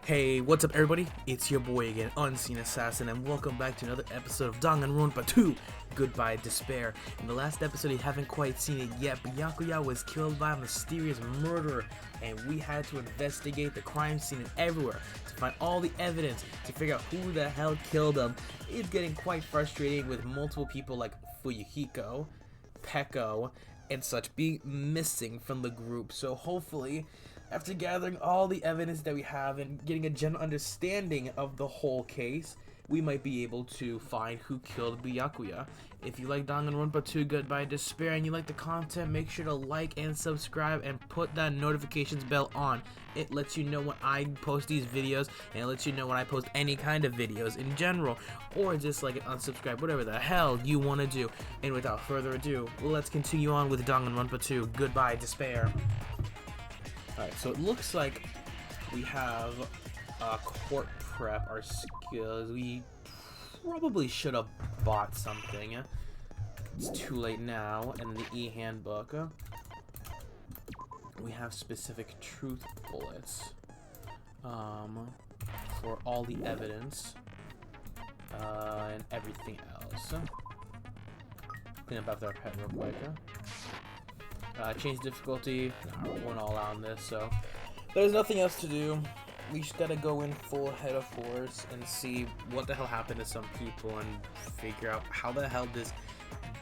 Hey, what's up everybody? It's your boy again, Unseen Assassin, and welcome back to another episode of Danganronpa 2, Goodbye Despair. In the last episode, you haven't quite seen it yet, but Byakuya was killed by a mysterious murderer, and we had to investigate the crime scene everywhere to find all the evidence to figure out who the hell killed him. It's getting quite frustrating with multiple people like Fuyuhiko, Peko, and such being missing from the group, so hopefully, after gathering all the evidence that we have and getting a general understanding of the whole case, we might be able to find who killed Byakuya. If you like Danganronpa 2 Goodbye Despair and you like the content, make sure to like and subscribe and put that notifications bell on. It lets you know when I post these videos, and it lets you know when I post any kind of videos in general, or just like unsubscribe, whatever the hell you want to do. And without further ado, let's continue on with Danganronpa 2 Goodbye Despair. Alright, so it looks like we have court prep, our skills. We probably should have bought something. It's too late now. And the e-handbook. We have specific truth bullets for all the evidence and everything else. Clean up after our pet real quick. Change difficulty. No, we went all out on this, so there's nothing else to do. We just gotta go in full head of force and see what the hell happened to some people and figure out how the hell this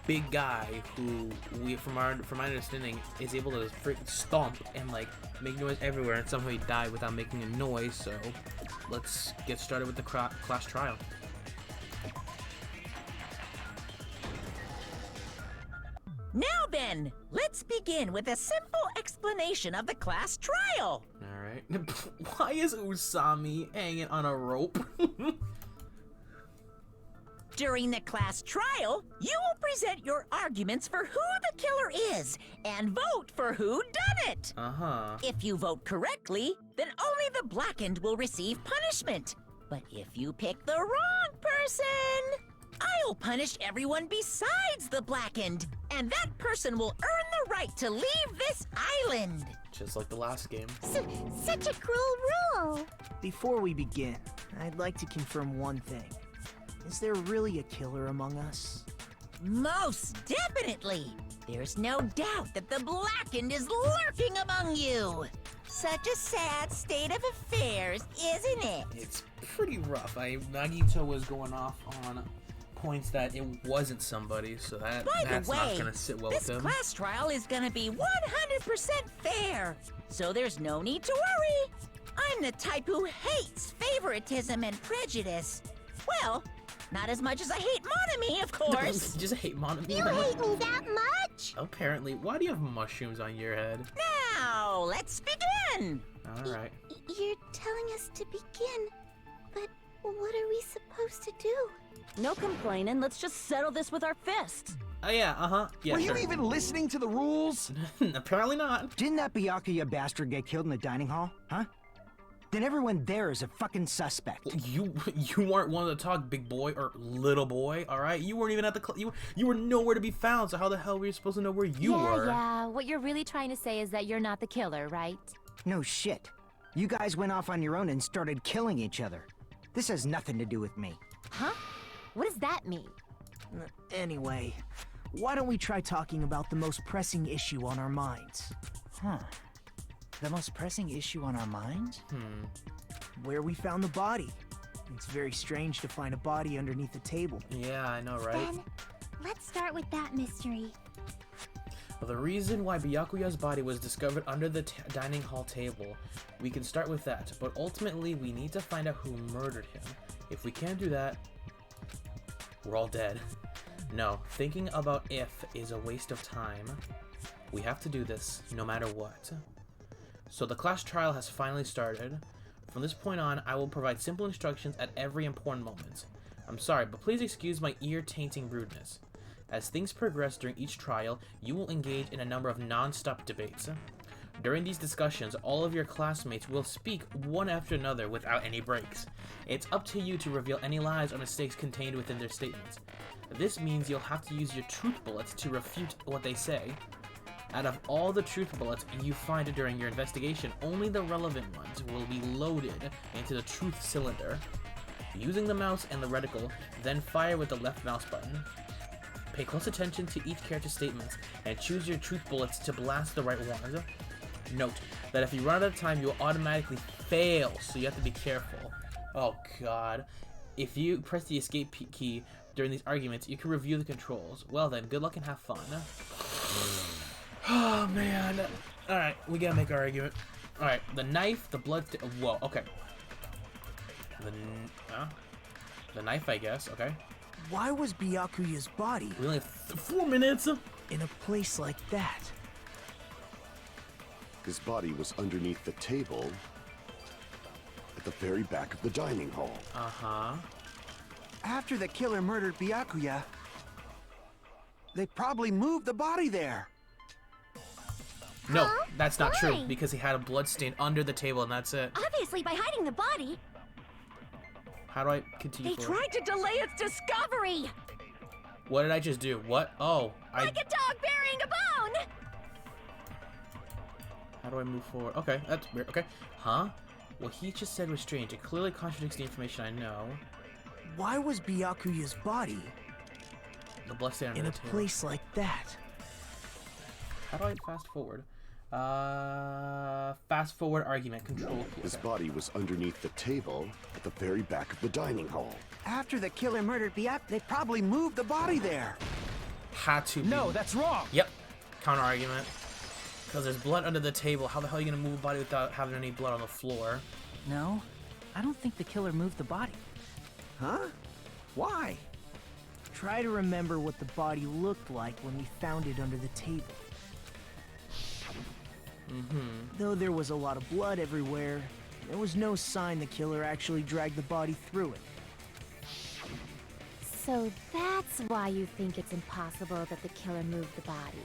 big guy, who from my understanding is able to freaking stomp and like make noise everywhere, and somehow he died without making a noise. So let's get started with the class trial. Now then, let's begin with a simple explanation of the class trial. Alright. Why is Usami hanging on a rope? During the class trial, you will present your arguments for who the killer is and vote for who done it. Uh-huh. If you vote correctly, then only the blackened will receive punishment. But if you pick the wrong person, I'll punish everyone besides the blackened, and that person will earn the right to leave this island. Just like the last game. Such a cruel rule! Before we begin, I'd like to confirm one thing. Is there really a killer among us? Most definitely! There's no doubt that the blackened is lurking among you! Such a sad state of affairs, isn't it? It's pretty rough. Nagito was going off on points that it wasn't somebody, so that's not gonna sit well with him. This class trial is gonna be 100% fair, so there's no need to worry. I'm the type who hates favoritism and prejudice. Well, not as much as I hate Monami, of course. You just hate Monami? You hate me that much? Apparently. Why do you have mushrooms on your head? Now, let's begin. Alright. You're telling us to begin, but what are we supposed to do? No complaining, let's just settle this with our fists. Oh yeah, yeah, Were sure. you even listening to the rules? Apparently not. Didn't that Byakuya bastard get killed in the dining hall? Huh? Then everyone there is a fucking suspect. You weren't one to talk, big boy or little boy, alright? You weren't even at the you were nowhere to be found, so how the hell were you supposed to know where you were? Yeah, what you're really trying to say is that you're not the killer, right? No shit. You guys went off on your own and started killing each other. This has nothing to do with me. Huh? What does that mean? Anyway, why don't we try talking about the most pressing issue on our minds? The most pressing issue on our minds? Where we found the body. It's very strange to find a body underneath a table. Yeah, I know, right? Then, let's start with that mystery. Well, the reason why Byakuya's body was discovered under the dining hall table, we can start with that, but ultimately we need to find out who murdered him. If we can't do that, we're all dead. No, thinking about if is a waste of time. We have to do this, no matter what. So the class trial has finally started. From this point on, I will provide simple instructions at every important moment. I'm sorry, but please excuse my ear-tainting rudeness. As things progress during each trial, you will engage in a number of non-stop debates. During these discussions, all of your classmates will speak one after another without any breaks. It's up to you to reveal any lies or mistakes contained within their statements. This means you'll have to use your truth bullets to refute what they say. Out of all the truth bullets you find during your investigation, only the relevant ones will be loaded into the truth cylinder. Using the mouse and the reticle, then fire with the left mouse button. Pay close attention to each character's statements and choose your truth bullets to blast the right ones. Note that if you run out of time, you will automatically fail, so you have to be careful. Oh god. If you press the escape key during these arguments, you can review the controls. Well then, good luck and have fun. Oh man. Alright, we gotta make our argument. Alright, the knife, the blood. Whoa, okay. The knife, I guess, okay. Why was Byakuya's body We only have 4 minutes. in a place like that? His body was underneath the table at the very back of the dining hall. Uh-huh. After the killer murdered Byakuya, they probably moved the body there. No, that's not true, Why? because he had a blood stain under the table and that's it. Obviously, by hiding the body, How do I continue They forward? tried to delay its discovery! What did I just do? What? Oh, Like a dog burying a bone! How do I move forward? Okay, that's weird. Okay. Huh? What he just said was strange. It clearly contradicts the information I know. Why was Byakuya's body The blood stain under in a the table. place like that? How do I fast forward? Fast forward argument control key. His Okay. body was underneath the table at the very back of the dining hall. After the killer murdered Byakuya, they probably moved the body there. Had to be. No, that's wrong. Yep. Counter argument. Because there's blood under the table. How the hell are you gonna move a body without having any blood on the floor? No, I don't think the killer moved the body. Huh? Why? Try to remember what the body looked like when we found it under the table. Though there was a lot of blood everywhere, there was no sign the killer actually dragged the body through it. so that's why you think it's impossible that the killer moved the body.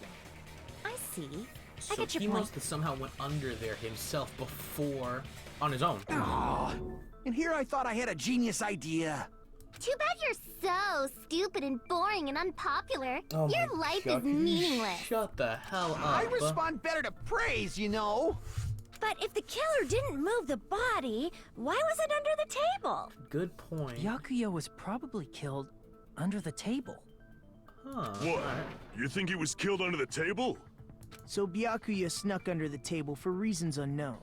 I see. I So get your he point. must have somehow went under there himself before, on his own. Aw, and here I thought I had a genius idea. Too bad you're so stupid and boring and unpopular. Oh Your my life God, is can you meaningless. Shut the hell up. I respond better to praise, you know. But if the killer didn't move the body, why was it under the table? Good point. Byakuya was probably killed under the table. Huh. What? alright. You think he was killed under the table? So Byakuya snuck under the table for reasons unknown,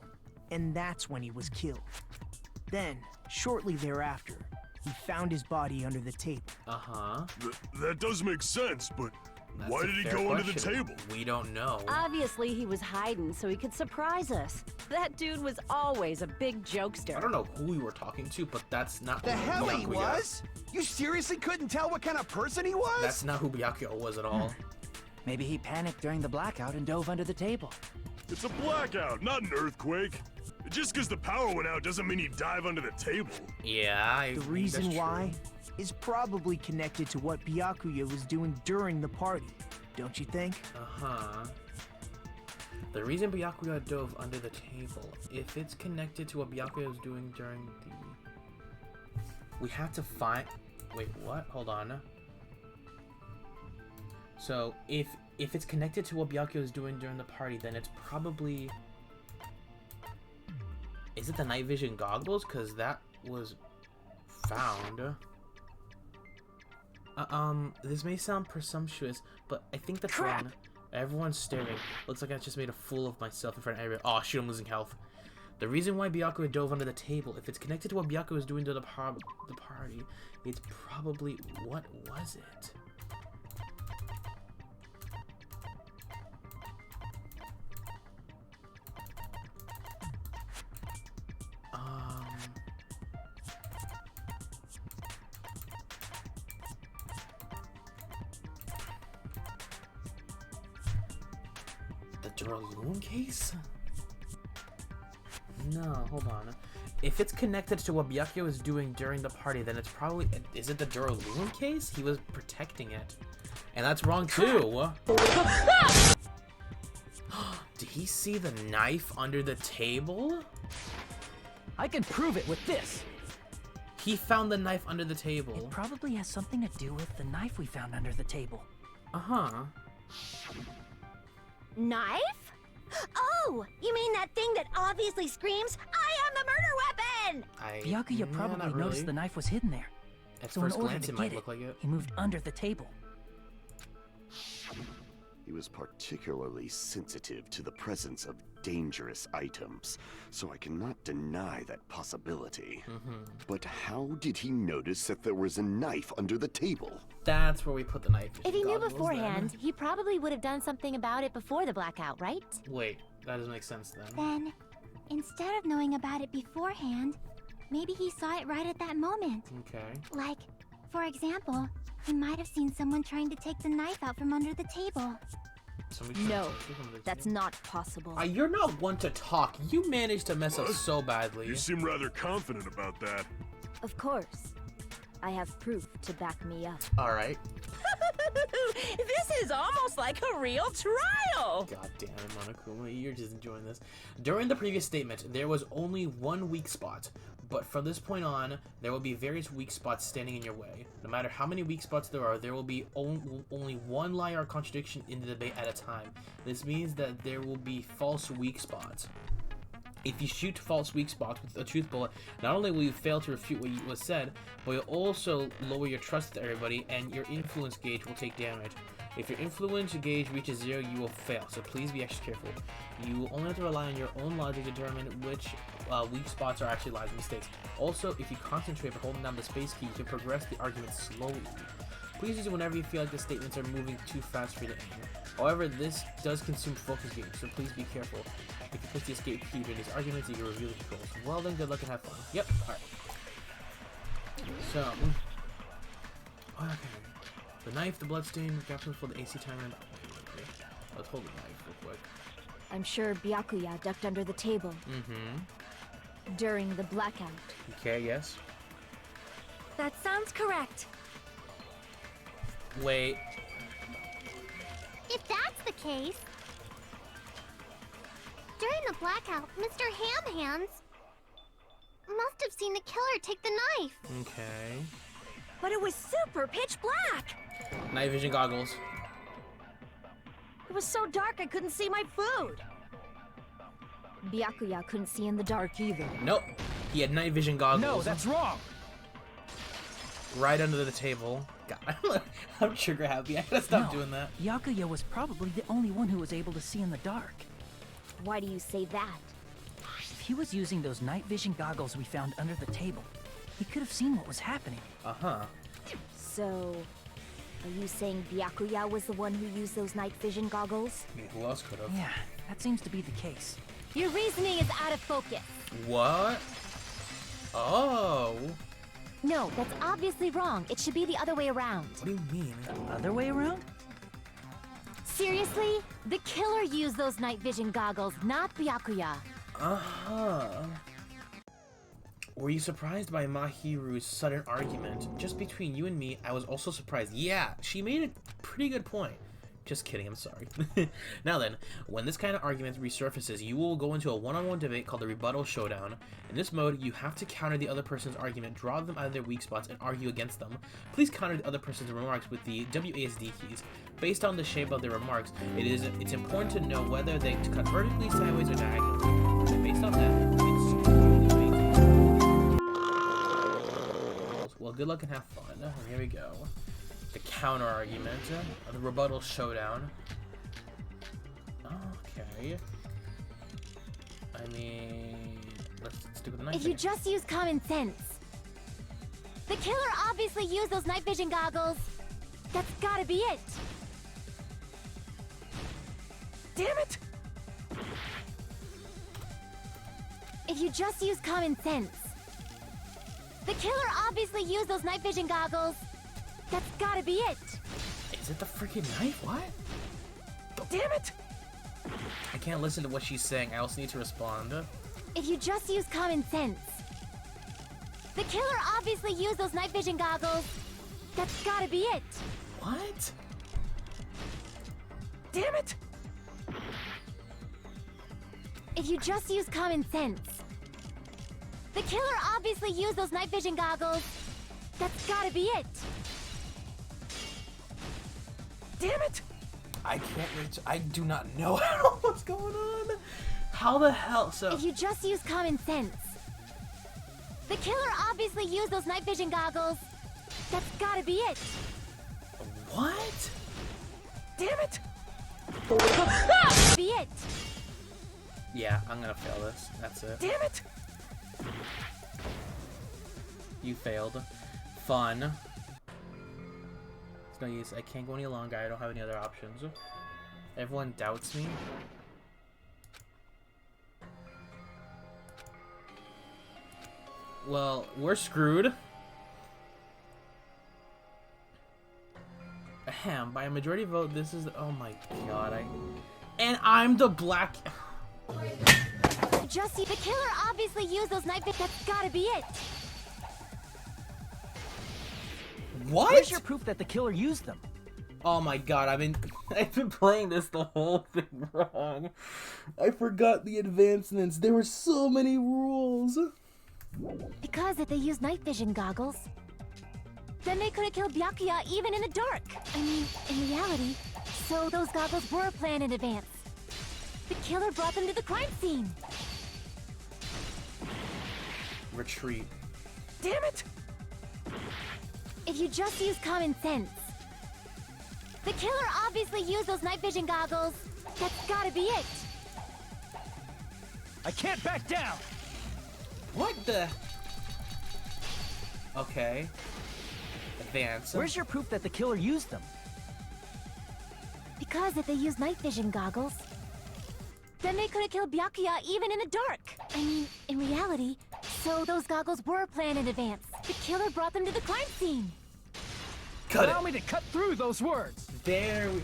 and that's when he was killed. Then, shortly thereafter, he found his body under the table. Uh-huh. That does make sense, but That's why a did he fair go under the question. table? We don't know. Obviously, he was hiding so he could surprise us. That dude was always a big jokester. I don't know who we were talking to, but that's not The who hell he Byakuya- was? You seriously couldn't tell what kind of person he was? That's not who Byakuya was at all. Maybe he panicked during the blackout and dove under the table. It's a blackout, not an earthquake. Just because the power went out doesn't mean you dive under the table. Yeah, The reason why is probably connected to what Byakuya was doing during the party, don't you think? Uh-huh. The reason Byakuya dove under the table, if it's connected to what Byakuya was doing during the... We have to find... Wait, what? Hold on. So, if it's connected to what Byakuya was doing during the party, then it's probably... Is it the night vision goggles? Because that was found. This may sound presumptuous, but I think that's Crap. wrong. Everyone's staring. Looks like I just made a fool of myself in front of everyone. Oh, shoot, I'm losing health. The reason why Byakuya dove under the table, if it's connected to what Byakuya was doing to the party, it's probably... What was it? The Duraloon case? No, hold on. If it's connected to what Byakuya was doing during the party, then it's probably... Is it the Duraloon case? He was protecting it. And that's wrong, too. Did he see the knife under the table? I can prove it with this. He found the knife under the table. It probably has something to do with the knife we found under the table. Uh-huh. Knife? Oh, you mean that thing that obviously screams, I am the murder weapon! Byakuya probably not noticed really. the knife was hidden there. At So in first order glance, to it might get look like it. he moved under the table. He was particularly sensitive to the presence of dangerous items, so I cannot deny that possibility. But how did he notice that there was a knife under the table? That's where we put the knife. If he knew Goggles, beforehand, he probably would have done something about it before the blackout, right? then. Wait, that doesn't make sense then. Then, instead of knowing about it beforehand, maybe he saw it right at that moment. Okay. Like, for example, he might have seen someone trying to take the knife out from under the table. No, that's not possible. You're not one to talk. You managed to mess up so badly. You seem rather confident about that. Of course. I have proof to back me up. Alright. This is almost like a real trial! God damn it, Monokuma, you're just enjoying this. During the previous statement, there was only one weak spot, but from this point on, there will be various weak spots standing in your way. No matter how many weak spots there will be only one lie or contradiction in the debate at a time. This means that there will be false weak spots. If you shoot false weak spots with a truth bullet, not only will you fail to refute what was said, but you'll also lower your trust with everybody, and your influence gauge will take damage. If your influence gauge reaches 0, you will fail, so please be extra careful. You will only have to rely on your own logic to determine which weak spots are actually lies and mistakes. Also, if you concentrate by holding down the space key, you can progress the argument slowly. Please use it whenever you feel like the statements are moving too fast for you to aim. However, this does consume focus gauge, so please be careful. If you push the escape key during these arguments, you can reveal the controls. Well then, good luck and have fun. Yep, alright. So, okay. The knife, the bloodstain, capsules for the AC timer. Okay. Let's hold the knife real quick. I'm sure Byakuya ducked under the table during the blackout. Okay, yes. That sounds correct. Wait. If that's the case, during the blackout, Mr. Ham Hands must have seen the killer take the knife. Okay. But it was super pitch black! Night vision goggles. It was so dark I couldn't see my food. Byakuya couldn't see in the dark either. Nope. He had night vision goggles. No, that's wrong. Right under the table. God, I'm trigger happy. I gotta stop doing that. Byakuya was probably the only one who was able to see in the dark. Why do you say that? If he was using those night vision goggles we found under the table, he could have seen what was happening. Uh-huh. So, are you saying Byakuya was the one who used those night vision goggles? Who else could have? Yeah, that seems to be the case. Your reasoning is out of focus. What? Oh. No, that's obviously wrong. It should be the other way around. What do you mean? Other way around? Seriously? The killer used those night vision goggles, not Byakuya. Uh-huh. Were you surprised by Mahiru's sudden argument? Just between you and me, I was also surprised. Yeah, she made a pretty good point. Just kidding, I'm sorry. Now then, when this kind of argument resurfaces, you will go into a one-on-one debate called the Rebuttal Showdown. In this mode, you have to counter the other person's argument, draw them out of their weak spots, and argue against them. Please counter the other person's remarks with the WASD keys. Based on the shape of their remarks, it's important to know whether they cut vertically, sideways, or diagonally. And based on that, well, good luck and have fun. Here we go. The counter argument, the rebuttal showdown. Okay. I mean, let's stick with the knife. If you just use common sense. The killer obviously used those night vision goggles. That's gotta be it. Damn it! If you just use common sense. The killer obviously used those night vision goggles. That's gotta be it. Is it the freaking knife? What? Damn it! I can't listen to what she's saying. I also need to respond. If you just use common sense. The killer obviously used those night vision goggles. That's gotta be it. What? Damn it! If you just use common sense. The killer obviously used those night vision goggles. That's gotta be it. Damn it! I can't reach. I do not know what's going on. How the hell? So If you just use common sense. The killer obviously used those night vision goggles. That's gotta be it. what? Damn it! Be it. Yeah, I'm gonna fail this. That's it. Damn it! You failed. Fun. It's no use. I can't go any longer. I don't have any other options. Everyone doubts me. Well, we're screwed. Ahem, by a majority vote, this is... Oh my god, And I'm the black... Just see, the killer obviously used those night vision. That's gotta be it. What? Where's your proof that the killer used them? Oh my god, I've been playing this the whole thing wrong. I forgot the advancements. There were so many rules. Because if they used night vision goggles, then they could have killed Byakuya even in the dark. I mean, in reality, so those goggles were planned in advance. The killer brought them to the crime scene. Retreat. Damn it! If you just use common sense. The killer obviously used those night vision goggles. That's gotta be it. I can't back down! What the? Okay. Advance. Where's your proof that the killer used them? Because if they used night vision goggles, then they could have killed Byakuya even in the dark. I mean, in reality, so those goggles were planned in advance. The killer brought them to the crime scene. Cut Allow it. me to cut through those words! There we...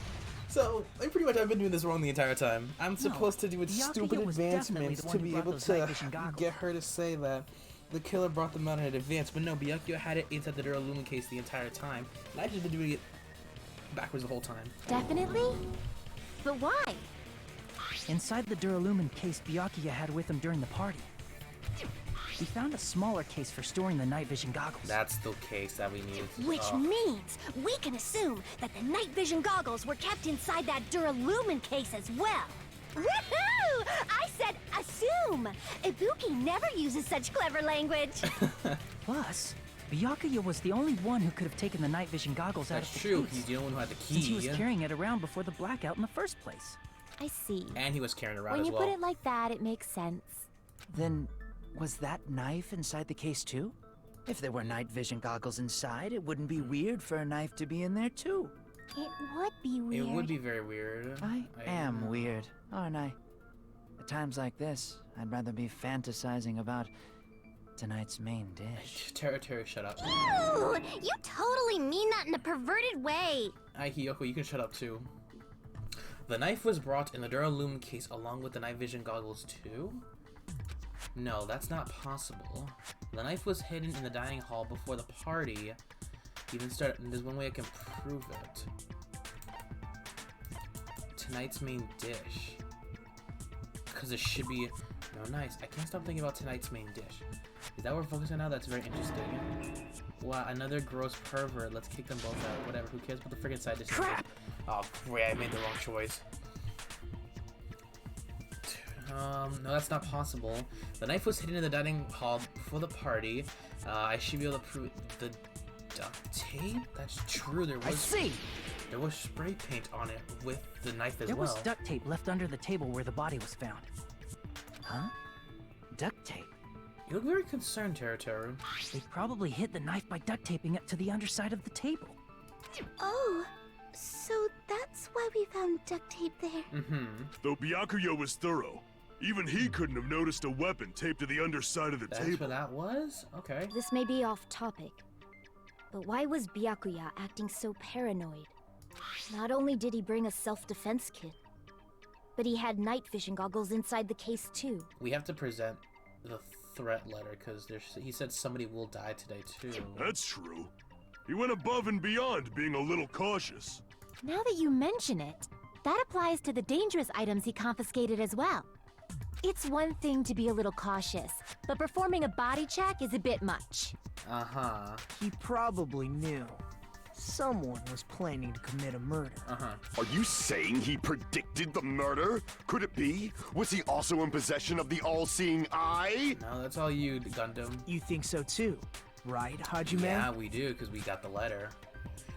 So, pretty much I've been doing this wrong the entire time. I'm supposed to do with Byakuya stupid was definitely advancements the one to who be brought able those to night vision goggles. get her to say that the killer brought them out in advance. But no, Byakuya had it inside the Duralumin case the entire time. And I've just been doing it backwards the whole time. Definitely? But why? Inside the Duralumin case Byakuya had with him during the party, we found a smaller case for storing the night vision goggles. That's the case that we need. Which means we can assume that the night vision goggles were kept inside that Duralumin case as well. Woohoo! I said assume! Ibuki never uses such clever language. Plus, Byakuya was the only one who could have taken the night vision goggles out That's of the true. case. He's the only one who had the key. Since he was carrying it around before the blackout in the first place. I see. And he was carrying it around When as you well. put it like that, it makes sense. Then, was that knife inside the case too? If there were night vision goggles inside, it wouldn't be weird for a knife to be in there too. It would be weird. It would be very weird. I am weird, aren't I? At times like this, I'd rather be fantasizing about tonight's main dish. Terry, shut up. Ooh, you totally mean that in a perverted way. Hiyoko, you can shut up too. The knife was brought in the Duralumin case along with the night vision goggles too? No, that's not possible. The knife was hidden in the dining hall before the party even started. There's one way I can prove it. Tonight's main dish. Because it should be... No, nice. I can't stop thinking about tonight's main dish. Is that what we're focusing on now? That's very interesting. Wow, another gross pervert. Let's kick them both out. Whatever, who cares about the friggin' side dish? Crap! Oh, great, I made the wrong choice. No, that's not possible. The knife was hidden in the dining hall before the party. I should be able to prove the duct tape? That's true, there was spray paint on it with the knife as There well. was duct tape left under the table where the body was found. Huh? Duct tape? You look very concerned, Teru. They probably hid the knife by duct taping it to the underside of the table. Oh, so that's why we found duct tape there. Mm-hmm. Though Byakuya was thorough, even he couldn't have noticed a weapon taped to the underside of the That's table. what that was? Okay. This may be off topic, but why was Byakuya acting so paranoid? Not only did he bring a self-defense kit, but he had night vision goggles inside the case too. We have to present the threat letter because he said somebody will die today too. That's true. He went above and beyond being a little cautious. Now that you mention it, that applies to the dangerous items he confiscated as well. It's one thing to be a little cautious, but performing a body check is a bit much. Uh-huh. He probably knew. someone was planning to commit a murder. Are you saying he predicted the murder? Could it be? Was he also in possession of the all-seeing eye? No, that's all you, Gundam. You think so too, right, Hajime? Yeah, we do, because we got the letter.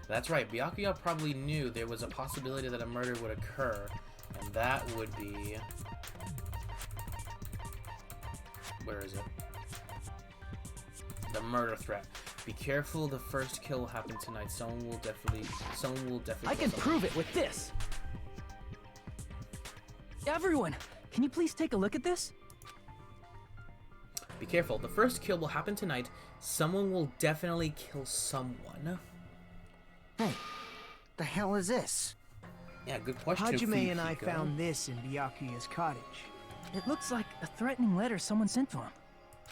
That's right, Byakuya probably knew there was a possibility that a murder would occur, and that would be... Where is it? The murder threat. Be careful, the first kill will happen tonight. Someone will definitely I can prove it with this. Everyone, can you please take a look at this? Be careful, the first kill will happen tonight. Someone will definitely kill someone. Hey, the hell is this? Yeah, good question. Hajime and I found this in Byakuya's cottage. It looks like a threatening letter someone sent to him.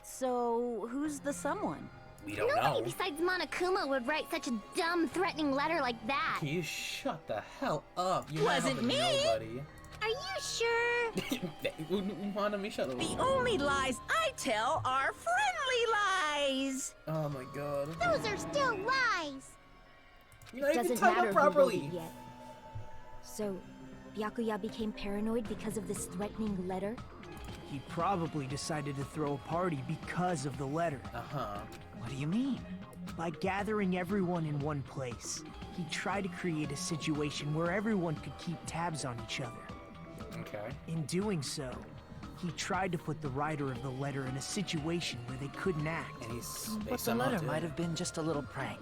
So, who's the someone? We don't Nobody know. besides Monokuma would write such a dumb, threatening letter like that. Can you shut the hell up? You're Wasn't not helping me. nobody. Are you sure? Shut up. The only lies I tell are friendly lies. Oh my god. Those are still lies. You're not even Doesn't tied matter up who wrote properly. it yet. So, Byakuya became paranoid because of this threatening letter? He probably decided to throw a party because of the letter. What do you mean? By gathering everyone in one place, he tried to create a situation where everyone could keep tabs on each other. Okay. In doing so, he tried to put the writer of the letter in a situation where they couldn't act. And they But the somehow letter did. might have been just a little prank.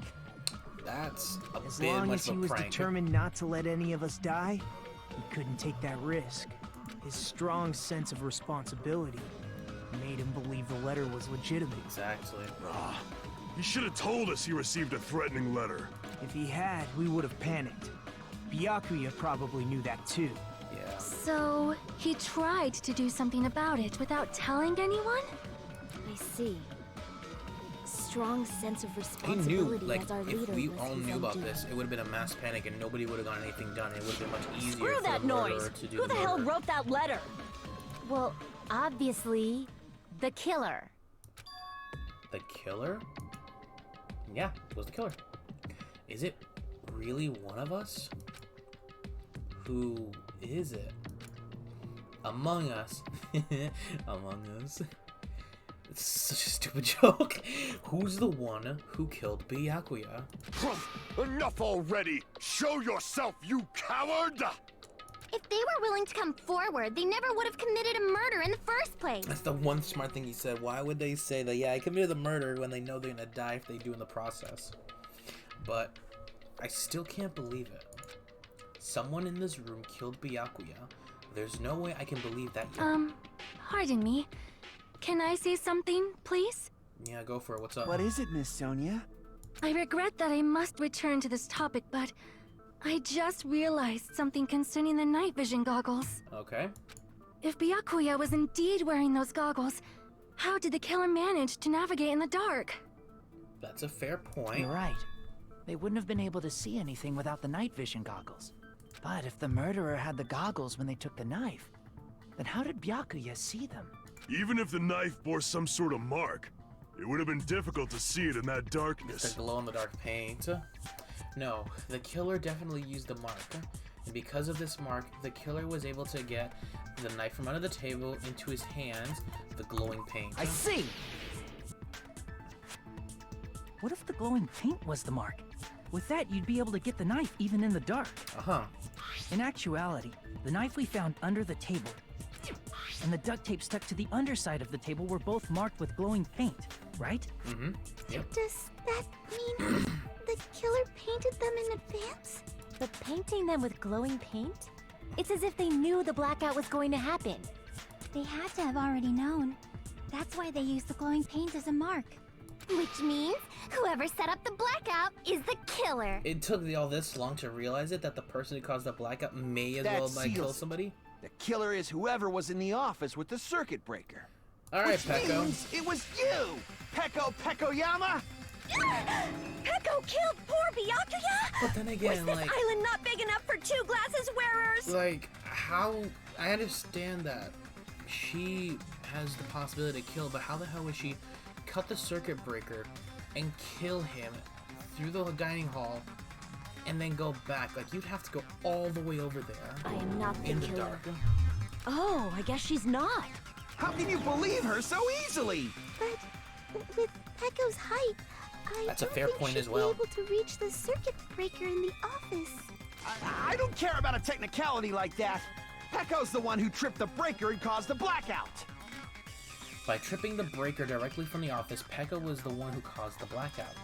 That's a As bit long much as he of a was prank. determined not to let any of us die, he couldn't take that risk. His strong sense of responsibility made him believe the letter was legitimate. Exactly. He should have told us he received a threatening letter. If he had, we would have panicked. Byakuya probably knew that too. Yeah. So, he tried to do something about it without telling anyone? I see. Strong sense of He responsibility knew, like, as our if leader we was all his knew about undoing. this, it would have been a mass panic and nobody would have gotten anything done. It would have been much easier Screw for that the murderer noise! to do Who the hell murder. wrote that letter? Well, obviously, the killer. The killer? Yeah, it was the killer. Is it really one of us? Who is it? Among Us. Among Us. It's such a stupid joke. Who's the one who killed Byakuya? Enough already! Show yourself, you coward! If they were willing to come forward, they never would have committed a murder in the first place. That's the one smart thing he said. Why would they say that, yeah, I committed the murder when they know they're gonna die if they do in the process? But I still can't believe it. Someone in this room killed Byakuya. There's no way I can believe that yet. Pardon me. Can I say something, please? Yeah, go for it. What's up? What is it, Miss Sonia? I regret that I must return to this topic, but I just realized something concerning the night vision goggles. Okay. If Byakuya was indeed wearing those goggles, how did the killer manage to navigate in the dark? That's a fair point. You're right. They wouldn't have been able to see anything without the night vision goggles. But if the murderer had the goggles when they took the knife, then how did Byakuya see them? Even if the knife bore some sort of mark, it would have been difficult to see it in that The darkness. glow-in-the-dark paint. No, the killer definitely used the mark. And because of this mark, the killer was able to get the knife from under the table into his hands, the glowing paint. I see! What if the glowing paint was the mark? With that, you'd be able to get the knife even in the dark. Uh-huh. In actuality, the knife we found under the table and the duct tape stuck to the underside of the table were both marked with glowing paint, right? Mm-hmm. Yep. Does that mean the killer painted them in advance? But painting them with glowing paint? It's as if they knew the blackout was going to happen. They had to have already known. That's why they used the glowing paint as a mark. Which means whoever set up the blackout is the killer. It took all this long to realize it, that the person who caused the blackout may as That well might kill seals it. somebody? The killer is whoever was in the office with the circuit breaker. Alright, Which Pecco. means it was you! Pecco Peccoyama! Pecco killed poor Byakuya? But then Was again, this like... island not big enough for 2 glasses wearers? Like, how... I understand that she has the possibility to kill, but how the hell would she cut the circuit breaker and kill him through the dining hall and then go back. Like, you'd have to go all the way over there. I am not the in the killer. dark. Oh, I guess she's not. How can you believe her so easily? But with Pecco's height, That's a don't fair think point she'd as well. be able to reach the circuit breaker in the office. I don't care about a technicality like that. Pecco's the one who tripped the breaker and caused the blackout. By tripping the breaker directly from the office, Pekka was the one who caused the blackout.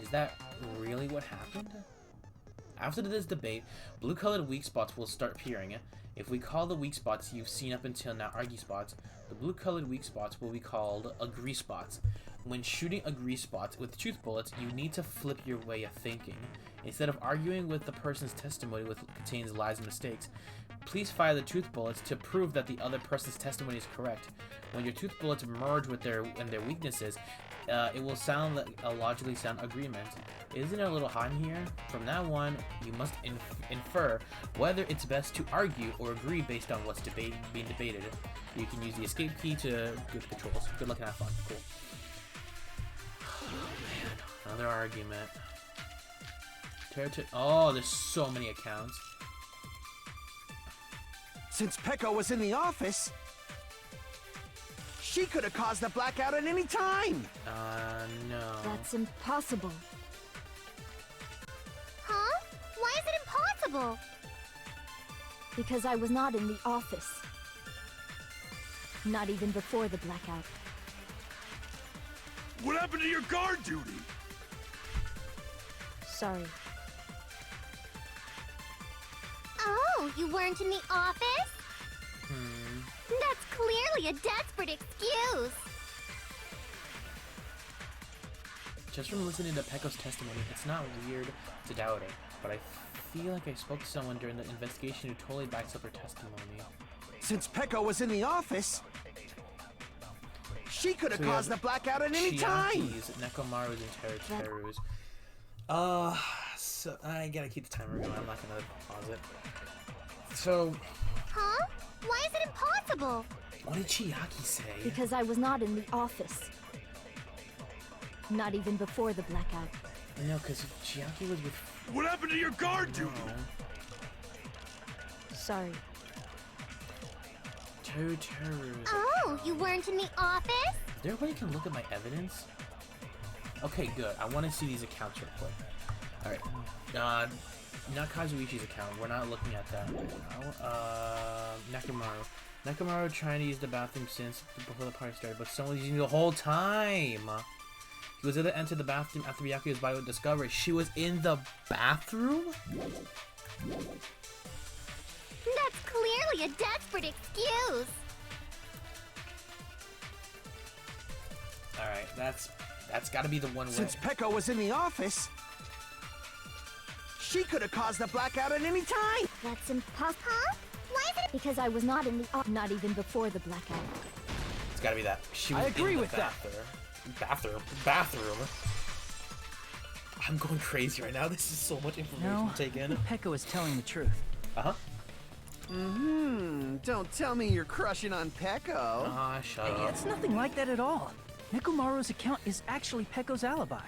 Is that really what happened? After this debate, blue-colored weak spots will start appearing. If we call the weak spots you've seen up until now argue spots, the blue-colored weak spots will be called agree spots. When shooting agree spots with truth bullets, you need to flip your way of thinking. Instead of arguing with the person's testimony which contains lies and mistakes, please fire the truth bullets to prove that the other person's testimony is correct. When your truth bullets merge with their weaknesses, it will sound like a logically sound agreement. Isn't there a little hot in here? From now on, you must infer whether it's best to argue or agree based on what's being debated. You can use the escape key to good controls. Good luck and have fun. Cool. Oh man, another argument. Oh, there's so many accounts. Since Pecco was in the office, she could have caused the blackout at any time. No. That's impossible. Huh? Why is it impossible? Because I was not in the office. Not even before the blackout. What happened to your guard duty? Sorry. Oh, you weren't in the office? That's clearly a desperate excuse. Just from listening to Pecco's testimony, it's not weird to doubt it, but I feel like I spoke to someone during the investigation who totally backs up her testimony. Since Pecco was in the office, she could have caused the blackout at any time. Chiaki's, Nekomaru's, and Teruteru's. So I gotta keep the timer going. I'm not gonna pause it. So, Huh? Why is it impossible? what did Chiaki say? Because I was not in the office. Not even before the blackout. No, because Chiaki was with. What happened to your guard duty? Sorry. Teruteru's. Oh, you weren't in the office? Is there a way you can look at my evidence? Okay, good. I want to see these accounts real quick. Alright. Not Kazuichi's account. We're not looking at that right now. Nekomaru. Nekomaru trying to use the bathroom since before the party started, but someone was using the whole time. He was able to enter the bathroom after Byakuya's body was discovered. She was in the bathroom? That's clearly a desperate excuse. Alright, that's gotta be the one way. Since Pecco was in the office, she could have caused the blackout at any time. That's impossible. Huh? Why is it? Because I was not in the not even before the blackout. It's gotta be that. She was I agree in the with that. Bathroom. I'm going crazy right now. This is so much information No, to take I in. think Pecco is telling the truth. Uh-huh. Don't tell me you're crushing on Pecco. Ah, shut up. It's nothing like that at all. Nekomaru's account is actually Pecco's alibi.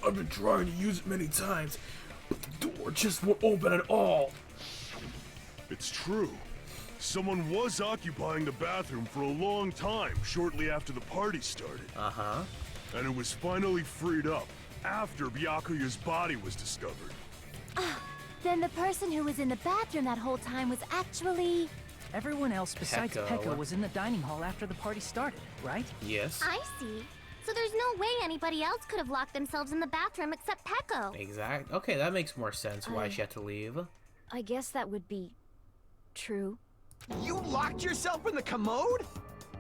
I've been trying to use it many times, but the door just won't open at all. It's true. Someone was occupying the bathroom for a long time shortly after the party started. Uh-huh. And it was finally freed up after Byakuya's body was discovered. Then the person who was in the bathroom that whole time was actually... Everyone else besides Pecco. Pecco was in the dining hall after the party started, right? Yes. I see. So there's no way anybody else could have locked themselves in the bathroom except Pecco. Exact. Okay, that makes more sense why she had to leave. I guess that would be true. You locked yourself in the commode?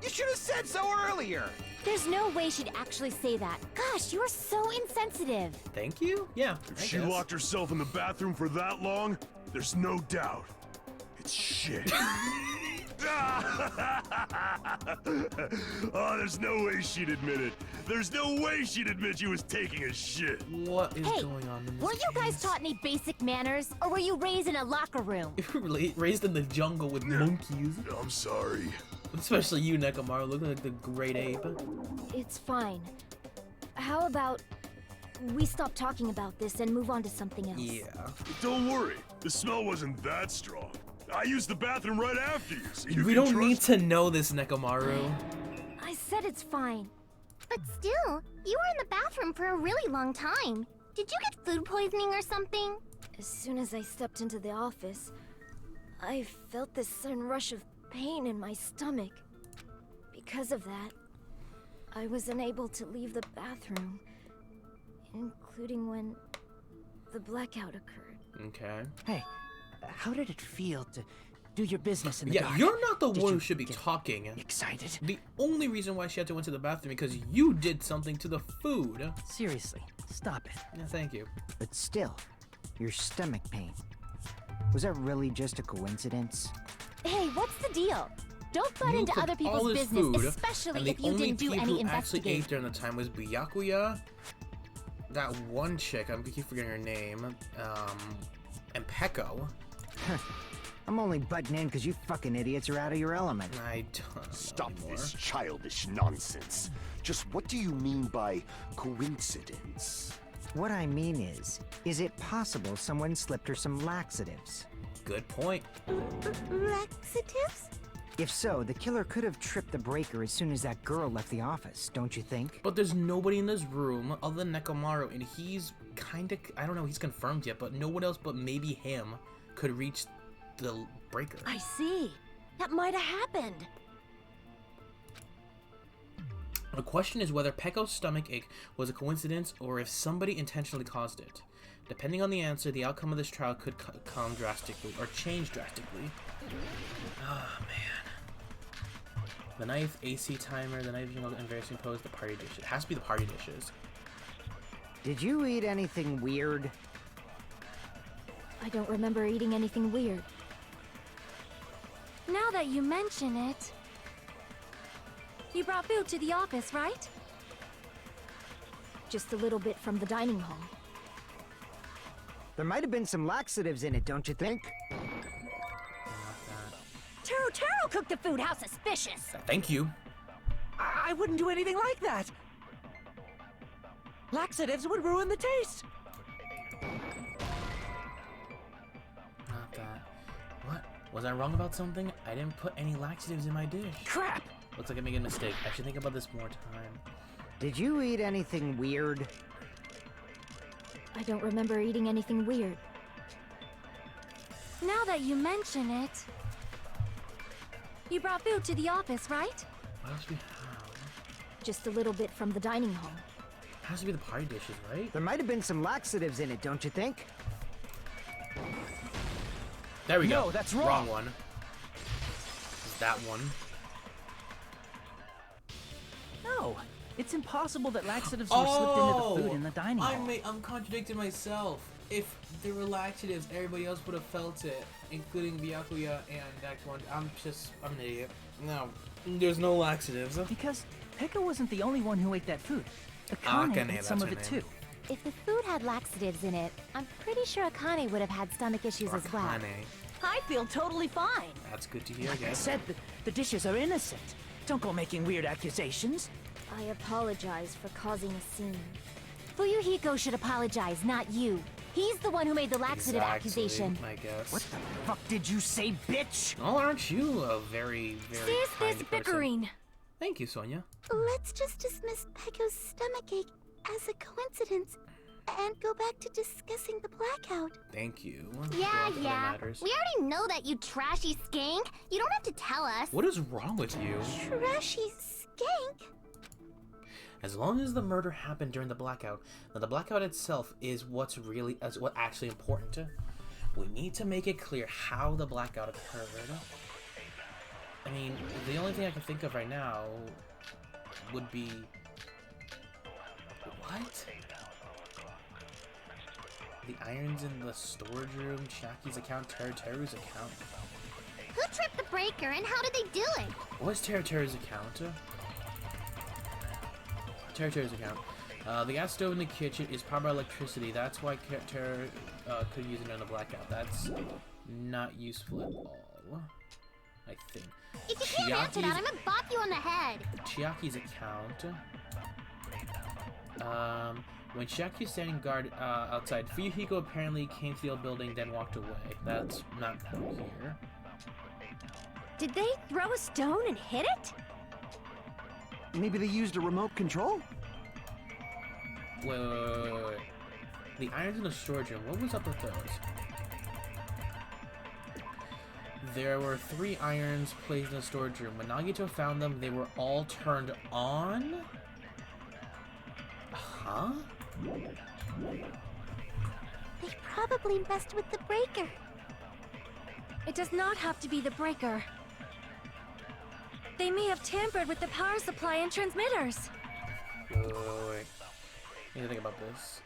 You should have said so earlier. There's no way she'd actually say that. Gosh, you're so insensitive. Thank you? Yeah. If I she guess. locked herself in the bathroom for that long, there's no doubt. It's shit. Oh, there's no way she'd admit it. There's no way she'd admit she was taking a shit. What is Hey, going on in this weren't you guys case? taught any basic manners? Or were you raised in a locker room? Raised in the jungle with monkeys. I'm sorry. Especially you, Nekomaru, looking like the great ape. It's fine. How about we stop talking about this and move on to something else? Yeah. Don't worry, the smell wasn't that strong. I used the bathroom right after you, so you We can don't need trust to know this, Nekomaru. I said it's fine. But still, you were in the bathroom for a really long time. Did you get food poisoning or something? As soon as I stepped into the office, I felt this sudden rush of pain in my stomach. Because of that, I was unable to leave the bathroom, including when the blackout occurred. Okay. Hey, how did it feel to do your business in the Yeah, dark? you're not the Did one you who should be get talking. excited? The only reason why she had to went to the bathroom because you did something to the food. Seriously, stop it. Yeah, thank you. But still, your stomach pain. Was that really just a coincidence? Hey, what's the deal? Don't butt You into cooked other all people's this business, food, especially and if the you only didn't do people any who actually ate investigating. during the time was Byakuya, that one chick, I keep forgetting her name, and Peko. I'm only butting in because you fucking idiots are out of your element. I don't know Stop anymore. this childish nonsense. Just what do you mean by coincidence? What I mean is it possible someone slipped her some laxatives? Good point. Laxatives? If so, the killer could have tripped the breaker as soon as that girl left the office, don't you think? But there's nobody in this room other than Nekomaru, and he's kinda, I don't know, he's confirmed yet, but no one else but maybe him could reach the breaker. I see. That might have happened. The question is whether Peko's stomach ache was a coincidence or if somebody intentionally caused it. Depending on the answer, the outcome of this trial could come drastically, or change drastically. Oh, man. The knife, AC timer, the knife, and various pose, the party dishes. It has to be the party dishes. Did you eat anything weird? I don't remember eating anything weird. Now that you mention it... You brought food to the office, right? Just a little bit from the dining hall. There might have been some laxatives in it, don't you think? Taro cooked the food. How suspicious. Thank you. I wouldn't do anything like that. Laxatives would ruin the taste. Not that. What? Was I wrong about something? I didn't put any laxatives in my dish. Crap. Looks like I made a mistake. I should think about this more time. Did you eat anything weird? I don't remember eating anything weird. Now that you mention it... You brought food to the office, right? What else we have? Just a little bit from the dining hall. It has to be the party dishes, right? There might have been some laxatives in it, don't you think? There we go. No, that's wrong. Wrong one. It's that one. No, it's impossible that laxatives were slipped into the food in the dining hall. I'm contradicting myself. If there were laxatives, everybody else would have felt it, including Byakuya and that one. I'm an idiot. No, there's no laxatives. Because Pekka wasn't the only one who ate that food. Akane Akane, ate some that's of her it name. too. If the food had laxatives in it, I'm pretty sure Akane would have had stomach issues as well. Akane. I feel totally fine. That's good to hear, I I guess. said the dishes are innocent. Don't go making weird accusations. I apologize for causing a scene. Fuyuhiko should apologize, not you. He's the one who made the laxative accusation. I guess. What the fuck did you say, bitch? Oh, aren't you a very, very Cease kind this person? bickering. Thank you, Sonia. Let's just dismiss Peko's stomach ache as a coincidence and go back to discussing the blackout. Thank you. Yeah, Go on to other yeah. matters. We already know that, you trashy skank. You don't have to tell us. What is wrong with you? Trashy skank? As long as the murder happened during the blackout, now the blackout itself is what actually important. We need to make it clear how the blackout occurred. I mean, the only thing I can think of right now would be... What? The irons in the storage room, Chiaki's account, Teru's account. Who tripped the breaker and how did they do it? What's Teru's account? Teru's account. The gas stove in the kitchen is powered by electricity. That's why Teru could use it in the blackout. That's not useful at all, I think. If you can't answer that, I'm gonna bop you on the head. Chiaki's account. When Chiaku's standing guard outside, Fuyuhiko apparently came to the old building, then walked away. That's not here. Did they throw a stone and hit it? Maybe they used a remote control? Wait. The irons in the storage room, what was up with those? There were 3 irons placed in the storage room. When Nagito found them, they were all turned on? Huh? They probably messed with the breaker. It does not have to be the breaker. They may have tampered with the power supply and transmitters. Wait. I need to think about this.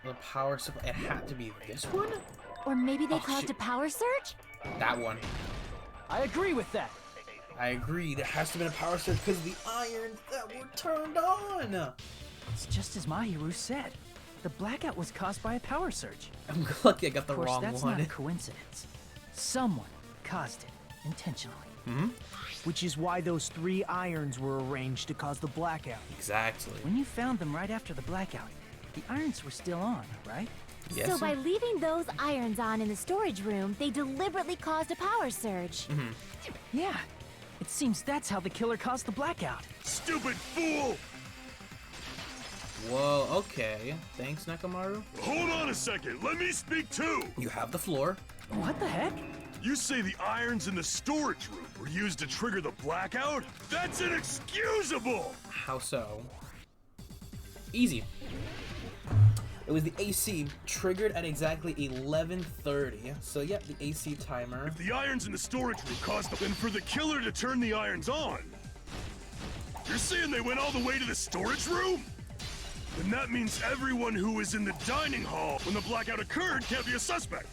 The power supply. It had to be this one? Or maybe they Oh, caused shit. a power surge? That one. I agree with that. I agree. There has to have been a power surge because of the irons that were turned on. It's just as Mahiru said. The blackout was caused by a power surge. I'm lucky I got the Of course, wrong that's one. not a coincidence. Someone caused it intentionally. Which is why those 3 irons were arranged to cause the blackout. Exactly. When you found them right after the blackout, the irons were still on, right? Yes, So sir. by leaving those irons on in the storage room, they deliberately caused a power surge. Yeah. It seems that's how the killer caused the blackout. Stupid fool! Whoa, okay. Thanks, Nekamaru. Hold on a second, let me speak too! You have the floor. What the heck? You say the irons in the storage room were used to trigger the blackout? That's inexcusable! How so? Easy. It was the AC triggered at exactly 11:30. So yep, the AC timer. If the irons in the storage room caused then for the killer to turn the irons on. You're saying they went all the way to the storage room? Then that means everyone who was in the dining hall when the blackout occurred can't be a suspect.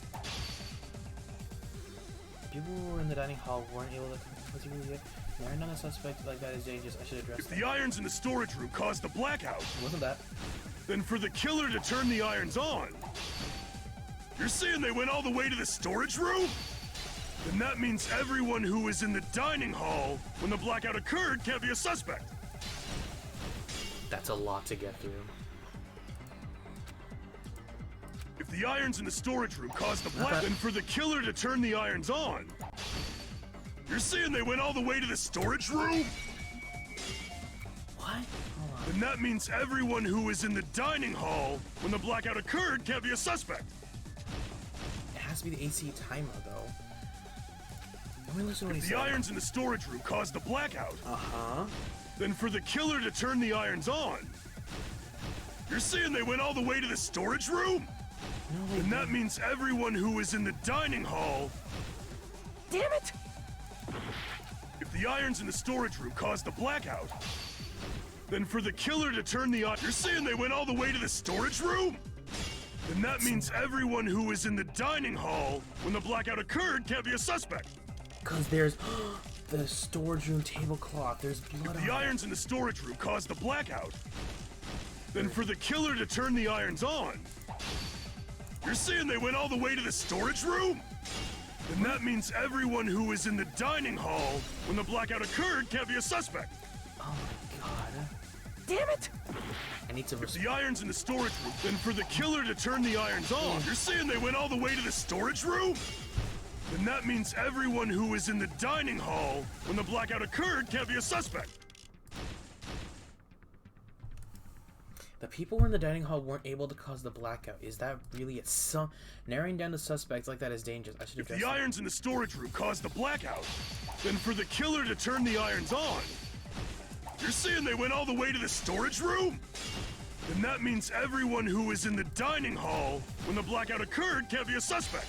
People who were in the dining hall weren't able to particularly marrying on a suspect like that is dangerous. I should address If that. the irons in the storage room caused the blackout, It wasn't that. then for the killer to turn the irons on. You're saying they went all the way to the storage room? Then that means everyone who was in the dining hall when the blackout occurred can't be a suspect. That's a lot to get through. If the irons in the storage room caused the blackout, then for the killer to turn the irons on. You're saying they went all the way to the storage room? What? Hold on. Then that means everyone who was in the dining hall when the blackout occurred can't be a suspect. It has to be the AC timer though. Let me listen to what he If said. the irons in the storage room caused the blackout, Uh-huh. then for the killer to turn the irons on. You're saying they went all the way to the storage room? No, Then that means everyone who was in the dining hall. Damn it! If the irons in the storage room caused the blackout, then for the killer to turn the irons, you're saying they went all the way to the storage room? Then that means everyone who was in the dining hall when the blackout occurred can't be a suspect. Because there's the storage room tablecloth. There's blood If on the it. irons in the storage room caused the blackout, then for the killer to turn the irons on. You're saying they went all the way to the storage room? Then that means everyone who was in the dining hall when the blackout occurred can't be a suspect. Oh my god. Damn it! I need to If respond. the irons in the storage room, then for the killer to turn the irons on. You're saying they went all the way to the storage room? Then that means everyone who was in the dining hall when the blackout occurred can't be a suspect. The people who were in the dining hall weren't able to cause the blackout. Is that really it? Narrowing down the suspects like that is dangerous. I should If address the that. irons in the storage room caused the blackout, then for the killer to turn the irons on. You're saying they went all the way to the storage room? Then that means everyone who was in the dining hall when the blackout occurred can't be a suspect.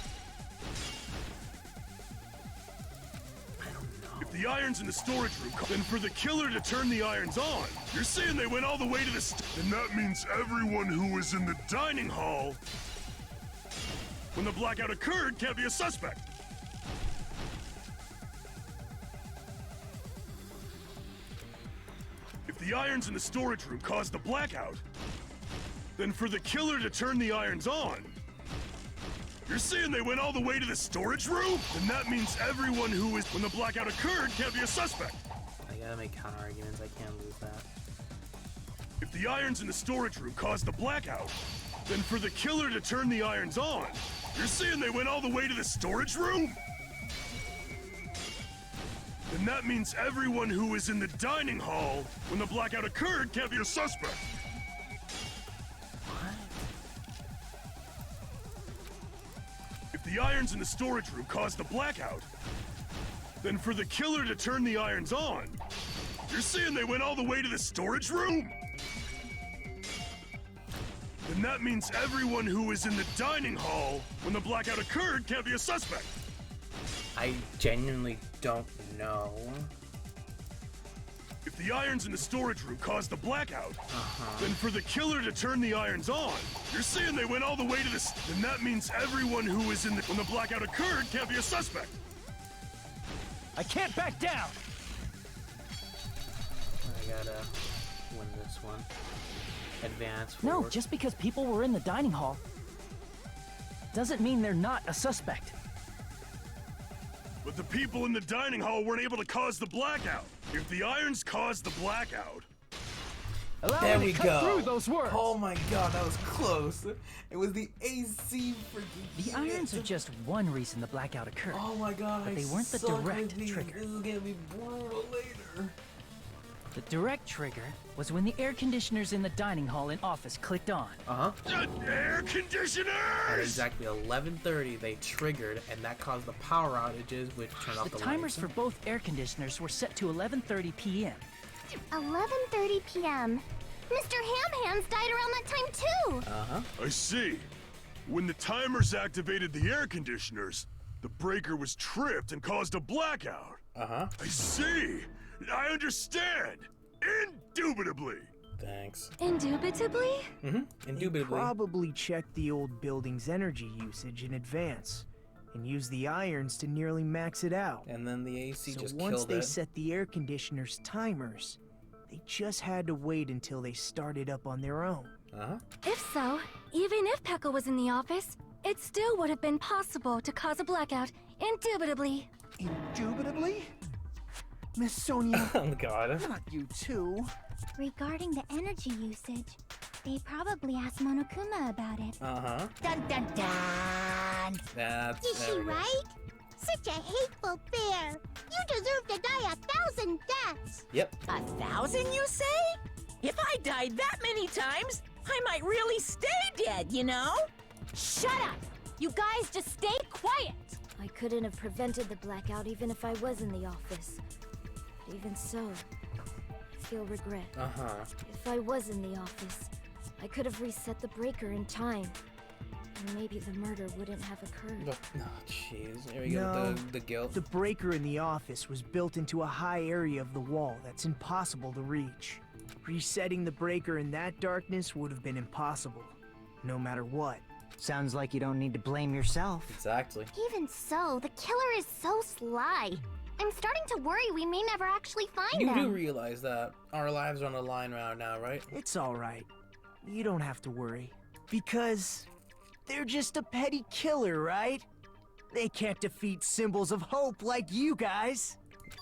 I don't know. If the irons in the storage room, then for the killer to turn the irons on. You're saying they went all the way to the then that means everyone who was in the dining hall when the blackout occurred can't be a suspect. If the irons in the storage room caused the blackout, then for the killer to turn the irons on. You're saying they went all the way to the storage room? Then that means everyone who was when the blackout occurred can't be a suspect. I gotta make counter arguments. I can't lose that. If the irons in the storage room caused the blackout, then for the killer to turn the irons on, you're saying they went all the way to the storage room? Then that means everyone who was in the dining hall when the blackout occurred can't be a suspect. If the irons in the storage room caused the blackout, then for the killer to turn the irons on, you're saying they went all the way to the storage room? Then that means everyone who was in the dining hall when the blackout occurred can't be a suspect. I genuinely don't know. If the irons in the storage room caused the blackout, then for the killer to turn the irons on, you're saying they went all the way to the... Then that means everyone who was in the... When the blackout occurred can't be a suspect. I can't back down! I gotta win this one. Advance No, forward. just because people were in the dining hall doesn't mean they're not a suspect. But the people in the dining hall weren't able to cause the blackout. If the irons caused the blackout... Allow There me we to cut go. through those words. Oh my god, that was close. It was the AC freaking The irons are just one reason the blackout occurred. Oh my god, but I they weren't the suck direct with these. trigger. This is gonna be brutal later. The direct trigger was when the air conditioners in the dining hall and office clicked on. Air conditioners! At exactly 11:30, they triggered, and that caused the power outages, which turned off The the timers lights. for both air conditioners were set to 11:30 p.m. 11:30 p.m. Mr. Ham-Hands died around that time too! I see. When the timers activated the air conditioners, the breaker was tripped and caused a blackout. I see. I understand. Indubitably. Thanks. Indubitably? Mm-hmm. They Indubitably. probably checked the old building's energy usage in advance and used the irons to nearly max it out. And then the AC So just once killed they it. set the air conditioner's timers, they just had to wait until they started up on their own. If so, even if Pekka was in the office, it still would have been possible to cause a blackout, indubitably. Indubitably? Miss Sonia, Oh god. not you too. Regarding the energy usage, they probably asked Monokuma about it. Dun dun dun! That's Is she there we go. right? Such a hateful bear! You deserve to die 1,000 deaths! Yep. 1,000, you say? If I died that many times, I might really stay dead, you know? Shut up! You guys just stay quiet! I couldn't have prevented the blackout even if I was in the office. But even so, I feel regret. If I was in the office, I could have reset the breaker in time. And maybe the murder wouldn't have occurred. Oh, jeez. There we No, go. The guilt. The breaker in the office was built into a high area of the wall that's impossible to reach. Resetting the breaker in that darkness would have been impossible, no matter what. Sounds like you don't need to blame yourself. Exactly. Even so, the killer is so sly. I'm starting to worry we may never actually find You them. do realize that our lives are on the line right now, right? It's alright. You don't have to worry. Because they're just a petty killer, right? They can't defeat symbols of hope like you guys.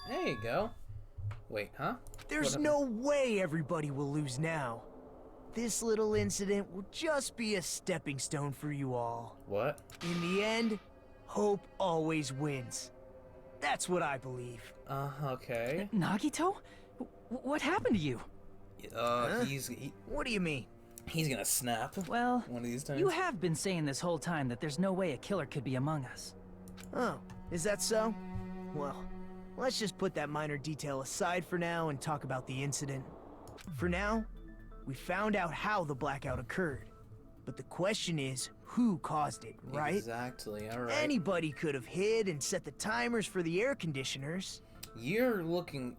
There you go. Wait, huh? There's What no way everybody will lose now. This little incident will just be a stepping stone for you all. What? In the end, hope always wins. That's what I believe. Okay. Nagito? What happened to you? What do you mean? He's gonna snap. Well, one of these times. you have been saying this whole time that there's no way a killer could be among us. Oh, is that so? Well, let's just put that minor detail aside for now and talk about the incident. For now, we found out how the blackout occurred. But the question is, who caused it, right? Exactly, alright. Anybody could have hid and set the timers for the air conditioners. You're looking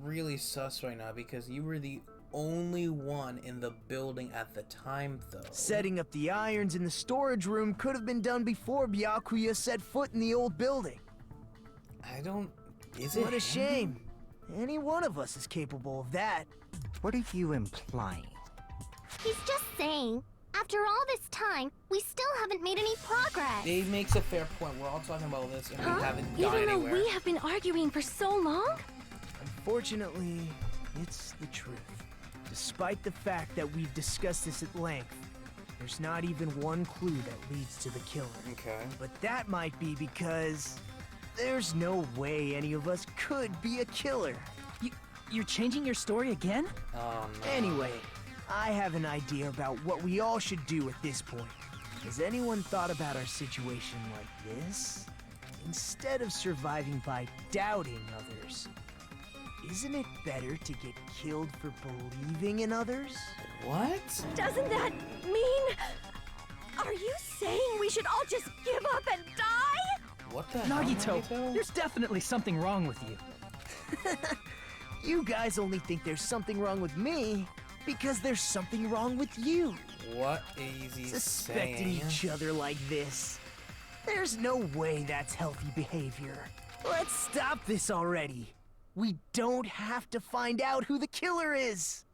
really sus right now because you were the only one in the building at the time, though. Setting up the irons in the storage room could have been done before Byakuya set foot in the old building. I don't... Is it What a him? shame. Any one of us is capable of that. What are you implying? He's just saying, after all this time, we still haven't made any progress. It makes a fair point. We're all talking about this and we haven't gone Even though anywhere. we have been arguing for so long? Unfortunately, it's the truth. Despite the fact that we've discussed this at length, there's not even one clue that leads to the killer. Okay. But that might be because there's no way any of us could be a killer. You're changing your story again? Oh, no. Anyway, I have an idea about what we all should do at this point. Has anyone thought about our situation like this? Instead of surviving by doubting others, isn't it better to get killed for believing in others? What? Doesn't that mean... Are you saying we should all just give up and die? What the hell, Nagito, Nagito? there's definitely something wrong with you. You guys only think there's something wrong with me because there's something wrong with you. What is he Suspecting saying? each other like this. There's no way that's healthy behavior. Let's stop this already. We don't have to find out who the killer is.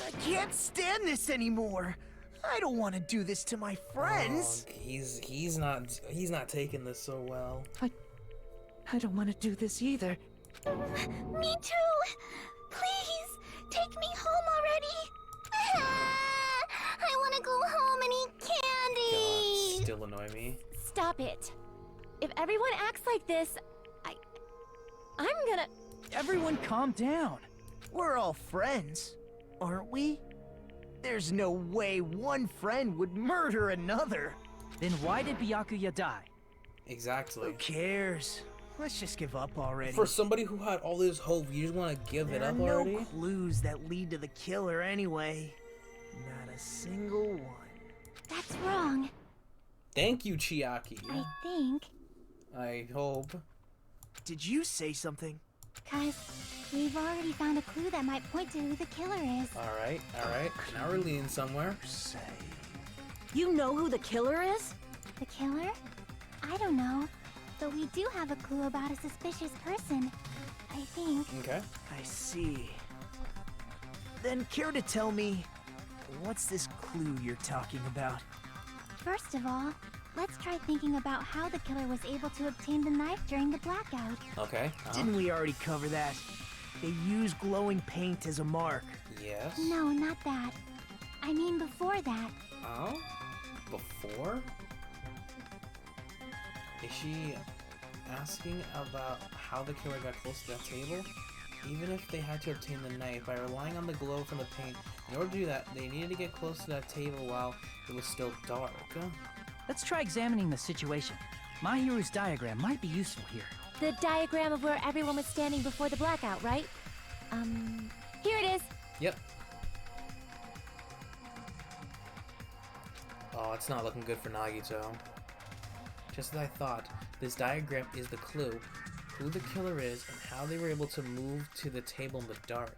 I can't stand this anymore. I don't want to do this to my friends. Oh, he's not taking this so well. I don't want to do this either. Me too! Please, take me home already! I want to go home and eat candy! God, still annoy me. Stop it. If everyone acts like this, I'm gonna... Everyone calm down. We're all friends, aren't we? There's no way one friend would murder another. Then why did Byakuya die? Exactly. Who cares? Let's just give up already. For somebody who had all this hope, you just want to give it up There are already? no clues that lead to the killer anyway. Not a single one. That's wrong. Thank you, Chiaki. I think. I hope. Did you say something? 'Cause we've already found a clue that might point to who the killer is. Alright, alright. Now we're leading somewhere. You know who the killer is? The killer? I don't know. But we do have a clue about a suspicious person. I think. Okay. I see. Then care to tell me, what's this clue you're talking about? First of all, let's try thinking about how the killer was able to obtain the knife during the blackout. Okay. Didn't we already cover that? They use glowing paint as a mark. Yes. No, not that. I mean before that. Oh? Before? Is she asking about how the killer got close to that table? Even if they had to obtain the knife by relying on the glow from the paint, in order to do that, they needed to get close to that table while it was still dark. Let's try examining the situation. Mahiru's diagram might be useful here. The diagram of where everyone was standing before the blackout, right? Here it is. Yep. Oh, it's not looking good for Nagito. Just as I thought, this diagram is the clue, who the killer is and how they were able to move to the table in the dark.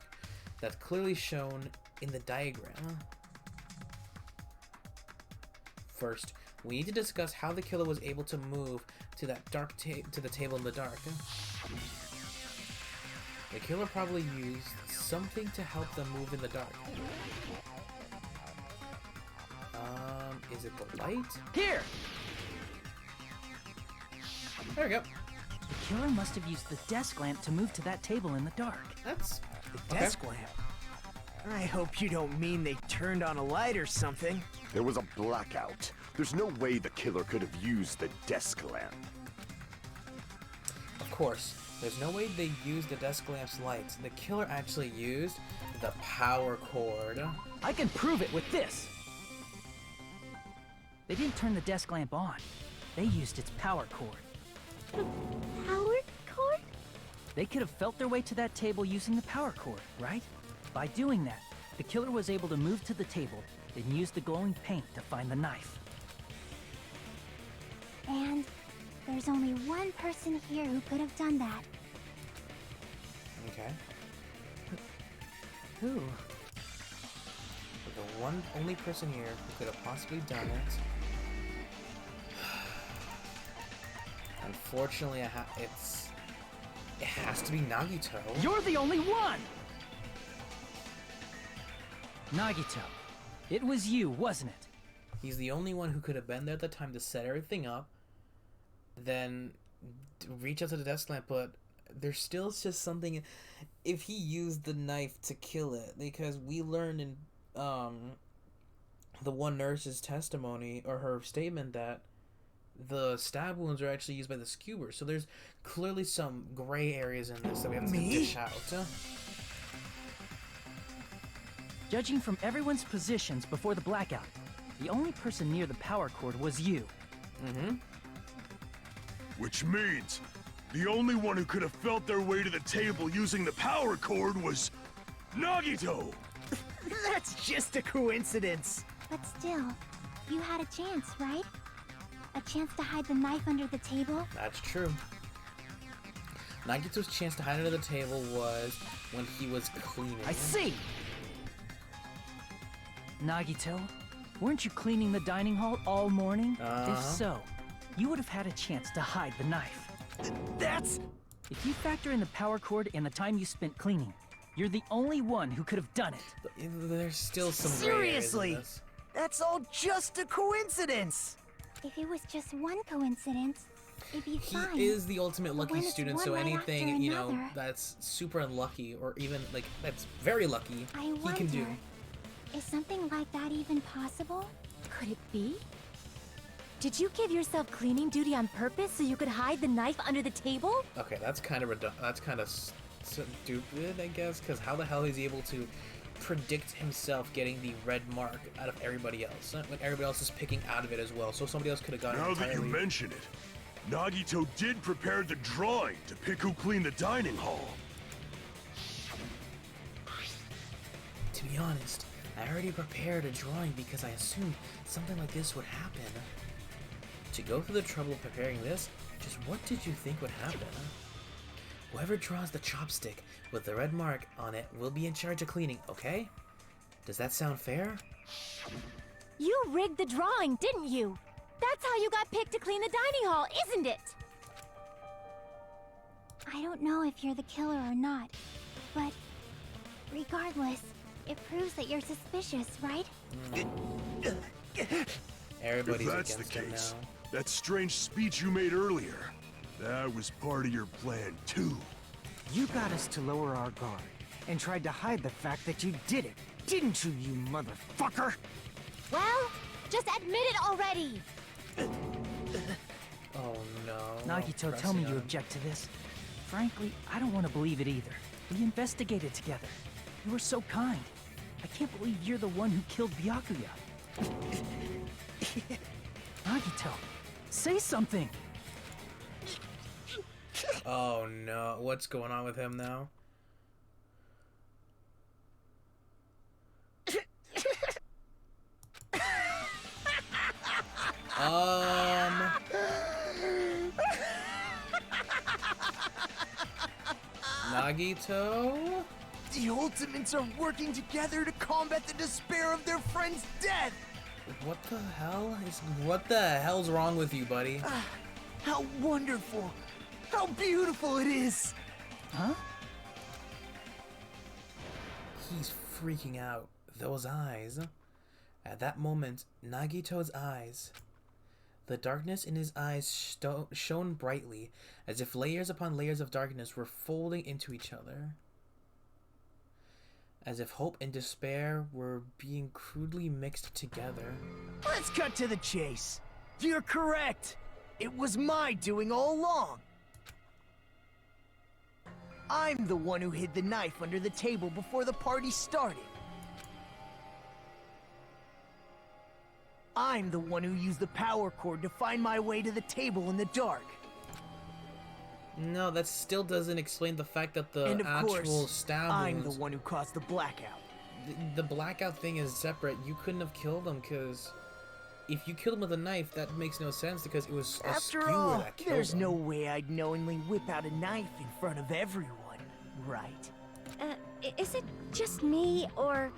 That's clearly shown in the diagram. First, we need to discuss how the killer was able to move to that to the table in the dark. The killer probably used something to help them move in the dark. Is it the light? Here! There we go. The killer must have used the desk lamp to move to that table in the dark. That's the desk lamp. I hope you don't mean they turned on a light or something. There was a blackout. There's no way the killer could have used the desk lamp. Of course, there's no way they used the desk lamp's lights. The killer actually used the power cord. I can prove it with this. They didn't turn the desk lamp on. They used its power cord. Power cord? They could have felt their way to that table using the power cord, right? By doing that, the killer was able to move to the table, then use the glowing paint to find the knife. And there's only one person here who could have done that. Okay. Who? The only person here who could have possibly done it. Unfortunately, it has to be Nagito. You're the only one! Nagito, it was you, wasn't it? He's the only one who could have been there at the time to set everything up, then reach out to the desk lamp, but there's still just something. If he used the knife to kill it, because we learned in the one nurse's testimony or her statement that the stab wounds are actually used by the skewer. So there's clearly some gray areas in this that we have to dish out. Judging from everyone's positions before the blackout, the only person near the power cord was you. Which means the only one who could have felt their way to the table using the power cord was Nagito! That's just a coincidence. But still, you had a chance, right? A chance to hide the knife under the table? That's true. Nagito's chance to hide under the table was when he was cleaning. I see! Nagito, weren't you cleaning the dining hall all morning? If so, you would have had a chance to hide the knife. That's... If you factor in the power cord and the time you spent cleaning, you're the only one who could have done it. There's still some Seriously? gray areas in this. That's all just a coincidence. If it was just one coincidence, it'd be fine. He is the ultimate lucky when it's student, one so right anything, after you know, another. that's super unlucky or even, like, that's very lucky, I he can do. wonder, is something like that even possible? Could it be? Did you give yourself cleaning duty on purpose so you could hide the knife under the table? Okay, that's kind of that's kind of stupid, I guess, because how the hell is he able to predict himself getting the red mark out of everybody else when everybody else is picking out of it as well? So somebody else could have gotten it Now entirely. that you mention it, Nagito did prepare the drawing to pick who cleaned the dining hall. To be honest, I already prepared a drawing because I assumed something like this would happen. To go through the trouble of preparing this, just what did you think would happen? Whoever draws the chopstick with the red mark on it will be in charge of cleaning, okay? Does that sound fair? You rigged the drawing, didn't you? That's how you got picked to clean the dining hall, isn't it? I don't know if you're the killer or not, but regardless, it proves that you're suspicious, right? Everybody's If that's against the him case, now. that strange speech you made earlier, that was part of your plan too. You got us to lower our guard and tried to hide the fact that you did it, didn't you, you motherfucker? Well, just admit it already! Oh no. Nagito, tell me you object to this. Frankly, I don't want to believe it either. We investigated together. You were so kind. I can't believe you're the one who killed Byakuya. Nagito, say something! Oh no, what's going on with him now? Nagito? The Ultimates are working together to combat the despair of their friend's death! What the hell's wrong with you, buddy? How wonderful! How beautiful it is! Huh? He's freaking out. Those eyes. At that moment, Nagito's eyes. The darkness in his eyes shone brightly, as if layers upon layers of darkness were folding into each other. As if hope and despair were being crudely mixed together. Let's cut to the chase. You're correct. It was my doing all along. I'm the one who hid the knife under the table before the party started. I'm the one who used the power cord to find my way to the table in the dark. No, that still doesn't explain the fact that the And of actual course, stab I'm wounds, the one who caused the blackout. the blackout thing is separate. You couldn't have killed him because if you killed him with a knife, that makes no sense because it was a After skewer all, that killed there's him. no way I'd knowingly whip out a knife in front of everyone, right? Is it just me, or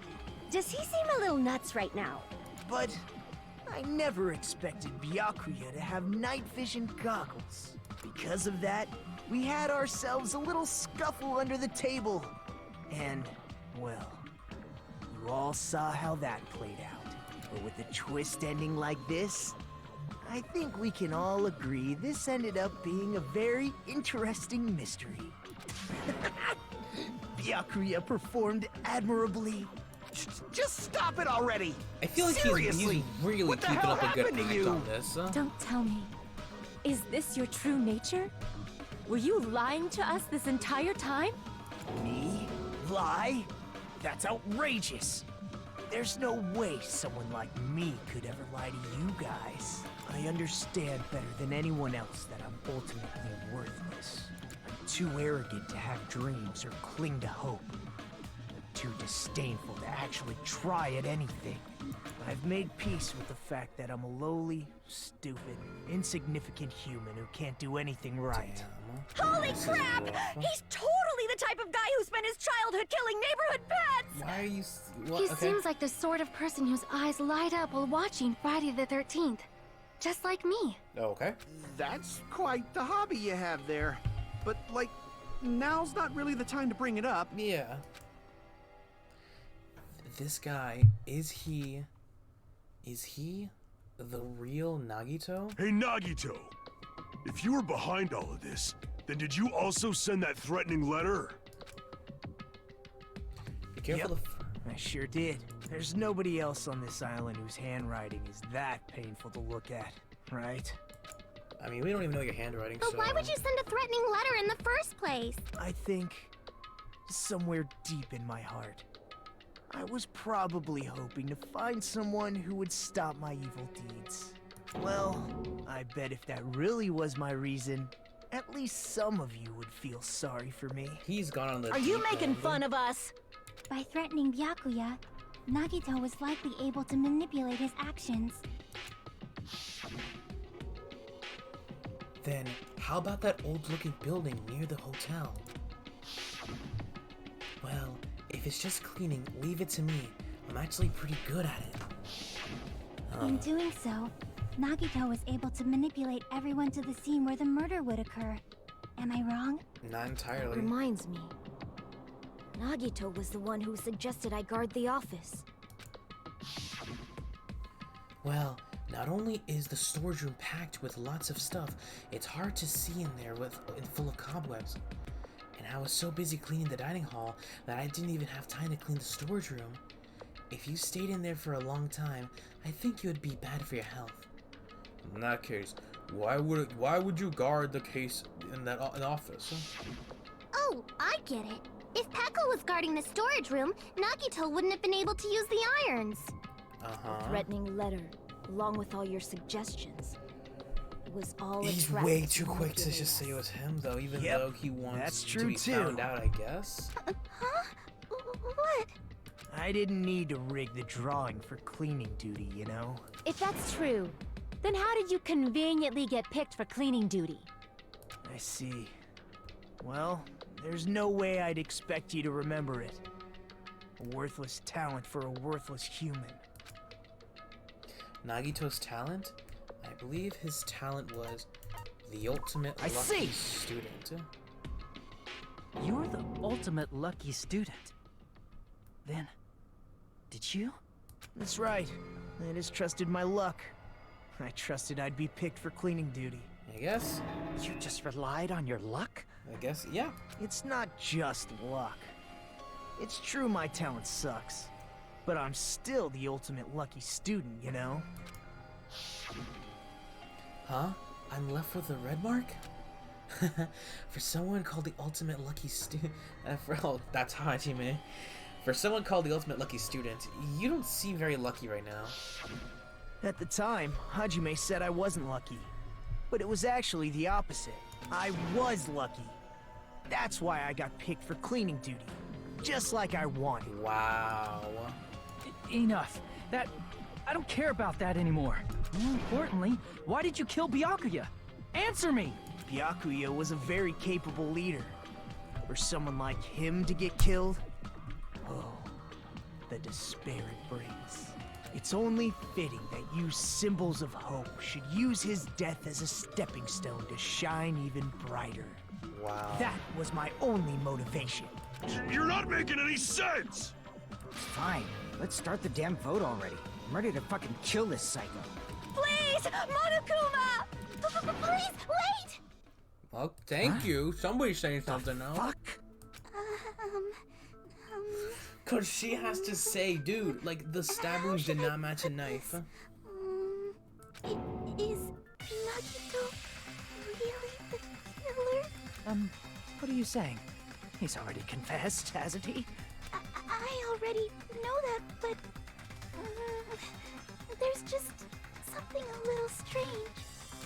does he seem a little nuts right now? But I never expected Byakuya to have night vision goggles. Because of that, we had ourselves a little scuffle under the table. And, well, you all saw how that played out. But with a twist ending like this, I think we can all agree this ended up being a very interesting mystery. Byakuya performed admirably. Just stop it already! I feel like Seriously, he's really what the keeping hell up a good happened to act you? on this. Don't tell me. Is this your true nature? Were you lying to us this entire time? Me? Lie? That's outrageous. There's no way someone like me could ever lie to you guys. I understand better than anyone else that I'm ultimately worthless. I'm too arrogant to have dreams or cling to hope. I'm too disdainful to actually try at anything. I've made peace with the fact that I'm a lowly, stupid, insignificant human who can't do anything right. Holy crap! He's totally the type of guy who spent his childhood killing neighborhood pets! Why are you... He seems like the sort of person whose eyes light up while watching Friday the 13th. Just like me. Okay. That's quite the hobby you have there. But, like, now's not really the time to bring it up. Yeah. This guy, is he the real Nagito? Hey, Nagito! If you were behind all of this, then did you also send that threatening letter? Be careful. I sure did. There's nobody else on this island whose handwriting is that painful to look at, right? I mean, we don't even know your handwriting, But so... why would you send a threatening letter in the first place? I think somewhere deep in my heart, I was probably hoping to find someone who would stop my evil deeds. Well, I bet if that really was my reason, at least some of you would feel sorry for me. He's gone on the... Are you making fun of us? By threatening Byakuya, Nagito was likely able to manipulate his actions. Then, how about that old-looking building near the hotel? Well, if it's just cleaning, leave it to me. I'm actually pretty good at it. In doing so, Nagito was able to manipulate everyone to the scene where the murder would occur. Am I wrong? Not entirely. Reminds me. Nagito was the one who suggested I guard the office. Well, not only is the storage room packed with lots of stuff, it's hard to see in there full of cobwebs. And I was so busy cleaning the dining hall that I didn't even have time to clean the storage room. If you stayed in there for a long time, I think it would be bad for your health. In that case, why would you guard the case in that office? Oh, I get it. If Peko was guarding the storage room, Nagito wouldn't have been able to use the irons. Threatening letter, along with all your suggestions. It was all He's way too quick to just say it was him, though, even though he wants to be found out, I guess. Huh? What? I didn't need to rig the drawing for cleaning duty, you know? If that's true, then how did you conveniently get picked for cleaning duty? I see. Well, there's no way I'd expect you to remember it. A worthless talent for a worthless human. Nagito's talent? I believe his talent was the ultimate lucky student. You're the ultimate lucky student. Then, did you? That's right. I just trusted my luck. I trusted I'd be picked for cleaning duty. I guess. You just relied on your luck? I guess, yeah. It's not just luck. It's true my talent sucks. But I'm still the ultimate lucky student, you know? Huh? I'm left with a red mark? For someone called the ultimate lucky student... that's Hajime. For someone called the ultimate lucky student, you don't seem very lucky right now. At the time, Hajime said I wasn't lucky. But it was actually the opposite. I was lucky. That's why I got picked for cleaning duty. Just like I wanted. Wow. Enough. I don't care about that anymore. More importantly, why did you kill Byakuya? Answer me! Byakuya was a very capable leader. For someone like him to get killed? Oh, the despair it brings. It's only fitting that you symbols of hope should use his death as a stepping stone to shine even brighter. Wow. That was my only motivation. You're not making any sense! Fine, let's start the damn vote already. I'm ready to fucking kill this psycho. Please! Monokuma! Please, wait! Well, thank you. Somebody's saying something now. Fuck? because she has to say, dude, like, the stab wounds did not match a knife. Is Nagito really the killer? What are you saying? He's already confessed, hasn't he? I already know that, but there's just something a little strange.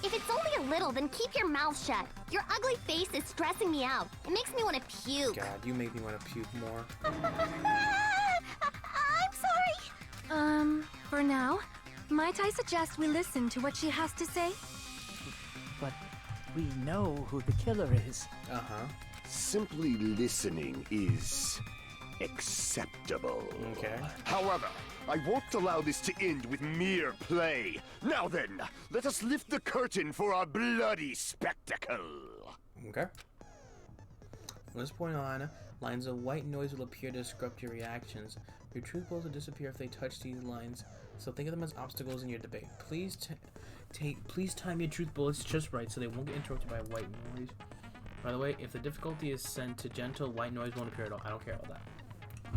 If it's only a little, then keep your mouth shut. Your ugly face is stressing me out. It makes me want to puke. God, you make me want to puke more. I'm sorry. For now, might I suggest we listen to what she has to say? But we know who the killer is. Uh-huh. Simply listening is acceptable. Okay. However, I won't allow this to end with mere play. Now then, let us lift the curtain for our bloody spectacle. Okay. From this point on, lines of white noise will appear to disrupt your reactions. Your truth bullets will disappear if they touch these lines, so think of them as obstacles in your debate. Please time your truth bullets just right so they won't get interrupted by white noise. By the way, if the difficulty is set to gentle, white noise won't appear at all. I don't care about that.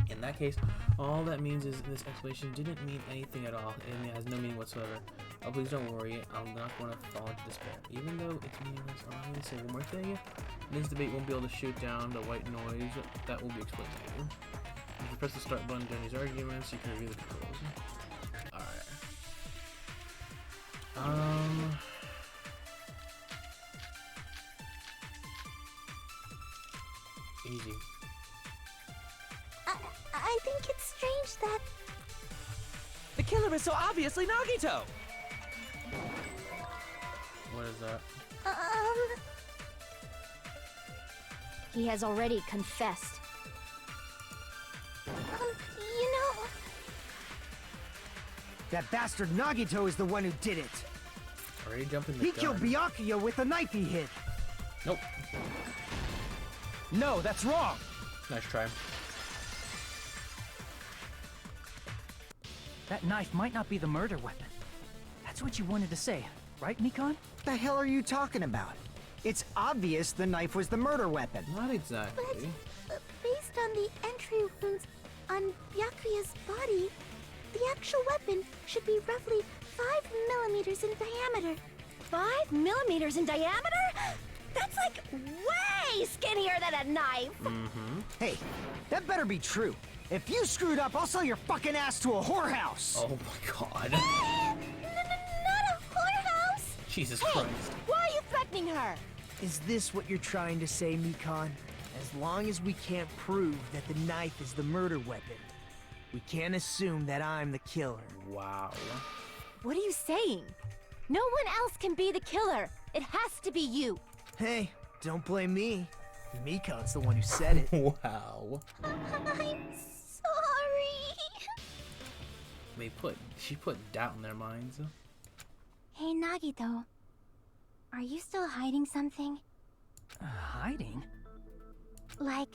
In that case, all that means is this explanation didn't mean anything at all, and it has no meaning whatsoever. Oh, please don't worry, I'm not going to fall into despair. Even though it's meaningless, I'm going to say one more thing. This debate won't be able to shoot down the white noise that will be explained to you. If you press the start button during these arguments, you can review the controls. Alright. Easy. I think it's strange that... The killer is so obviously Nagito! What is that? He has already confessed. You know... That bastard Nagito is the one who did it. Already jumping the He killed Byakuya with the knife he hid. Nope. No, that's wrong! Nice try. That knife might not be the murder weapon. That's what you wanted to say, right, Mikon? The hell are you talking about? It's obvious the knife was the murder weapon. Not exactly. But based on the entry wounds on Byakuya's body, the actual weapon should be roughly 5 millimeters in diameter. 5 millimeters in diameter? That's like way skinnier than a knife! Mm-hmm. Hey, that better be true. If you screwed up, I'll sell your fucking ass to a whorehouse! Oh my god. Not a whorehouse! Jesus Hey, Christ. why are you threatening her? Is this what you're trying to say, Mikon? As long as we can't prove that the knife is the murder weapon, we can't assume that I'm the killer. Wow. What are you saying? No one else can be the killer. It has to be you. Hey, don't blame me. Mikon's the one who said it. Wow. I'm sorry. She put doubt in their minds. Hey, Nagito. Are you still hiding something? Hiding? Like,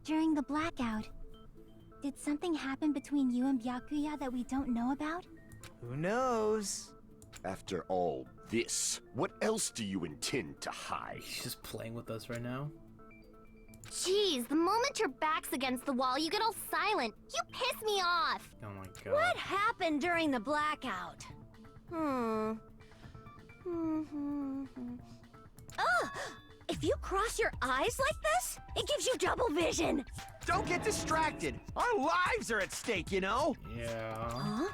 during the blackout, did something happen between you and Byakuya that we don't know about? Who knows? After all this, what else do you intend to hide? He's just playing with us right now. Jeez, the moment your back's against the wall, you get all silent. You piss me off. Oh my god. What happened during the blackout? Oh, If you cross your eyes like this, it gives you double vision. Don't get distracted. Our lives are at stake, you know? Yeah. Huh?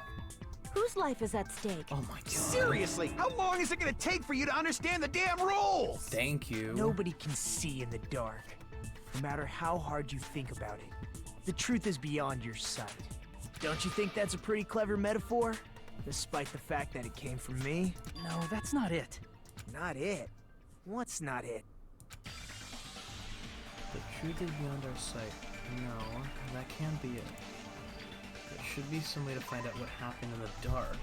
Whose life is at stake? Oh my god. Seriously, how long is it gonna take for you to understand the damn rules? Thank you. Nobody can see in the dark, no matter how hard you think about it. The truth is beyond your sight. Don't you think that's a pretty clever metaphor? Despite the fact that it came from me? No, that's not it. Not it? What's not it? The truth is beyond our sight. No, that can't be it. There should be some way to find out what happened in the dark.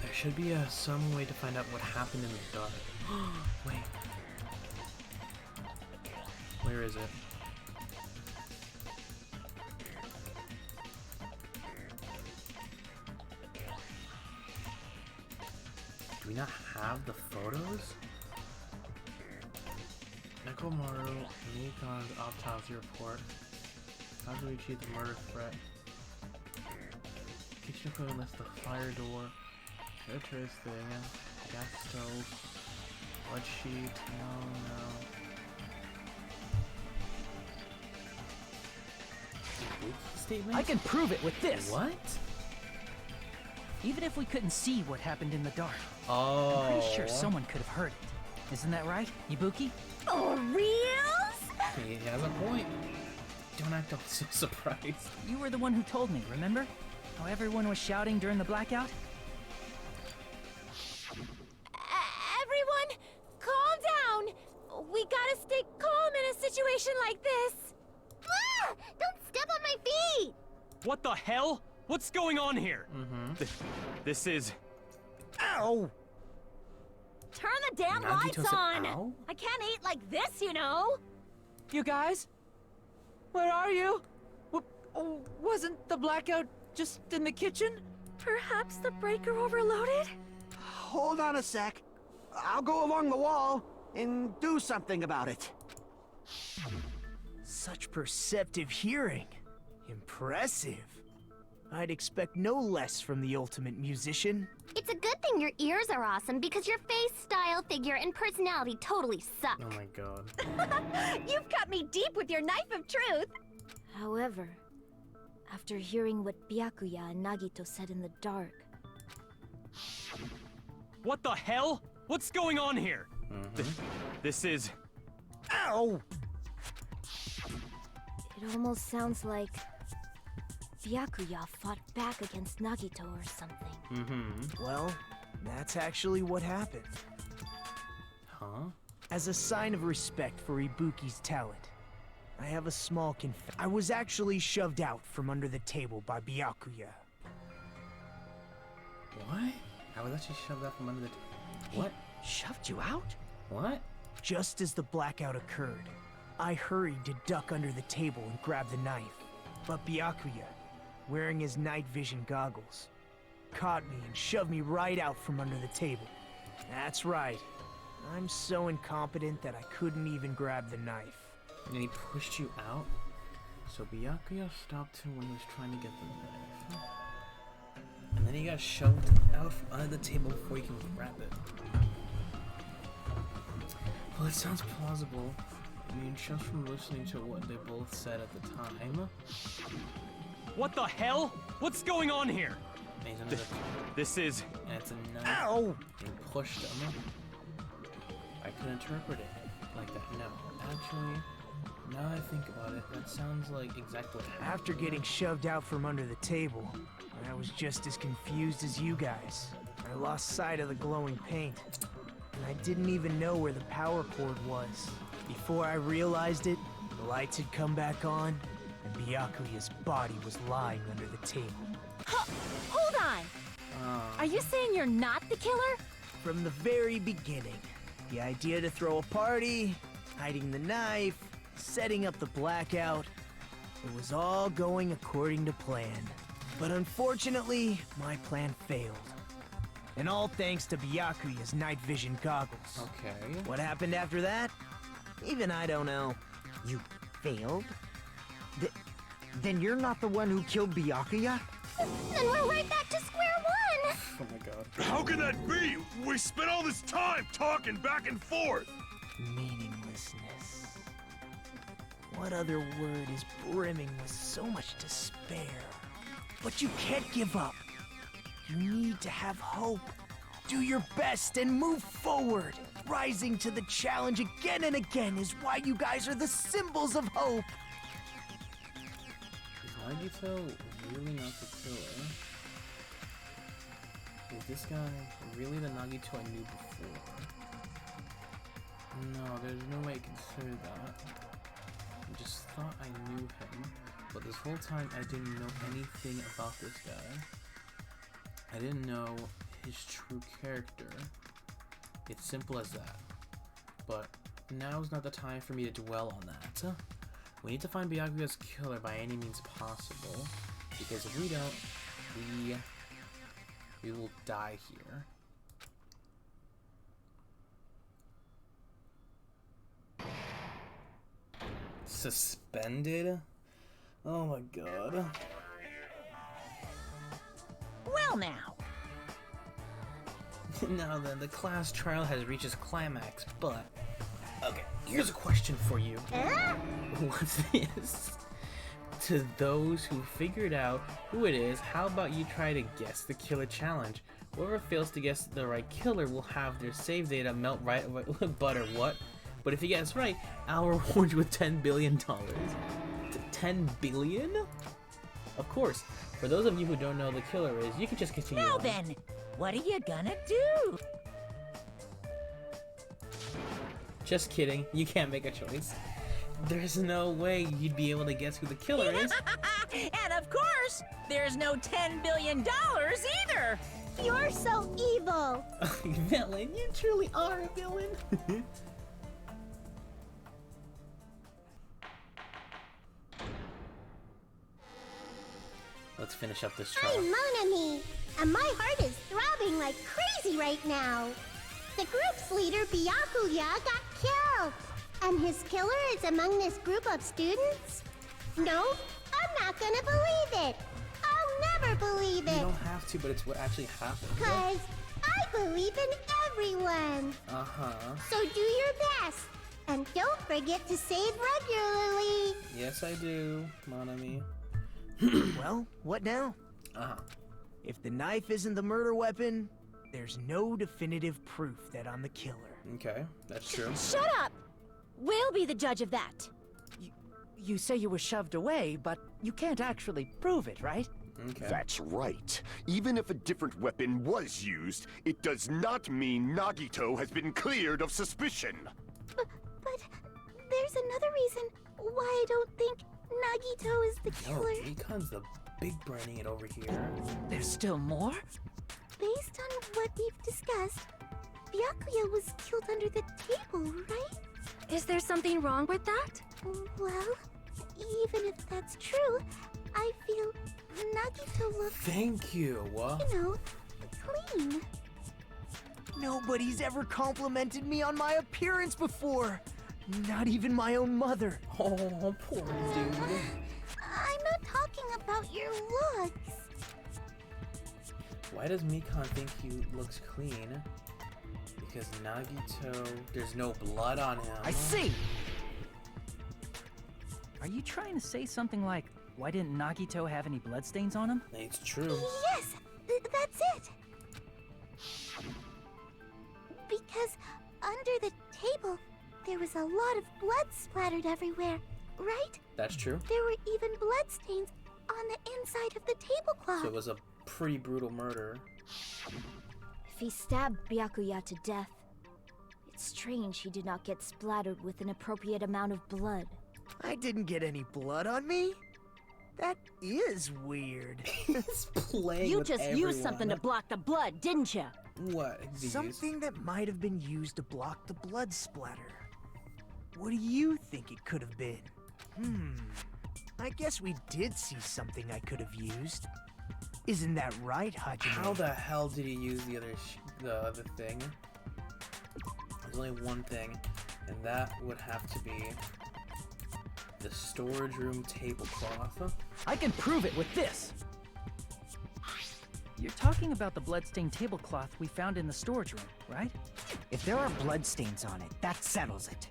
There should be some way to find out what happened in the dark. Wait. Where is it? Do we not have the photos? Nekomaru, Nikon's autopsy report. How do we achieve the murder threat? Kitchen equipment lists the fire door. Characteristic, gas stove. Blood sheet. No. Statement? I can prove it with this. What? Even if we couldn't see what happened in the dark, Oh. I'm pretty sure someone could have heard it. Isn't that right, Ibuki? Oh, reals? He has a point. Don't act all so surprised. You were the one who told me, remember? How everyone was shouting during the blackout? Everyone, calm down. We gotta stay calm in a situation like this. Ah! Don't step on my feet! What the hell? What's going on here? This is... Ow! Turn the damn Nagito lights said, on! "Ow?" I can't eat like this, you know! You guys? Where are you? Wasn't the blackout just in the kitchen? Perhaps the breaker overloaded? Hold on a sec. I'll go along the wall and do something about it. Such perceptive hearing. Impressive. I'd expect no less from the ultimate musician. It's a good thing your ears are awesome because your face, style, figure, and personality totally suck. Oh my god. You've cut me deep with your knife of truth! However, after hearing what Byakuya and Nagito said in the dark, What the hell? What's going on here? This is... Ow! it almost sounds like Byakuya fought back against Nagito or something. Well, that's actually what happened. Huh? As a sign of respect for Ibuki's talent, I have a small I was actually shoved out from under the table by Byakuya. What? I was actually shoved out from under the What? Shoved you out? What? Just as the blackout occurred, I hurried to duck under the table and grab the knife. But Byakuya, wearing his night vision goggles, caught me and shoved me right out from under the table. That's right. I'm so incompetent that I couldn't even grab the knife. And he pushed you out? So Byakuya stopped him when he was trying to get the knife. And then he got shoved out from under the table before he can grab it. Well, it sounds plausible. I mean, just from listening to what they both said at the time. What the hell? What's going on here? And he's under the This is... and it's a knife. Ow! And he pushed him. I could interpret it like that. No, actually, now that I think about it, that sounds like exactly what happened. After getting shoved out from under the table, I was just as confused as you guys. I lost sight of the glowing paint, and I didn't even know where the power cord was. Before I realized it, the lights had come back on, and Byakuya's body was lying under the table. Hold on! Are you saying you're not the killer? From the very beginning, the idea to throw a party, hiding the knife, setting up the blackout, it was all going according to plan. But unfortunately, my plan failed. And all thanks to Byakuya's night vision goggles. Okay. What happened after that? Even I don't know. You failed? Then you're not the one who killed Byakuya? Then we're right back to square one! Oh my god. How can that be? We spent all this time talking back and forth! Meaninglessness. What other word is brimming with so much despair? But you can't give up. You need to have hope. Do your best and move forward. Rising to the challenge again and again is why you guys are the symbols of hope. Is Nagito really not the killer? Is this guy really the Nagito I knew before? No, there's no way I can say that. I just thought I knew him, but this whole time I didn't know anything about this guy. I didn't know his true character. It's simple as that. But now's not the time for me to dwell on that. We need to find Byakuya's killer by any means possible, because if we don't, we will die here. Suspended? Oh my god. Well now. Now then, the class trial has reached its climax, but... Okay, here's a question for you. What's this? To those who figured out who it is, how about you try to guess the killer challenge? Whoever fails to guess the right killer will have their save data melt right with butter. What? But if you guess right, I'll reward you with $10 billion. 10 billion? Of course, for those of you who don't know who the killer is, you can just continue Now on. then, what are you gonna do? Just kidding, you can't make a choice. There's no way you'd be able to guess who the killer is. And of course, there's no $10 billion either. You're so evil. Villain, you truly are a villain. Let's finish up this trial. I'm Monami, and my heart is throbbing like crazy right now. The group's leader, Byakuya, got killed. And his killer is among this group of students? No, I'm not gonna believe it. I'll never believe it. You don't have to, but it's what actually happened. Because I believe in everyone. Uh-huh. So do your best. And don't forget to save regularly. Yes, I do, Monami. Well, what now? Uh-huh. If the knife isn't the murder weapon, there's no definitive proof that I'm the killer. Okay, that's true. Shut up! We'll be the judge of that. You say you were shoved away, but you can't actually prove it, right? Okay. That's right. Even if a different weapon was used, it does not mean Nagito has been cleared of suspicion. But there's another reason why I don't think Nagito is the Yo, killer. Mikan's the big braining it over here. There's still more? Based on what we've discussed, Byakuya was killed under the table, right? Is there something wrong with that? Well, even if that's true, I feel Nagito looks, Thank you. clean. Nobody's ever complimented me on my appearance before. Not even my own mother. Oh, poor dude. I'm not talking about your looks. Why does Mikan think he looks clean? Because Nagito, there's no blood on him. I see! Are you trying to say something like, why didn't Nagito have any bloodstains on him? It's true. Yes, that's it. Because under the table, there was a lot of blood splattered everywhere, right? That's true. There were even bloodstains on the inside of the tablecloth. So it was a pretty brutal murder. If he stabbed Byakuya to death, it's strange he did not get splattered with an appropriate amount of blood. I didn't get any blood on me? That is weird. He's playing You with just everyone. used something to block the blood, didn't you? What? Something that might have been used to block the blood splatter. What do you think it could have been? I guess we did see something I could have used. Isn't that right, Hajime? How the hell did he use the other thing? There's only one thing, and that would have to be the storage room tablecloth. I can prove it with this! You're talking about the bloodstained tablecloth we found in the storage room, right? If there are bloodstains on it, that settles it.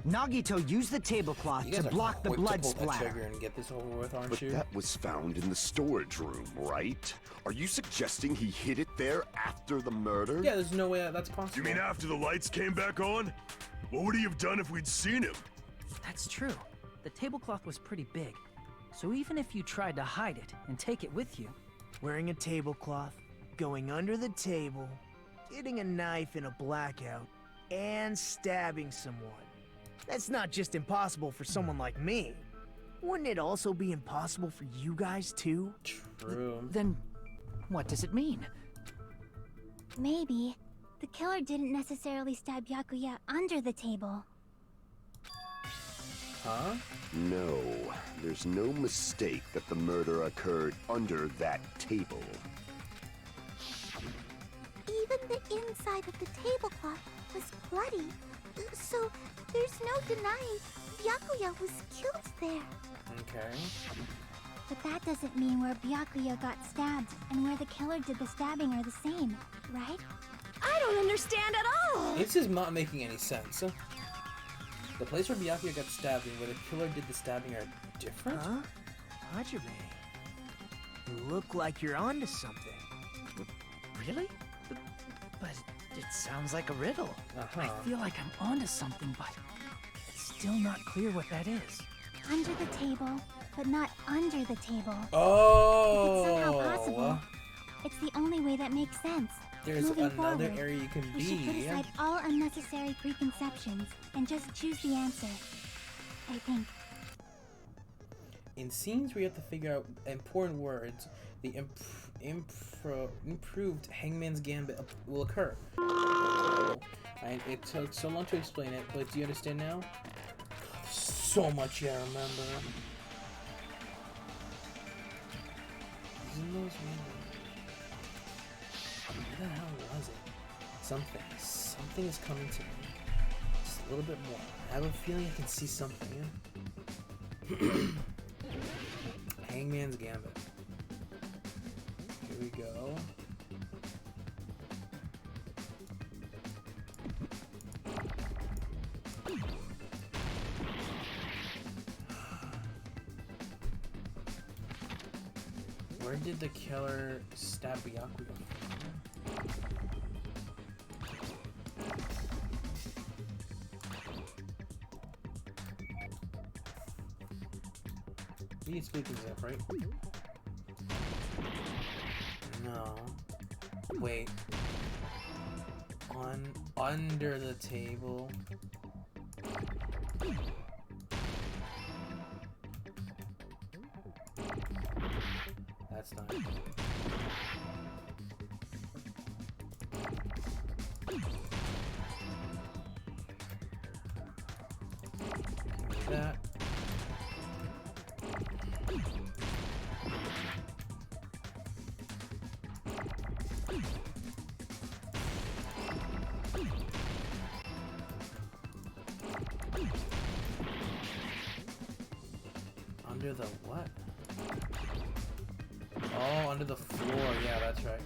Nagito used the tablecloth You guys to are block the quick blood to pull that splatter. trigger and get this over with, aren't But you? that was found in the storage room, right? Are you suggesting he hid it there after the murder? Yeah, there's no way that's possible. You mean after the lights came back on? What would he have done if we'd seen him? That's true. The tablecloth was pretty big. So even if you tried to hide it and take it with you... Wearing a tablecloth, going under the table, getting a knife in a blackout, and stabbing someone. That's not just impossible for someone like me. Wouldn't it also be impossible for you guys too? True. Then what does it mean? Maybe the killer didn't necessarily stab Byakuya under the table. Huh? No, there's no mistake that the murder occurred under that table. Even the inside of the tablecloth was bloody. So there's no denying Byakuya was killed there. Okay. But that doesn't mean where Byakuya got stabbed and where the killer did the stabbing are the same, right? I don't understand at all! This is not making any sense. The place where Byakuya got stabbed and where the killer did the stabbing are different? Huh? Hajime, you look like you're onto something. Really? But it sounds like a riddle. Uh-huh. I feel like I'm onto something, but it's still not clear what that is. Under the table, but not under the table. Oh! If it's somehow possible, it's the only way that makes sense. There's Moving another forward, area you can we should put be. aside all unnecessary preconceptions and just choose the answer. I think. In scenes where you have to figure out important words, the improved Hangman's Gambit will occur. It took so long to explain it, but do you understand now? So much you gotta remember. Isn't those what the hell was it? Something is coming to me. Just a little bit more. I have a feeling I can see something. Hangman's Gambit. Here we go. Where did the killer stab Byakuya? We need to speed things up, right? No. Wait. Under the table. That's not it. Give me that. Under the what? Oh, under the floor. Yeah, that's right.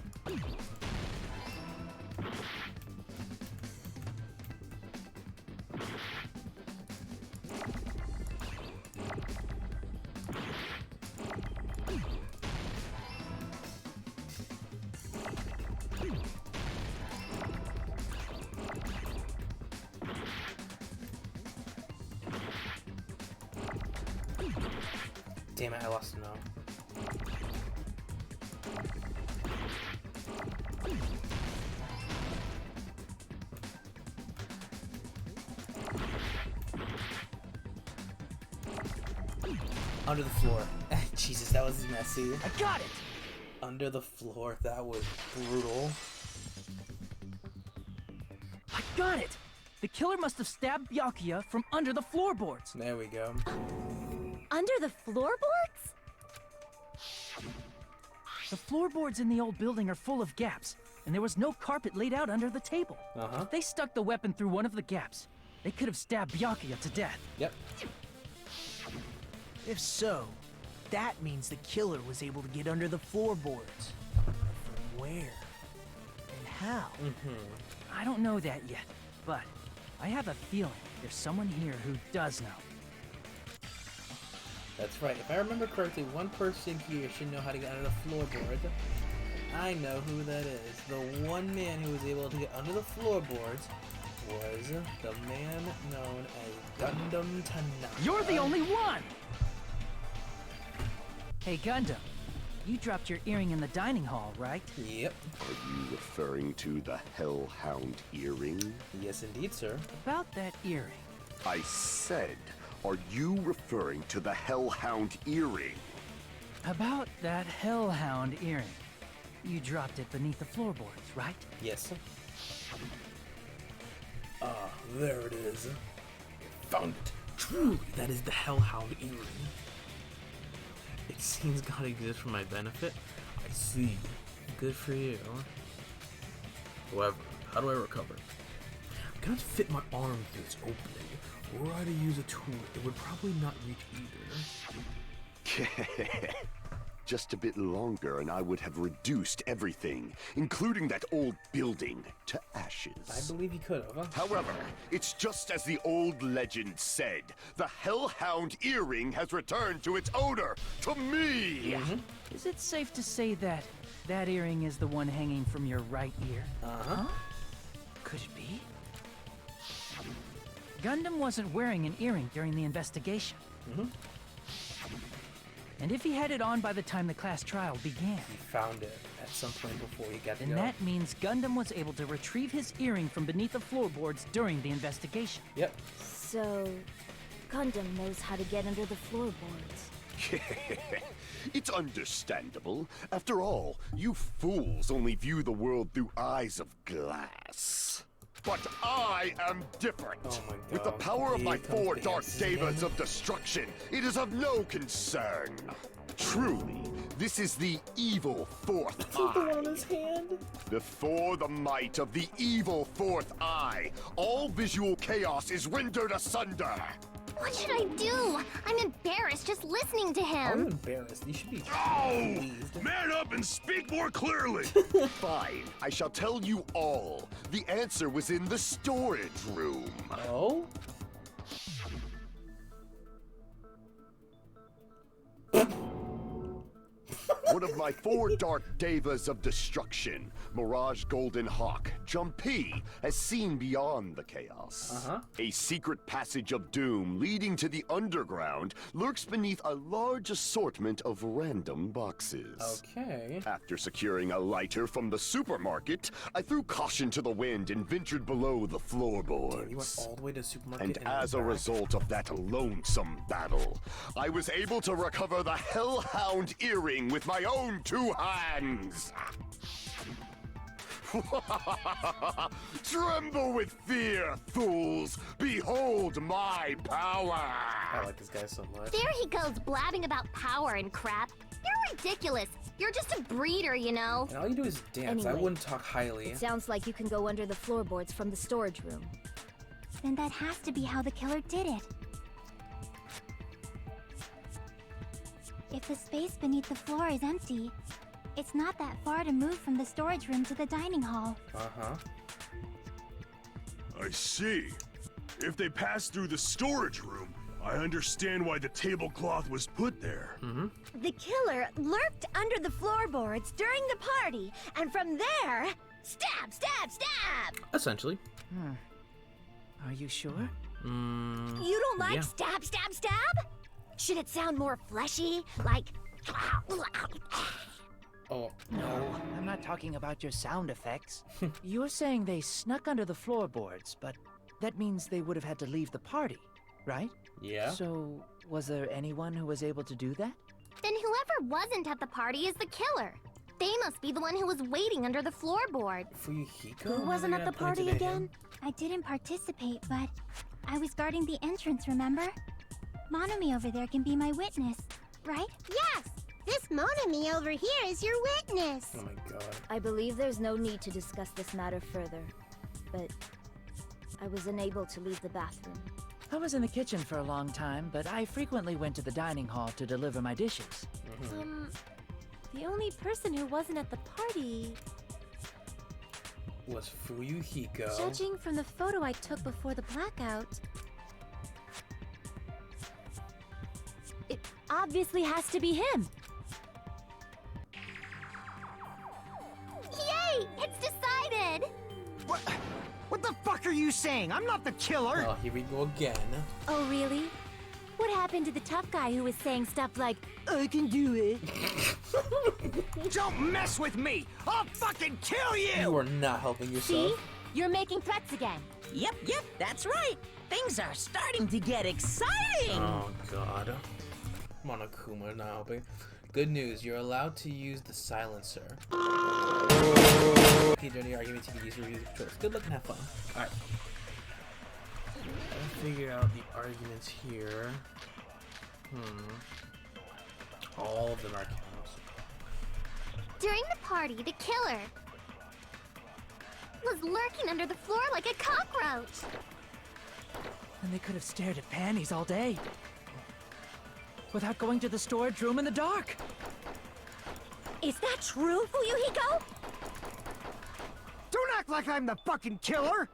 Damn it, I lost him now. Under the floor. Jesus, that was messy. I got it! Under the floor, that was brutal. I got it! The killer must have stabbed Byakuya from under the floorboards. There we go. Under the floorboards? The floorboards in the old building are full of gaps, and there was no carpet laid out under the table. Uh-huh. They stuck the weapon through one of the gaps. They could have stabbed Byakuya to death. Yep. If so, that means the killer was able to get under the floorboards. From where? And how? I don't know that yet, but I have a feeling there's someone here who does know. That's right. If I remember correctly, one person here should know how to get under the floorboard. I know who that is. The one man who was able to get under the floorboards was the man known as Gundam Tanaka. You're the only one! Hey, Gundam. You dropped your earring in the dining hall, right? Yep. Are you referring to the Hellhound earring? Yes, indeed, sir. About that earring. I said, are you referring to the Hellhound earring? About that Hellhound earring. You dropped it beneath the floorboards, right? Yes. Ah, there it is. Found it. Truly, that is the Hellhound earring. It seems God exists for my benefit. I see. Good for you. However, how do I recover? I cannot fit my arm through its opening. Were I to use a tool, it would probably not reach either. Just a bit longer and I would have reduced everything, including that old building, to ashes. I believe you could have. However, it's just as the old legend said. The Hellhound earring has returned to its owner, to me! Is it safe to say that that earring is the one hanging from your right ear? Uh-huh. Could it be? Gundam wasn't wearing an earring during the investigation. And if he had it on by the time the class trial began, He found it at some point before he got to then go. that means Gundam was able to retrieve his earring from beneath the floorboards during the investigation. Yep. So, Gundam knows how to get under the floorboards. It's understandable. After all, you fools only view the world through eyes of glass. But I am different. Oh my God. With the power of my Here comes 4 the Dark incident. Devas of Destruction, it is of no concern. Truly, this is the evil fourth eye. on his hand. Before the might of the evil fourth eye, all visual chaos is rendered asunder. What should I do? I'm embarrassed just listening to I'm him. embarrassed. You should be Oh! pleased. Man up and speak more clearly! Fine, I shall tell you all. The answer was in the storage room. Oh? One of my 4 Dark Devas of Destruction, Mirage Golden Hawk, Jumpy, has seen beyond the chaos. A secret passage of doom leading to the underground lurks beneath a large assortment of random boxes. Okay. After securing a lighter from the supermarket, I threw caution to the wind and ventured below the floorboards. You went all the way to the supermarket And and as a back. result of that lonesome battle, I was able to recover the Hellhound earring with my own 2 hands. Tremble with fear, fools! Behold my power! I like this guy so much. There he goes blabbing about power and crap. You're ridiculous. You're just a breeder, you know. And all you do is dance. I Anyway, wouldn't talk highly. It sounds like you can go under the floorboards from the storage room. Then that has to be how the killer did it. If the space beneath the floor is empty, it's not that far to move from the storage room to the dining hall. Uh-huh. I see. If they passed through the storage room, I understand why the tablecloth was put there. The killer lurked under the floorboards during the party, and from there, stab, stab, stab! Essentially. Are you sure? You don't like Yeah. stab, stab, stab? Should it sound more fleshy? Like. Oh, No, I'm not talking about your sound effects. You're saying they snuck under the floorboards, but that means they would have had to leave the party, right? yeah. So, was there anyone who was able to do that? Then whoever wasn't at the party is the killer. They must be the one who was waiting under the floorboard. Fuyuhiko? Who wasn't at the party again? I didn't participate, but I was guarding the entrance, remember? Monomi over there can be my witness, right? Yes, this Monami over here is your witness. Oh my god. I believe there's no need to discuss this matter further, but I was unable to leave the bathroom. I was in the kitchen for a long time, but I frequently went to the dining hall to deliver my dishes. The only person who wasn't at the party... Was Fuyuhiko. Judging from the photo I took before the blackout... It obviously has to be him. Yay! It's decided! What the fuck are you saying? I'm not the killer! Oh, here we go again. Oh, really? What happened to the tough guy who was saying stuff like, I can do it? Don't mess with me! I'll fucking kill you! You are not helping yourself. See? You're making threats again. Yep, that's right. Things are starting to get exciting. Oh god. Monokuma now, but good news, you're allowed to use the silencer. Okay, during the argument you can use your music choice. Good luck and have fun. Alright. figure out the arguments here. All of them are counts. During the party, the killer was lurking under the floor like a cockroach. And they could have stared at panties all day. Without going to the storage room in the dark. Is that true, Fuyuhiko? Don't act like I'm the fucking killer!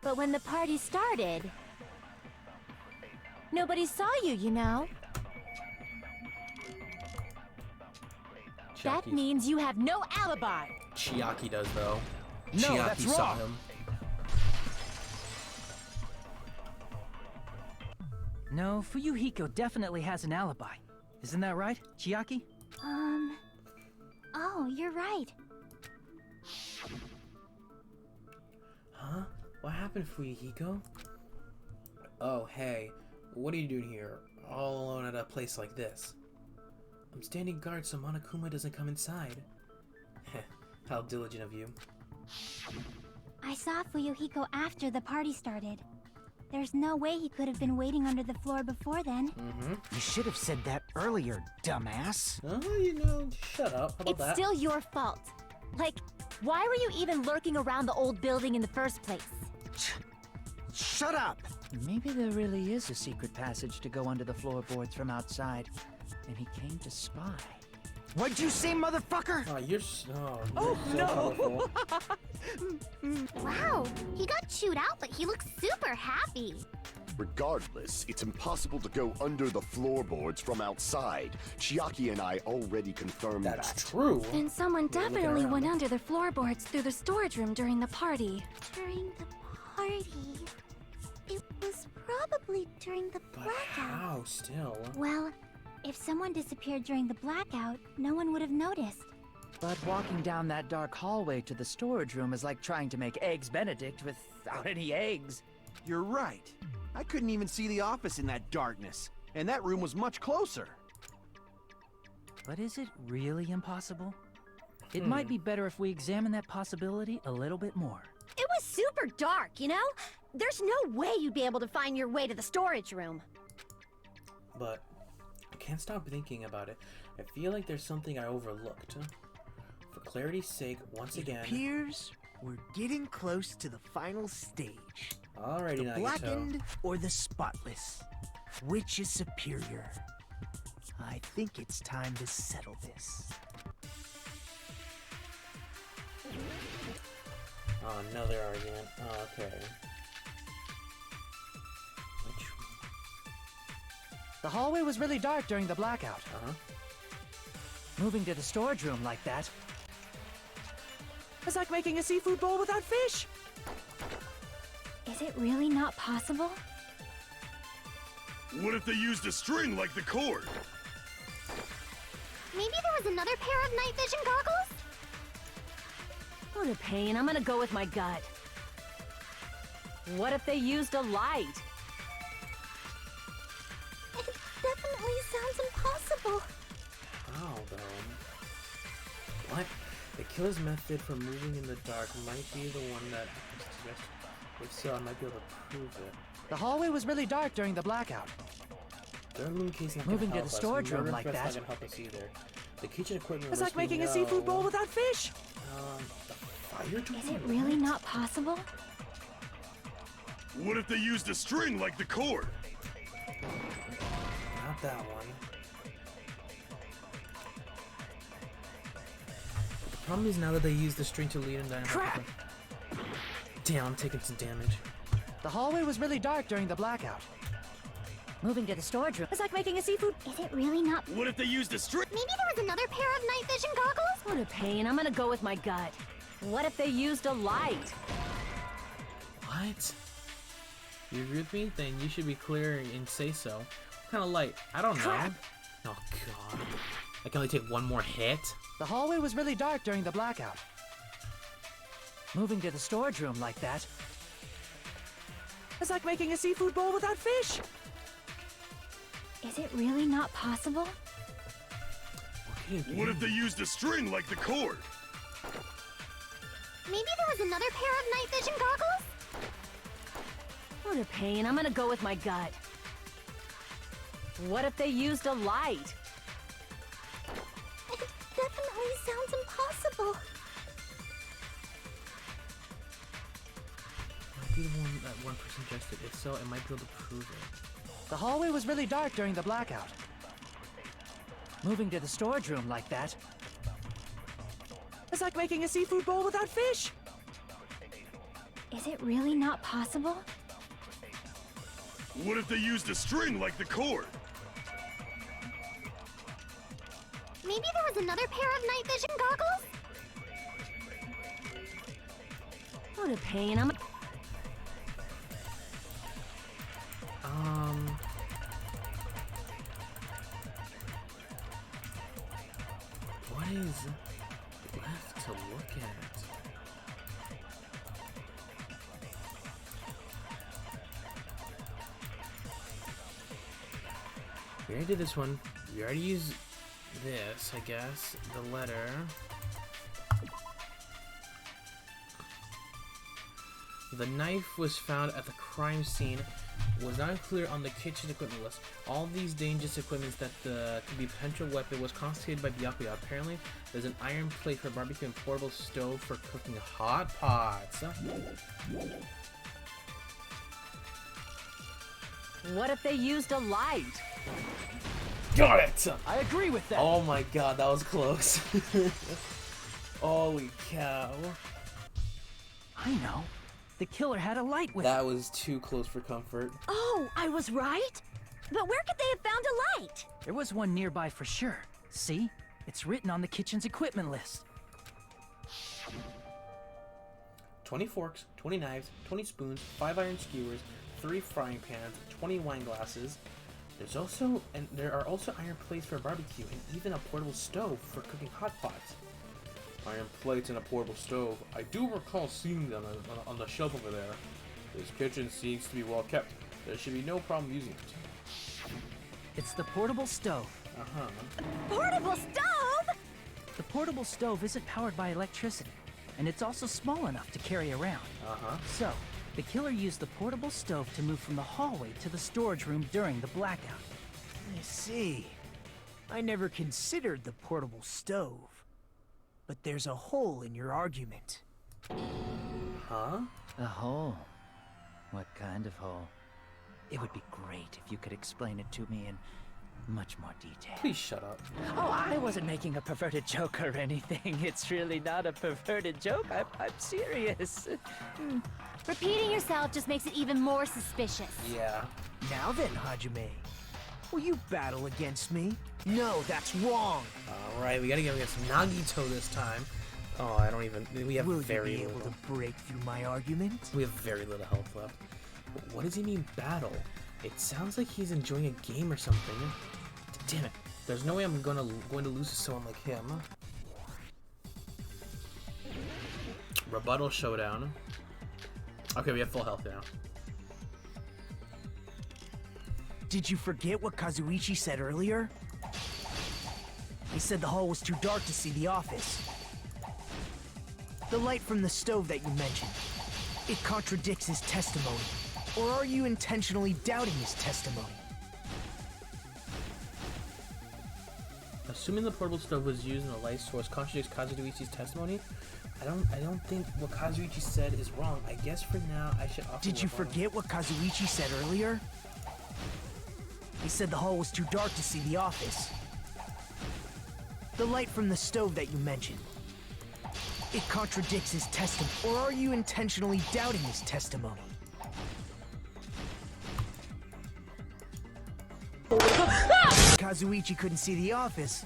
But when the party started, nobody saw you, you know. That means you have no alibi. Chiaki does, though. No, Chiaki that's saw wrong. him. No, Fuyuhiko definitely has an alibi. Isn't that right, Chiaki? Oh, you're right. Huh? What happened, Fuyuhiko? Oh, hey. What are you doing here, all alone at a place like this? I'm standing guard so Monokuma doesn't come inside. How diligent of you. I saw Fuyuhiko after the party started. There's no way he could have been waiting under the floor before then. You should have said that earlier, dumbass. Oh, you know, shut up. How about It's that? still your fault. Like, why were you even lurking around the old building in the first place? Shut up! Maybe there really is a secret passage to go under the floorboards from outside, and he came to spy. What'd you say, motherfucker? Oh, you're so... Oh, no! Wow, he got chewed out, but he looks super happy. Regardless, it's impossible to go under the floorboards from outside. Chiaki and I already confirmed that. That's true. Then someone You're looking definitely around. went under the floorboards through the storage room during the party. During the party. It was probably during the But blackout. how, still? Well, if someone disappeared during the blackout, no one would have noticed. But walking down that dark hallway to the storage room is like trying to make Eggs Benedict without any eggs. You're right. I couldn't even see the office in that darkness, and that room was much closer. But is it really impossible? It might be better if we examine that possibility a little bit more. It was super dark, you know? There's no way you'd be able to find your way to the storage room. But I can't stop thinking about it. I feel like there's something I overlooked. For clarity's sake, once It again... appears we're getting close to the final stage. Alrighty, The Nagito. blackened or the spotless? Which is superior? I think it's time to settle this. Oh, another argument. Oh, okay. Which... The hallway was really dark during the blackout. Moving to the storage room like that is like making a seafood bowl without fish. Is it really not possible? What if they used a string like the cord? Maybe there was another pair of night vision goggles? What a pain. I'm gonna go with my gut. What if they used a light? It definitely sounds impossible. How, though? What? The killer's method for moving in the dark might be the one that... If so, I might be able to prove it. The hallway was really dark during the blackout. The room case not Moving gonna to the help us. storage room Murder like threat's that not gonna help us either. The kitchen equipment It's list like making we a seafood know. bowl without fish. The fire tool? Is it really not possible? What if they used a string like the cord? Not that one. The problem is now that they use the string to lead him down. Crap! Damn, I'm taking some damage. The hallway was really dark during the blackout. Moving to the storage room is like making a seafood. Is it really not? What if they used a string? Maybe there was another pair of night vision goggles? What a pain. I'm gonna go with my gut. What if they used a light? What? You agree with me? Then you should be clear and say so. What kind of light? I don't know. Crap. Oh god. I can only take one more hit? The hallway was really dark during the blackout. Moving to the storage room like that is like making a seafood bowl without fish. Is it really not possible? What if they used a string like the cord? Maybe there was another pair of night vision goggles? What a pain. I'm gonna go with my gut. What if they used a light? It definitely sounds impossible. Might be the one that one person suggested. If so, I might be able to prove it. The hallway was really dark during the blackout. Moving to the storage room like that, it's like making a seafood bowl without fish. Is it really not possible? What if they used a string like the cord? Maybe there was another pair of night vision goggles? What a pain. I'm... What is left to look at? We already did this one. We already used this, I guess. The letter. The knife was found at the crime scene. Was not included on the kitchen equipment list. All these dangerous equipment that could be a potential weapon was confiscated by Byakuya. Apparently, there's an iron plate for barbecue and portable stove for cooking hot pots. What if they used a light? Got it! I agree with that. Oh my god, that was close. Holy cow. I know. The killer had a light with That was too close for comfort. Oh, I was right? But where could they have found a light? There was one nearby for sure. See? It's written on the kitchen's equipment list. 20 forks, 20 knives, 20 spoons, 5 iron skewers, 3 frying pans, 20 wine glasses. There are also iron plates for barbecue and even a portable stove for cooking hot pots. Iron plates and a portable stove. I do recall seeing them on the shelf over there. This kitchen seems to be well kept. There should be no problem using it. It's the portable stove. Portable stove? The portable stove isn't powered by electricity, and it's also small enough to carry around. So, the killer used the portable stove to move from the hallway to the storage room during the blackout. I see. I never considered the portable stove. But there's a hole in your argument. Huh? A hole? What kind of hole? It would be great if you could explain it to me in much more detail. Please shut up. Oh, I wasn't making a perverted joke or anything. It's really not a perverted joke. I'm serious. Repeating yourself just makes it even more suspicious. Yeah. Now then, Hajime. Will you battle against me? No, that's wrong. Alright, we gotta go against Nagito this time. Oh, I don't even... We have Will very you be able little. to break through my argument? We have very little health left. But what does he mean, battle? It sounds like he's enjoying a game or something. Damn it. There's no way I'm going to lose to someone like him. Rebuttal showdown. Okay, we have full health now. Did you forget what Kazuichi said earlier? He said the hall was too dark to see the office. The light from the stove that you mentioned, it contradicts his testimony. Or are you intentionally doubting his testimony? Assuming the portable stove was used in a light source contradicts Kazuichi's testimony, I don't think what Kazuichi said is wrong. I guess for now I should offer. Did you forget what Kazuichi said earlier? He said the hall was too dark to see the office. The light from the stove that you mentioned, it contradicts his testimony. Or are you intentionally doubting his testimony? Kazuichi couldn't see the office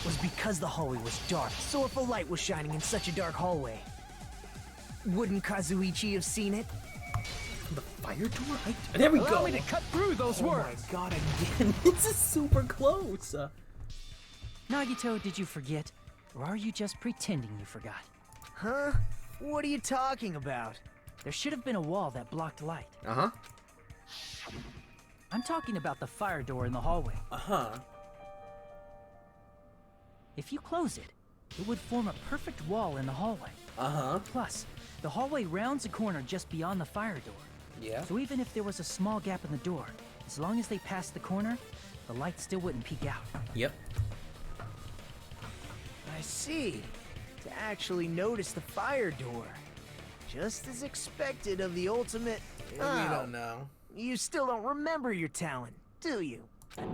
was because the hallway was dark. So if a light was shining in such a dark hallway, wouldn't Kazuichi have seen it? The fire door? There we go! Allow me to cut through those words! Oh my god, again! This is super close! Nagito, did you forget? Or are you just pretending you forgot? Huh? What are you talking about? There should have been a wall that blocked light. Uh-huh. I'm talking about the fire door in the hallway. Uh-huh. If you close it, it would form a perfect wall in the hallway. Uh-huh. Plus, the hallway rounds a corner just beyond the fire door. Yeah. So even if there was a small gap in the door, as long as they passed the corner, the light still wouldn't peek out. Yep. I see. To actually notice the fire door. Just as expected of the ultimate... We don't know. You still don't remember your talent, do you?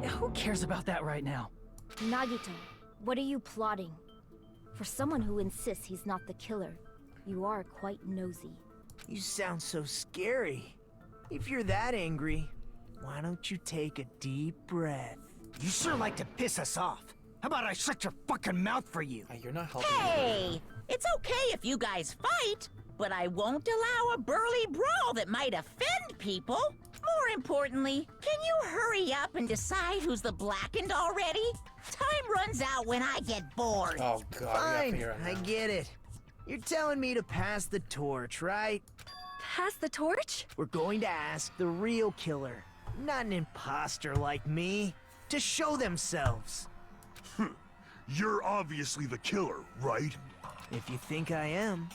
Who cares about that right now? Nagito, what are you plotting? For someone who insists he's not the killer, you are quite nosy. You sound so scary. If you're that angry, why don't you take a deep breath? You sure like to piss us off. How about I shut your fucking mouth for you? You're not helping. Hey! It's okay if you guys fight, but I won't allow a burly brawl that might offend people. More importantly, can you hurry up and decide who's the blackened already? Time runs out when I get bored. Oh, God. Fine, I get it. You're telling me to pass the torch, right? Pass the torch? We're going to ask the real killer, not an imposter like me, to show themselves. You're obviously the killer, right? If you think I am,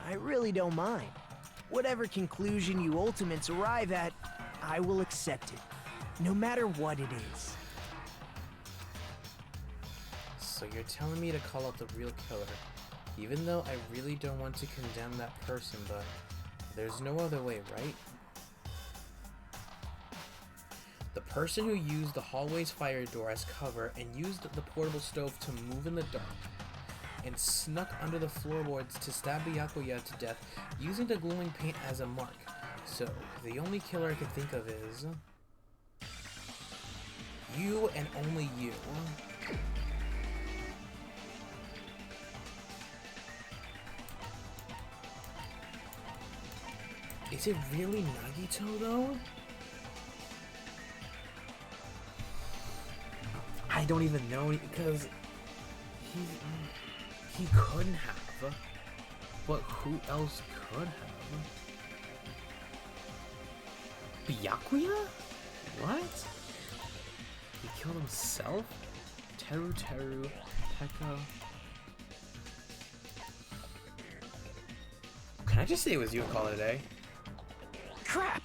I really don't mind. Whatever conclusion you ultimates arrive at, I will accept it, no matter what it is. So you're telling me to call out the real killer, even though I really don't want to condemn that person, but there's no other way, right? The person who used the hallway's fire door as cover and used the portable stove to move in the dark and snuck under the floorboards to stab Byakuya to death using the glowing paint as a mark. So, the only killer I can think of is... you and only you. Is it really Nagito, though? I don't even know, because he couldn't have, but who else could have? Byakuya? What? He killed himself? Teru, Pekka. Can I just say it was you and call it a day? Crap!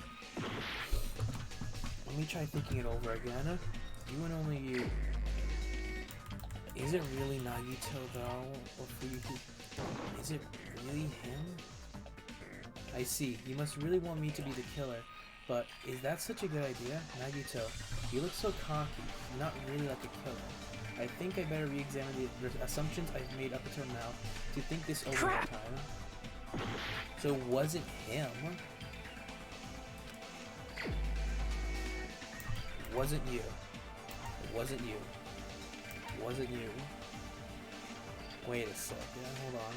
Let me try thinking it over again. You and only you. Is it really Nagito though? Or Fuyuki? Is it really him? I see. You must really want me to be the killer. But is that such a good idea? Nagito, you look so cocky. Not really like a killer. I think I better re-examine the assumptions I've made up until now to think this over time. So it wasn't him. It wasn't you. It wasn't you. It wasn't you. Wait a second, hold on.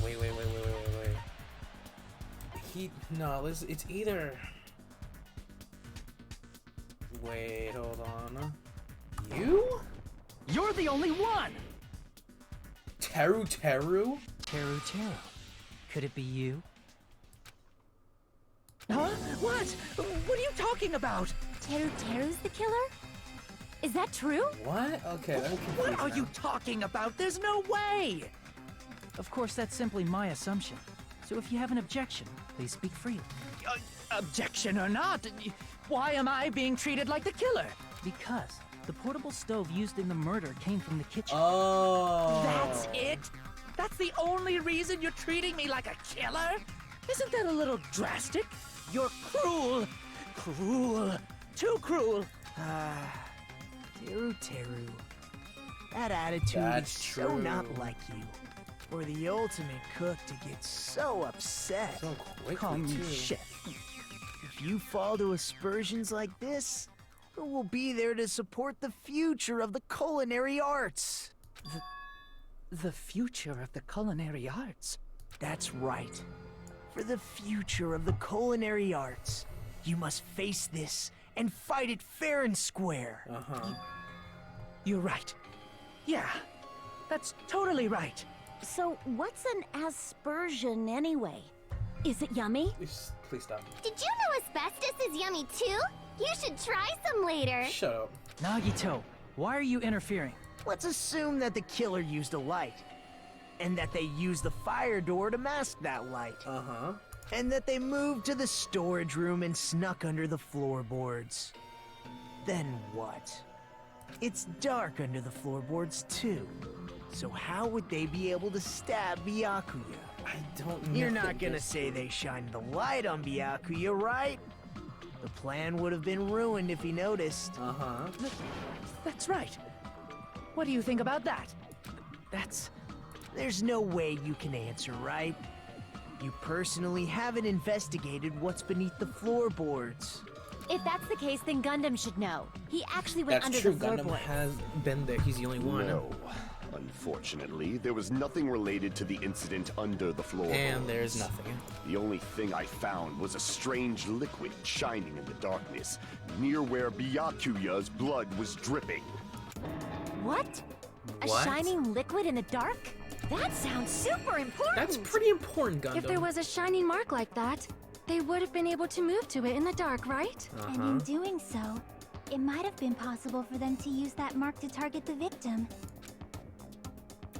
Wait. It's either... Wait, hold on. You? You're the only one! Teru? Teru. Could it be you? Huh? What? What are you talking about? Teru's the killer? Is that true? What? Okay, I'm confused What are now. you talking about? There's no way! Of course, that's simply my assumption. So if you have an objection, please speak freely. Objection or not, why am I being treated like the killer? Because the portable stove used in the murder came from the kitchen. Oh. That's it? That's the only reason you're treating me like a killer? Isn't that a little drastic? You're cruel. Cruel. Too cruel. Teru. That attitude is so not like you. For the ultimate cook to get so upset. So quickly, Call me too. chef. If you fall to aspersions like this, who will be there to support the future of the culinary arts? The future of the culinary arts? That's right. For the future of the culinary arts, you must face this and fight it fair and square. You're right. Yeah, that's totally right. So, what's an aspersion anyway? Is it yummy? Please stop. Did you know asbestos is yummy too? You should try some later. Shut up. Nagito, why are you interfering? Let's assume that the killer used a light, and that they used the fire door to mask that light. Uh-huh. And that they moved to the storage room and snuck under the floorboards. Then what? It's dark under the floorboards too. So how would they be able to stab Byakuya? I don't know. You're not gonna say they shined the light on Byakuya, right? The plan would have been ruined if he noticed. Uh-huh. That's right. What do you think about that? There's no way you can answer, right? You personally haven't investigated what's beneath the floorboards. If that's the case, then Gundam should know. He actually went That's under true. the Gundam floorboards. has been there. He's the only one. No. Unfortunately, there was nothing related to the incident under the floor. And there's nothing. The only thing I found was a strange liquid shining in the darkness, near where Byakuya's blood was dripping. What? A What? shining liquid in the dark? That sounds super important! That's pretty important, Gundam. If there was a shining mark like that, they would have been able to move to it in the dark, right? And in doing so, it might have been possible for them to use that mark to target the victim.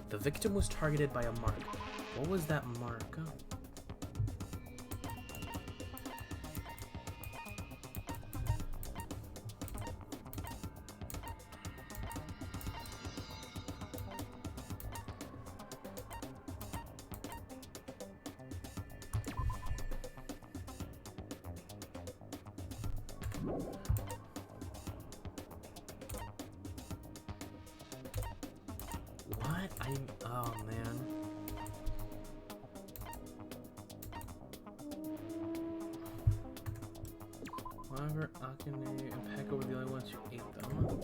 The victim was targeted by a mark. What was that mark? What? Oh man. However, Akane and Pekka were the only ones who ate them.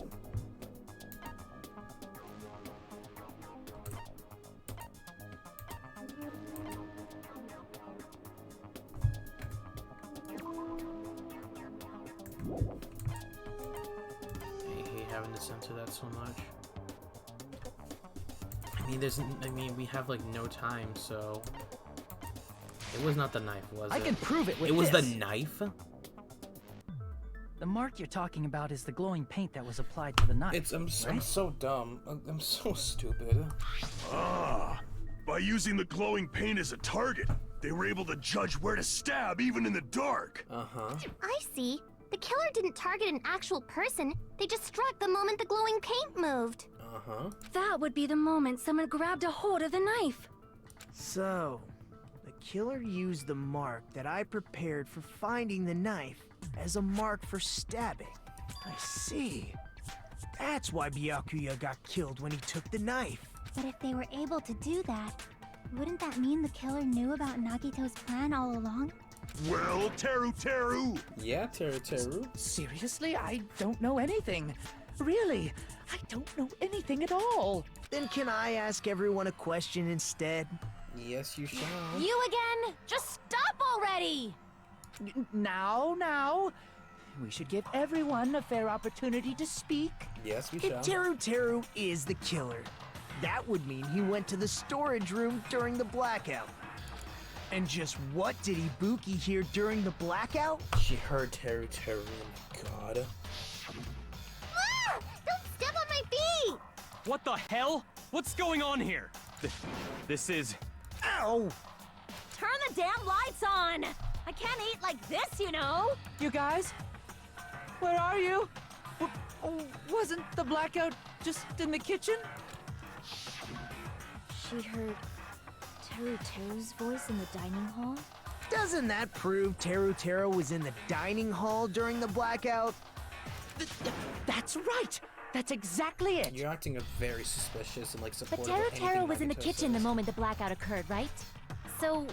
I hate having to censor that so much. We have like no time, so it was not the knife, was it? I can prove it with It was this. the knife? The mark you're talking about is the glowing paint that was applied to the knife. I'm right? so dumb. I'm so stupid. Ah, by using the glowing paint as a target, they were able to judge where to stab even in the dark. Uh-huh. I see. The killer didn't target an actual person. They just struck the moment the glowing paint moved. Uh-huh. That would be the moment someone grabbed a hold of the knife. So, the killer used the mark that I prepared for finding the knife as a mark for stabbing. I see. That's why Byakuya got killed when he took the knife. But if they were able to do that, wouldn't that mean the killer knew about Nagito's plan all along? Well, Teru! Yeah, Teru. Seriously? I don't know anything. Really, I don't know anything at all. Then can I ask everyone a question instead? Yes, you shall. You again? Just stop already! Now. We should give everyone a fair opportunity to speak. Yes, we If shall. Teru is the killer, that would mean he went to the storage room during the blackout. And just what did Ibuki hear during the blackout? She heard Teru. Oh my god. Ah! Don't step on my feet! What the hell? What's going on here? This is... Ow! Turn the damn lights on! I can't eat like this, you know! You guys? Where are you? Wasn't the blackout just in the kitchen? She heard Teru's voice in the dining hall? Doesn't that prove Teru was in the dining hall during the blackout? That's right! That's exactly it! You're acting very suspicious and like But supportive. Teru was in the kitchen the moment the blackout occurred, right? So,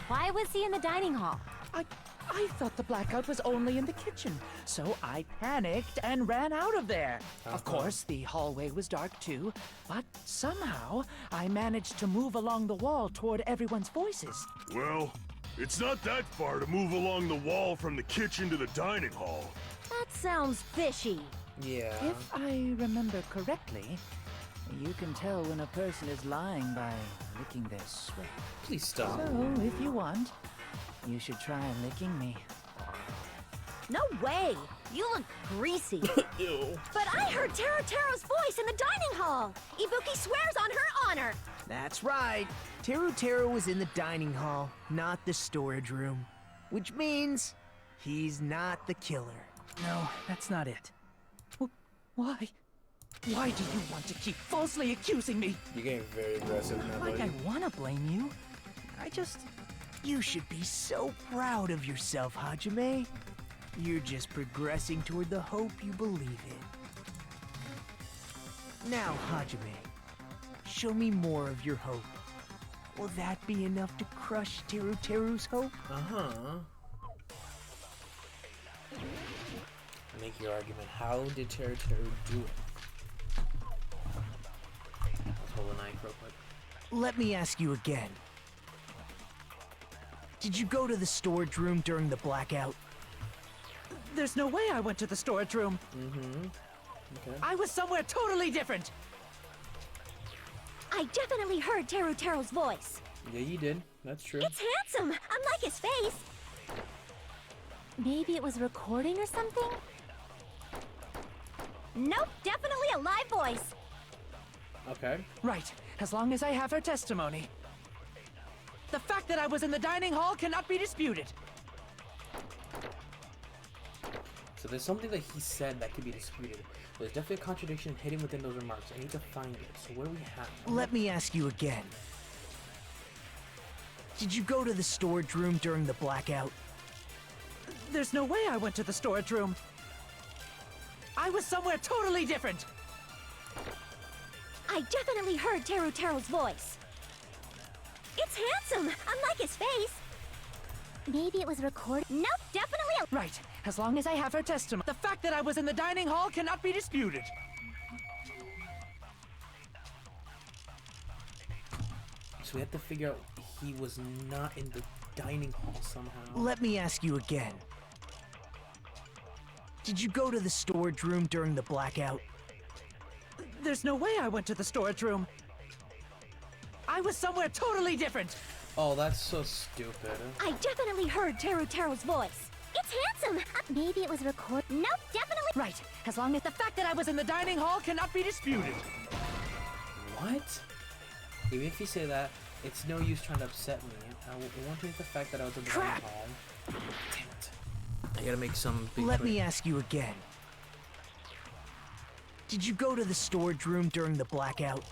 why was he in the dining hall? I thought the blackout was only in the kitchen, so I panicked and ran out of there. Of course, the hallway was dark too, but somehow I managed to move along the wall toward everyone's voices. Well, it's not that far to move along the wall from the kitchen to the dining hall. That sounds fishy. Yeah. If I remember correctly, you can tell when a person is lying by licking their sweat. Please stop. So, if you want, you should try licking me. No way! You look greasy. Ew. But I heard Teru's voice in the dining hall! Ibuki swears on her honor! That's right. Teru was in the dining hall, not the storage room. Which means he's not the killer. No, that's not it. Why? Why do you want to keep falsely accusing me? You're getting very aggressive now, Like buddy. I want to blame you. I just... You should be so proud of yourself, Hajime. You're just progressing toward the hope you believe in. Now, Hajime, show me more of your hope. Will that be enough to crush Teru's hope? Uh-huh. Make your argument. How did Teru do it? Let's hold a knife real quick. Let me ask you again. Did you go to the storage room during the blackout? There's no way I went to the storage room. Mm-hmm. Okay. I was somewhere totally different. I definitely heard Teru's voice. Yeah, you did. That's true. It's handsome, unlike his face. Maybe it was recording or something? Nope, definitely a live voice. Okay. Right, as long as I have her testimony. The fact that I was in the dining hall cannot be disputed. So there's something that he said that could be disputed. There's definitely a contradiction hidden within those remarks. I need to find it. So what do we have? Let me ask you again. Did you go to the storage room during the blackout? There's no way I went to the storage room. I was somewhere totally different. I definitely heard Teru's voice. It's handsome, unlike his face. Maybe it was recorded. Nope, definitely a... Right, as long as I have her testimony. The fact that I was in the dining hall cannot be disputed. So we have to figure out he was not in the dining hall somehow. Let me ask you again. Did you go to the storage room during the blackout? There's no way I went to the storage room. I was somewhere totally different. Oh, that's so stupid. I definitely heard Teru's voice. It's handsome. Maybe it was recorded. Nope, definitely. Right, as long as the fact that I was in the dining hall cannot be disputed. What? Even if you say that, it's no use trying to upset me. I want to hit the fact that I was in the dining hall. Damn it. I gotta make some big Let me ask you again. Did you go to the storage room during the blackout?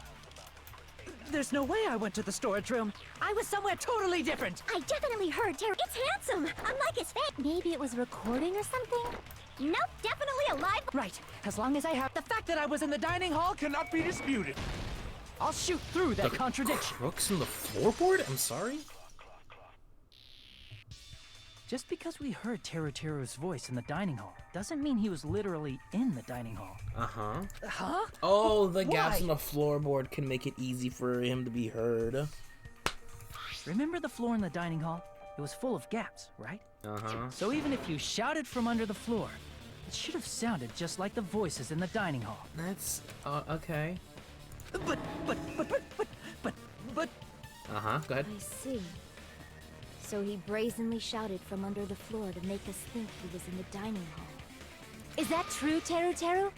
There's no way I went to the storage room. I was somewhere totally different. I definitely heard It's handsome, unlike his face. Maybe it was recording or something? Nope, definitely a live... Right, as long as I have... The fact that I was in the dining hall cannot be disputed. I'll shoot through that contradiction. Crooks in the floorboard? I'm sorry? Just because we heard Teru's voice in the dining hall doesn't mean he was literally in the dining hall. Uh-huh. Huh? Oh, the gaps Why? in the floorboard can make it easy for him to be heard. Remember the floor in the dining hall? It was full of gaps, right? Uh-huh. So even if you shouted from under the floor, it should have sounded just like the voices in the dining hall. That's, okay. But... Uh-huh, go ahead. I see. So he brazenly shouted from under the floor to make us think he was in the dining hall. Is that true, Teru?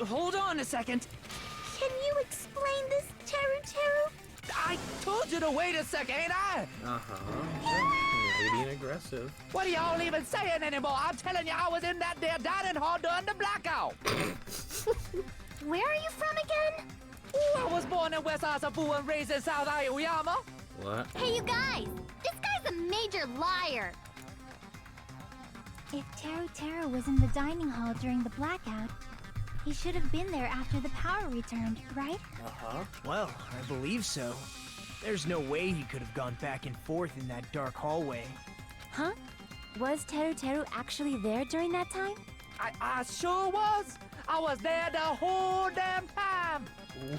Hold on a second. Can you explain this, Teru? I told you to wait a second, ain't I? Uh-huh. You're being aggressive. What are y'all even saying anymore? I'm telling you, I was in that there dining hall during the blackout. Where are you from again? Ooh, I was born in West Asabu and raised in South Aoyama. What? Hey, you guys! This guy's a major liar! If Teru was in the dining hall during the blackout, he should have been there after the power returned, right? Uh-huh. Well, I believe so. There's no way he could have gone back and forth in that dark hallway. Huh? Was Teru actually there during that time? I sure was. I was there the whole damn time.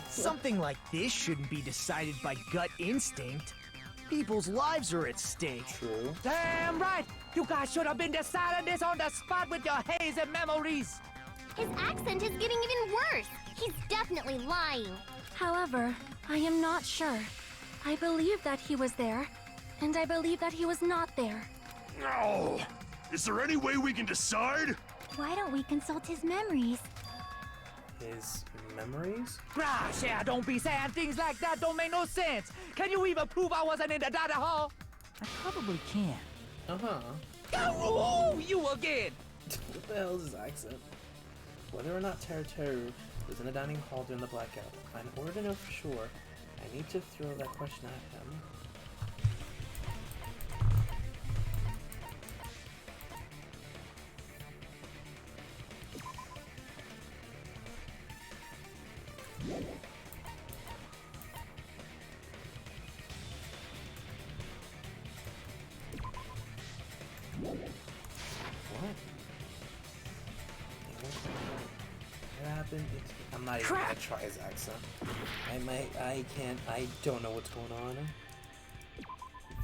Something like this shouldn't be decided by gut instinct. People's lives are at stake. True. Damn right. You guys should have been deciding this on the spot with your hazy memories. His accent is getting even worse. He's definitely lying. However, I am not sure. I believe that he was there, and I believe that he was not there. No! Is there any way we can decide? Why don't we consult his memories? His memories? Gosh, yeah, don't be saying things like that. Don't make no sense. Can you even prove I wasn't in the dining hall? I probably can. Uh-huh. Oh, you again! What the hell is his accent? Whether or not Teru was in the dining hall during the blackout, in order to know for sure, I need to throw that question at him. What happened? I'm not even gonna try his accent. I don't know what's going on.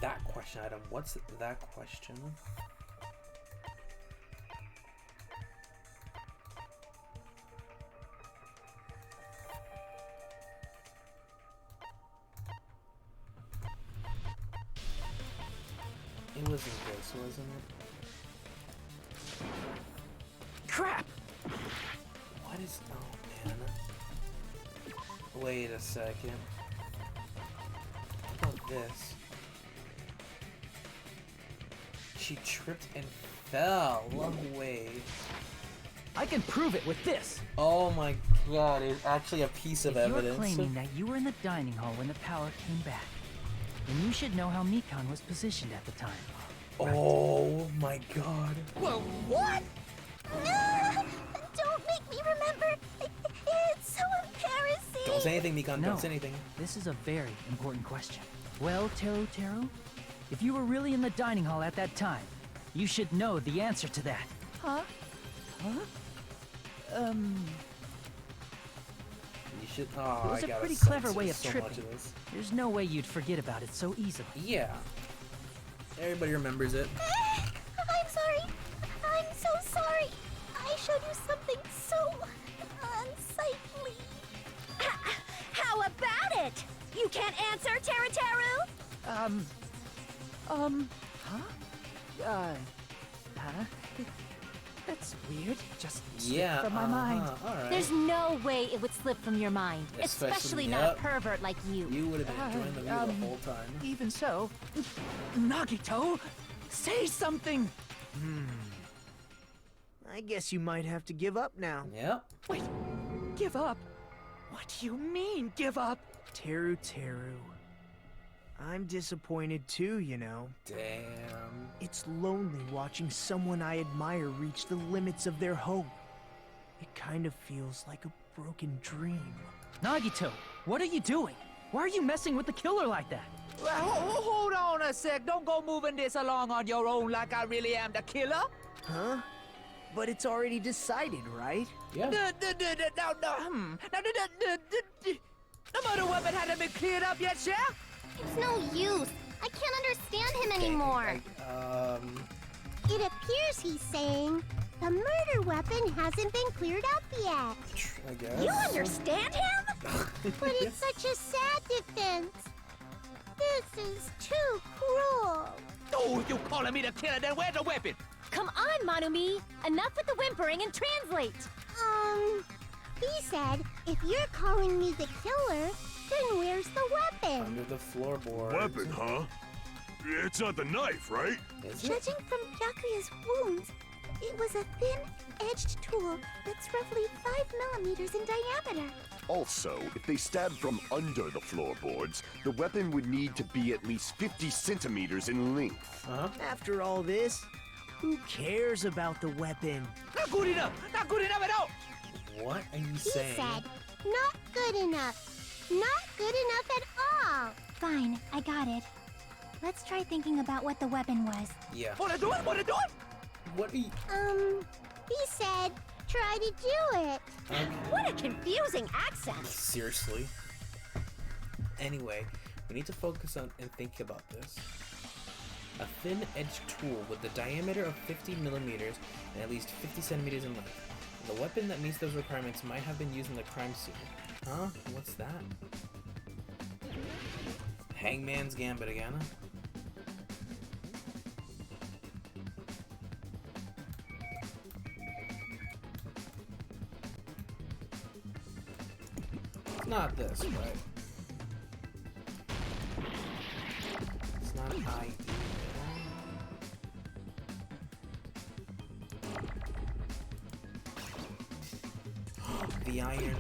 That question item. What's that question? It wasn't this, wasn't it? Crap! What is... Oh, man. Wait a second. What about this? She tripped and fell. Wait. I can prove it with this. Oh my god, it's actually a piece of evidence. You're claiming that you were in the dining hall when the power came back, then you should know how Mikan was positioned at the time. Right? Oh my god. Whoa, what? Don't make me remember. It's so embarrassing. Don't say anything, Mikan. No, Don't say anything. This is a very important question. Well, Teru, if you were really in the dining hall at that time, you should know the answer to that. Huh? You should. Oh, It was I a gotta pretty censor clever way of so tripping. much of this. There's no way you'd forget about it so easily. Yeah. Everybody remembers it. I'm sorry. I'm so sorry. I showed you something so unsightly. How about it? You can't answer, Teru? That's weird. Just Yeah. from my mind. Alright. There's no way it would slip from your mind. Especially not a yep. pervert like you. You would have been enjoying the movie the whole time. Even so, Nagito, say something. I guess you might have to give up now. Yep. Wait, give up? What do you mean, give up? Teru. I'm disappointed too, you know. Damn. It's lonely watching someone I admire reach the limits of their hope. It kind of feels like a broken dream. Nagito, what are you doing? Why are you messing with the killer like that? Well, hold on a sec. Don't go moving this along on your own like I really am the killer. Huh? But it's already decided, right? Yeah. No, the murder weapon hasn't been cleared up yet, yeah? It's no use. I can't understand him anymore. It appears he's saying the murder weapon hasn't been cleared up yet. I guess. You understand him? But it's such a sad defense. This is too cruel. Oh, you calling me the killer, then where's the weapon? Come on, Manumi. Enough with the whimpering and translate. He said, if you're calling me the killer, then where's the weapon? Under the floorboard. Weapon, huh? It's not the knife, right? Is it? Judging from Byakuya's wounds, it was a thin-edged tool that's roughly 5 millimeters in diameter. Also, if they stabbed from under the floorboards, the weapon would need to be at least 50 centimeters in length. After all this, who cares about the weapon? Not good enough! Not good enough at all! What are you He saying? said, not good enough. Not good enough at all. Fine, I got it. Let's try thinking about what the weapon was. Yeah. Wanna do it? Wanna do it? What are you... He said, try to do it. Okay. What a confusing accent. Seriously. Anyway, we need to focus on and think about this. A thin-edged tool with the diameter of 50 millimeters and at least 50 centimeters in length. The weapon that meets those requirements might have been used in the crime scene. Huh? What's that? Hangman's Gambit again. not this, right? It's not an eye either. The iron.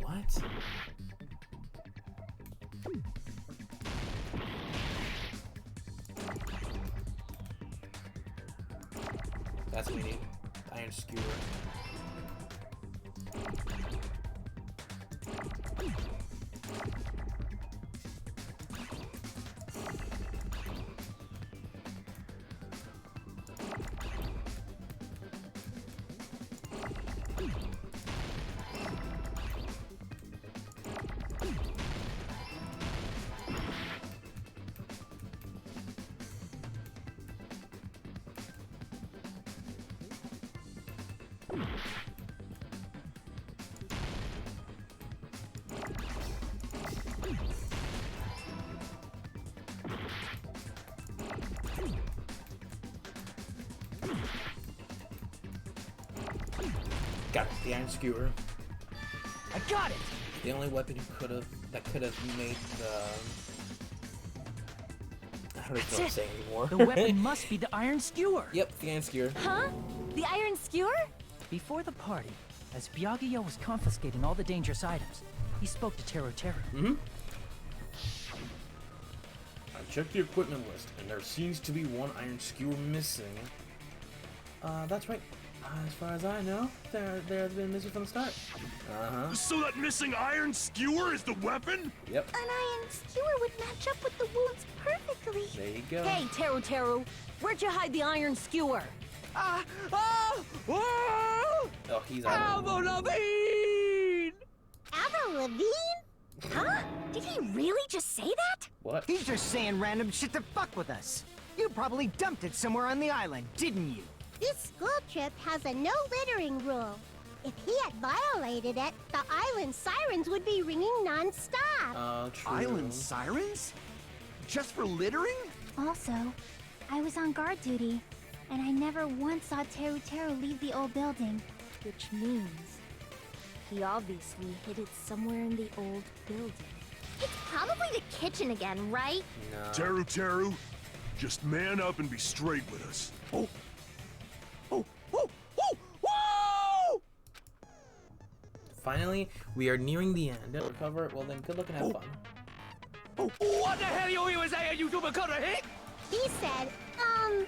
What? That's what we need. Iron skewer. Got it, the iron skewer. I got it! The only weapon that could have made the... I don't know what I'm saying anymore. The weapon must be the iron skewer. Yep, the iron skewer. Huh? The iron skewer? Before the party, as Byakuya was confiscating all the dangerous items, he spoke to Teru Teru. Mm-hmm. I checked the equipment list, and there seems to be one iron skewer missing. That's right. As far as I know, they've been missing from the start. Uh-huh. So that missing iron skewer is the weapon? Yep. An iron skewer would match up with the wounds perfectly. There you go. Hey, Teru Teru, where'd you hide the iron skewer? Oh, he's out. Avril Lavigne! Avril Lavigne? Huh? Did he really just say that? What? He's just saying random shit to fuck with us. You probably dumped it somewhere on the island, didn't you? This school trip has a no littering rule. If he had violated it, the island sirens would be ringing non-stop. True. Island sirens? Just for littering? Also, I was on guard duty, and I never once saw Teru Teru leave the old building. Which means he obviously hid it somewhere in the old building. It's probably the kitchen again, right? No. Teru Teru, just man up and be straight with us. Oh. Finally, we are nearing the end. Recover. Well then, good luck and have fun. What the hell you even saying, you super cutter hick? He said, oh,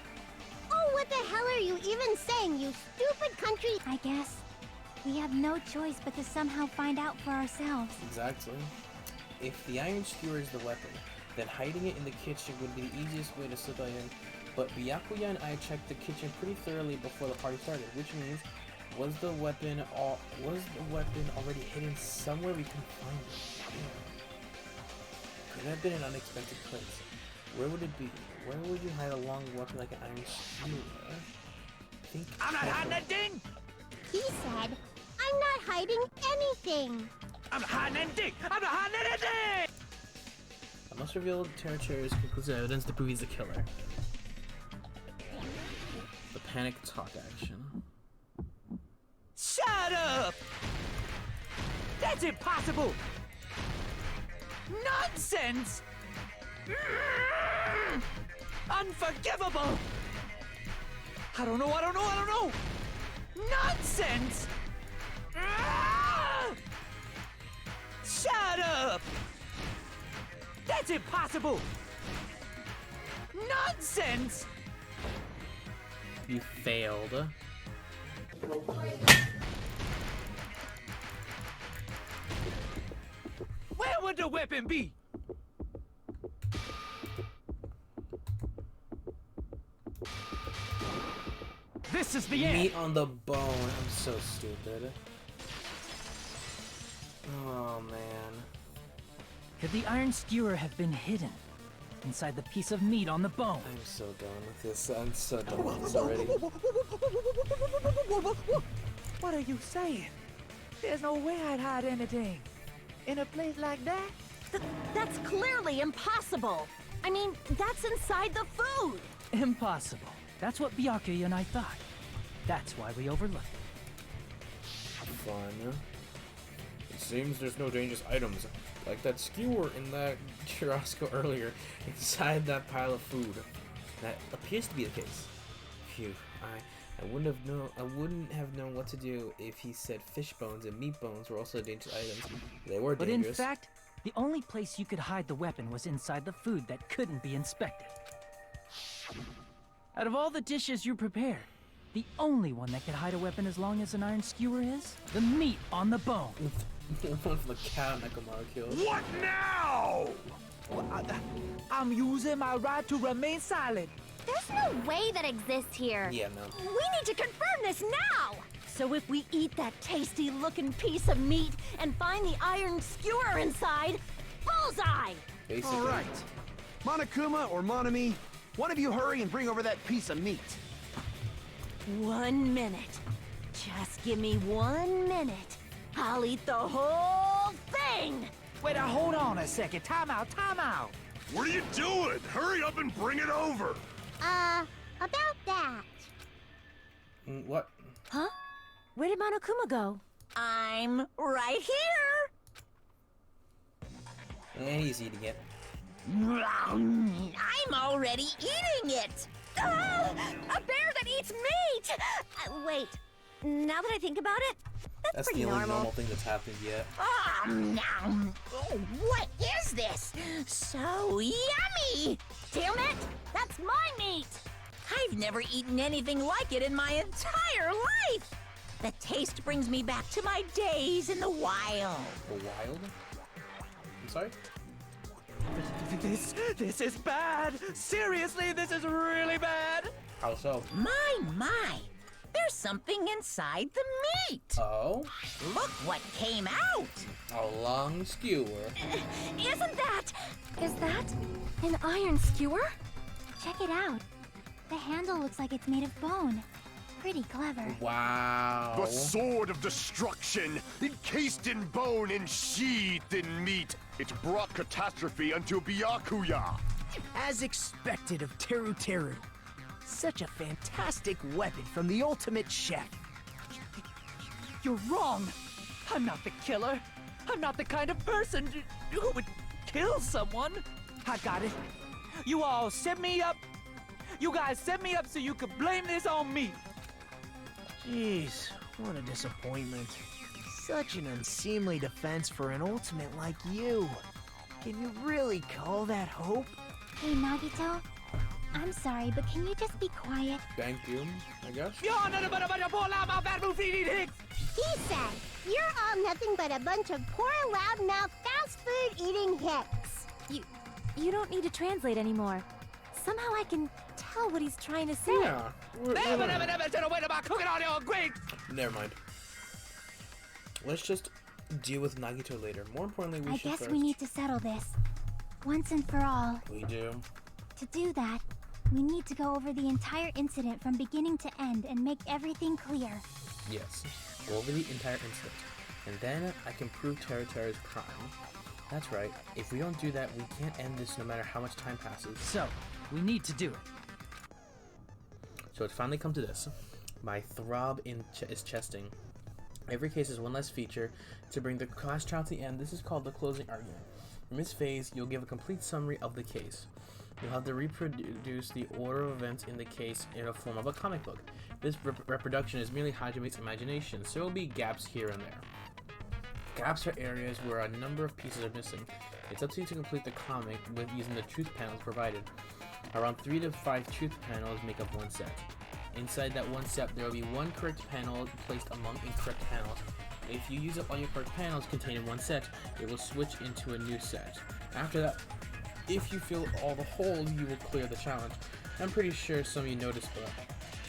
what the hell are you even saying, you stupid country? I guess we have no choice but to somehow find out for ourselves. Exactly. If the iron skewer is the weapon, then hiding it in the kitchen would be the easiest way to slip in. But Byakuya and I checked the kitchen pretty thoroughly before the party started, which means was the weapon already hidden somewhere we can find it? Could have been an unexpected place. Where would it be? Where would you hide a long weapon like an iron skewer? I'm not hiding that thing! He said, I'm not hiding anything. I'm not hiding anything! I'm not hiding anything! I must reveal Teru Teru's conclusive evidence to prove he's the killer. The panic talk action. Shut up! That's impossible! Nonsense! Unforgivable! I don't know! Nonsense! Shut up! That's impossible! Nonsense! You failed. Where would the weapon be? This is the end! Meat on the bone. I'm so stupid. Oh man. Could the iron skewer have been hidden inside the piece of meat on the bone? I'm so done with this. I'm so done with this already. What are you saying? There's no way I'd hide anything. In a place like that? That's clearly impossible. I mean, that's inside the food. Impossible. That's what Byakuya and I thought. That's why we overlooked it. Fun. It seems there's no dangerous items, like that skewer in that churrasco earlier, inside that pile of food. That appears to be the case. Phew, I wouldn't have known what to do if he said fish bones and meat bones were also dangerous items. They were dangerous. But in fact, the only place you could hide the weapon was inside the food that couldn't be inspected. Out of all the dishes you prepared, the only one that could hide a weapon as long as an iron skewer is the meat on the bone. The one from the cow Nekomaru killed. What now? I'm using my right to remain silent. There's no way that exists here. Yeah, no. We need to confirm this now! So if we eat that tasty-looking piece of meat and find the iron skewer inside, bullseye! Basically. All right. Monokuma or Monami, one of you hurry and bring over that piece of meat. 1 minute. Just give me 1 minute. I'll eat the whole thing! Wait, now hold on a second. Time out, time out. What are you doing? Hurry up and bring it over! About that. What? Huh? Where did Monokuma go? I'm right here! And he's eating it. I'm already eating it! Ah, a bear that eats meat! Wait, now that I think about it, that's That's pretty the only normal. normal thing that's happened yet. Oh, what is this? So yummy! Damn it! That's my meat! I've never eaten anything like it in my entire life! The taste brings me back to my days in the wild. The wild? I'm sorry? This is bad. Seriously, this is really bad. How so? My! There's something inside the meat! Oh? Look what came out! A long skewer. Isn't that? Is that an iron skewer? Check it out. The handle looks like it's made of bone. Pretty clever. Wow. The sword of destruction, encased in bone and sheathed in meat. It brought catastrophe unto Byakuya. As expected of Teru Teru. Such a fantastic weapon from the ultimate chef. You're wrong. I'm not the killer. I'm not the kind of person who would kill someone. I got it. You all set me up. You guys set me up so you could blame this on me. Jeez, what a disappointment. Such an unseemly defense for an ultimate like you. Can you really call that hope? Hey, Nagito. I'm sorry, but can you just be quiet? Thank you, I guess. You're nothing but a bunch of poor loudmouth bad move eating hicks. He said, you're all nothing but a bunch of poor, loudmouth, fast food eating hicks. You don't need to translate anymore. Somehow I can tell what he's trying to say. Yeah. Never mind. Let's just deal with Nagito later. More importantly, I guess we need to settle this. Once and for all. We do. To do that, we need to go over the entire incident from beginning to end and make everything clear. Yes. Go over the entire incident. And then I can prove Teru's crime. That's right. If we don't do that, we can't end this no matter how much time passes. So, we need to do it. So it's finally come to this. My throb is chesting. Every case is one less feature. To bring the class trial to the end, this is called the closing argument. From this phase, you'll give a complete summary of the case. You'll have to reproduce the order of events in the case in a form of a comic book. This reproduction is merely Hajime's imagination, so there will be gaps here and there. Gaps are areas where a number of pieces are missing. It's up to you to complete the comic with using the truth panels provided. Around 3 to 5 truth panels make up one set. Inside that one set, there will be one correct panel placed among incorrect panels. If you use up all your correct panels contained in one set, it will switch into a new set. After that, if you fill all the holes, you will clear the challenge. I'm pretty sure some of you noticed, but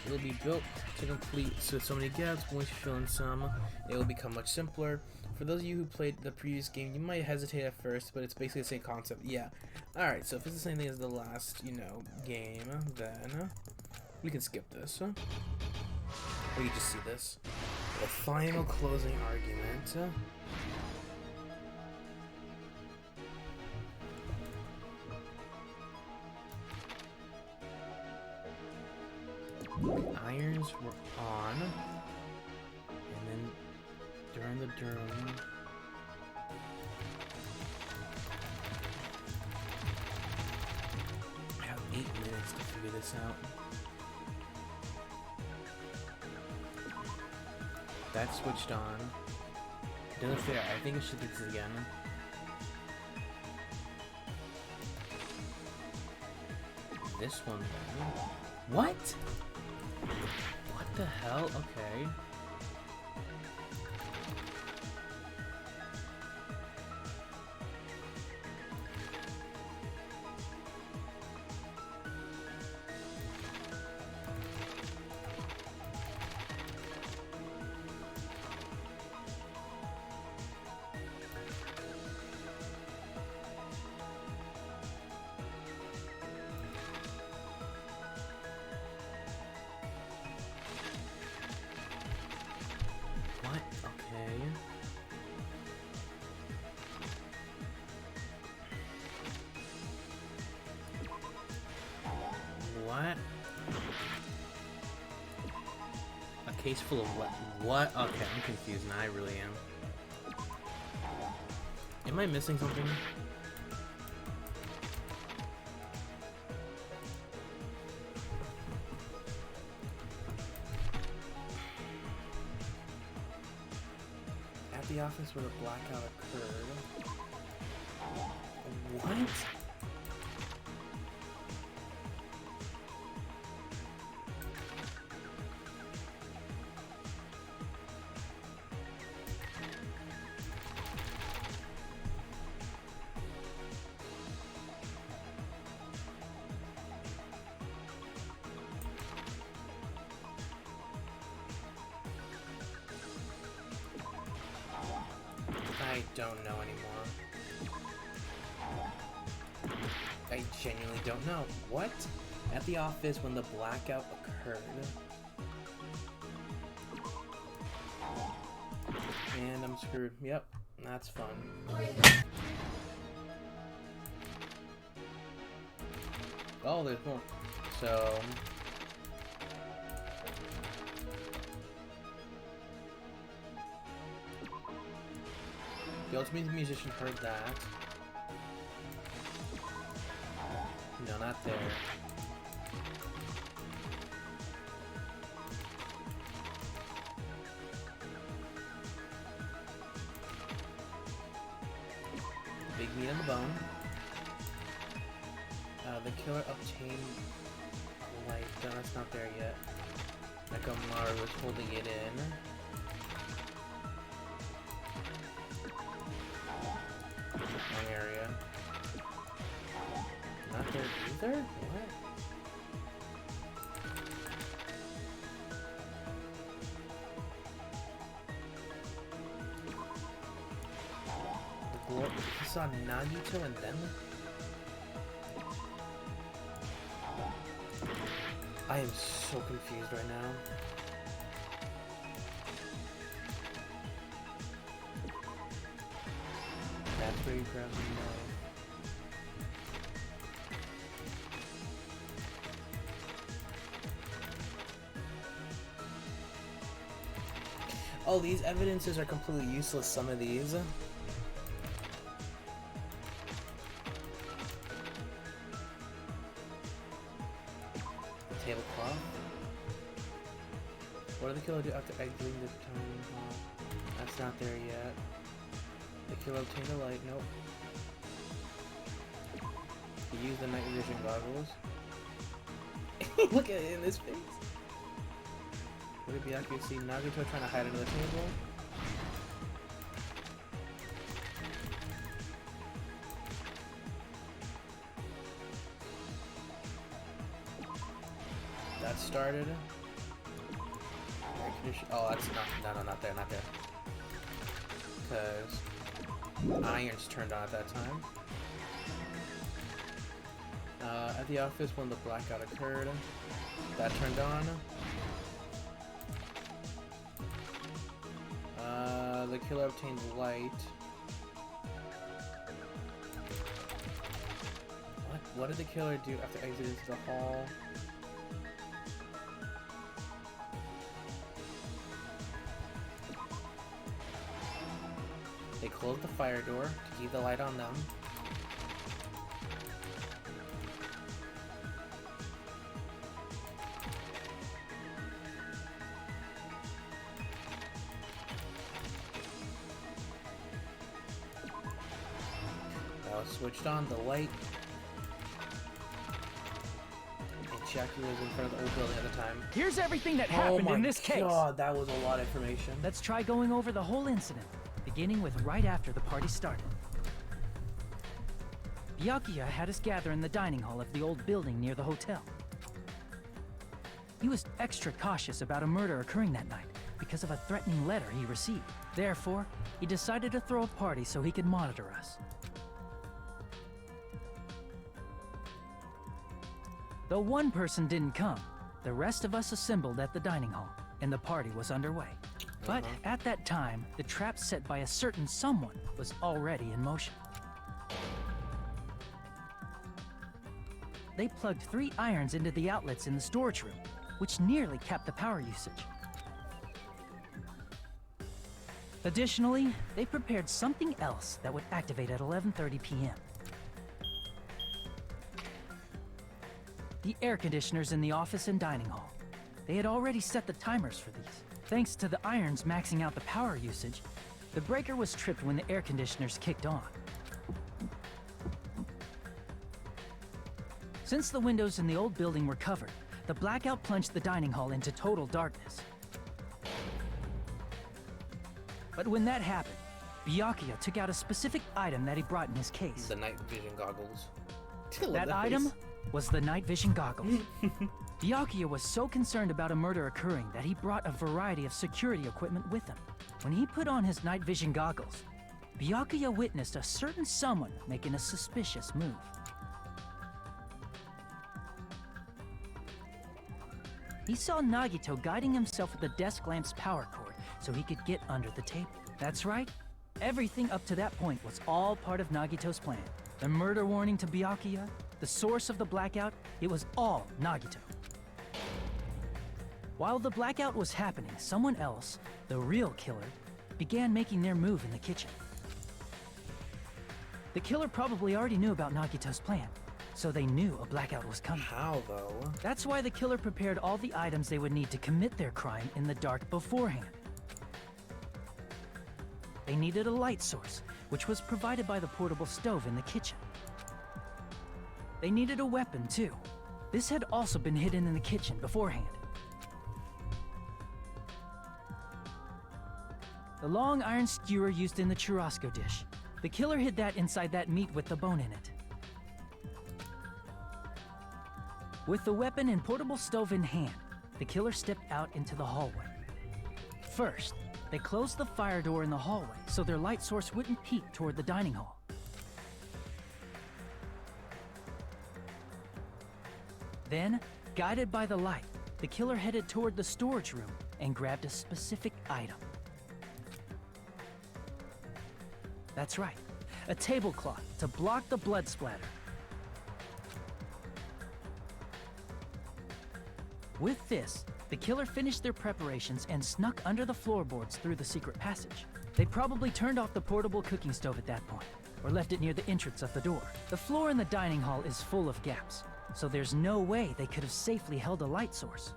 it will be built to complete so many gaps. Once you fill in some, it will become much simpler. For those of you who played the previous game, you might hesitate at first, but it's basically the same concept. Yeah. Alright, so if it's the same thing as the last, game, then we can skip this. We can just see this. The final closing argument. Irons were on, and then during the drone, I have 8 minutes to figure this out. That switched on. Doesn't fair. I think I should do this again. This one. What? What the hell? Okay. What? A case full of what? What? Okay, I'm confused now. I really am. Am I missing something? At the office where the blackout occurred. What? I don't know anymore. I genuinely don't know. What? At the office when the blackout occurred. And I'm screwed. Yep, that's fun. Oh, there's more. So... the ultimate musician heard that. No, not there. Big meat on the bone. The killer obtained life. No, that's not there yet. Nakamura was holding it in. Area. Not there either? What? The glory. He saw Nagito and then? I am so confused right now. That's where you grab the knife. Oh, these evidences are completely useless, some of these. The tablecloth. What did the killer do after exiting the time? That's not there yet. The killer obtained a light. Nope. He used the night vision goggles. Look at it in his face. What did Byakuya see? Nagito trying to hide under the table. That started. Air condition. Oh, that's not. No, not there. Not there. Because irons turned on at that time. At the office when the blackout occurred, that turned on. killer obtained the light. What did the killer do after exiting the hall? They closed the fire door to keep the light on them. Switched on the light. And Jackie was in front of the old building at the time. Here's everything that happened in this case. Oh my god, that was a lot of information. Let's try going over the whole incident, beginning with right after the party started. Byakuya had us gather in the dining hall of the old building near the hotel. He was extra cautious about a murder occurring that night because of a threatening letter he received. Therefore, he decided to throw a party so he could monitor us. Though one person didn't come, the rest of us assembled at the dining hall, and the party was underway. But at that time, the trap set by a certain someone was already in motion. They plugged 3 irons into the outlets in the storage room, which nearly capped the power usage. Additionally, they prepared something else that would activate at 11:30 p.m. The air conditioners in the office and dining hall. They had already set the timers for these. Thanks to the irons maxing out the power usage, the breaker was tripped when the air conditioners kicked on. Since the windows in the old building were covered, the blackout plunged the dining hall into total darkness. But when that happened, Byakuya took out a specific item that he brought in his case. The night vision goggles. That item was the night vision goggles. Byakuya was so concerned about a murder occurring that he brought a variety of security equipment with him. When he put on his night vision goggles, Byakuya witnessed a certain someone making a suspicious move. He saw Nagito guiding himself with the desk lamp's power cord so he could get under the table. That's right, everything up to that point was all part of Nagito's plan. The murder warning to Byakuya, the source of the blackout, it was all Nagito. While the blackout was happening, someone else, the real killer, began making their move in the kitchen. The killer probably already knew about Nagito's plan, so they knew a blackout was coming. How, though? That's why the killer prepared all the items they would need to commit their crime in the dark beforehand. They needed a light source, which was provided by the portable stove in the kitchen. They needed a weapon, too. This had also been hidden in the kitchen beforehand. The long iron skewer used in the churrasco dish. The killer hid that inside that meat with the bone in it. With the weapon and portable stove in hand, the killer stepped out into the hallway. First, they closed the fire door in the hallway so their light source wouldn't peek toward the dining hall. Then, guided by the light, the killer headed toward the storage room and grabbed a specific item. That's right, a tablecloth to block the blood splatter. With this, the killer finished their preparations and snuck under the floorboards through the secret passage. They probably turned off the portable cooking stove at that point, or left it near the entrance of the door. The floor in the dining hall is full of gaps, so there's no way they could have safely held a light source.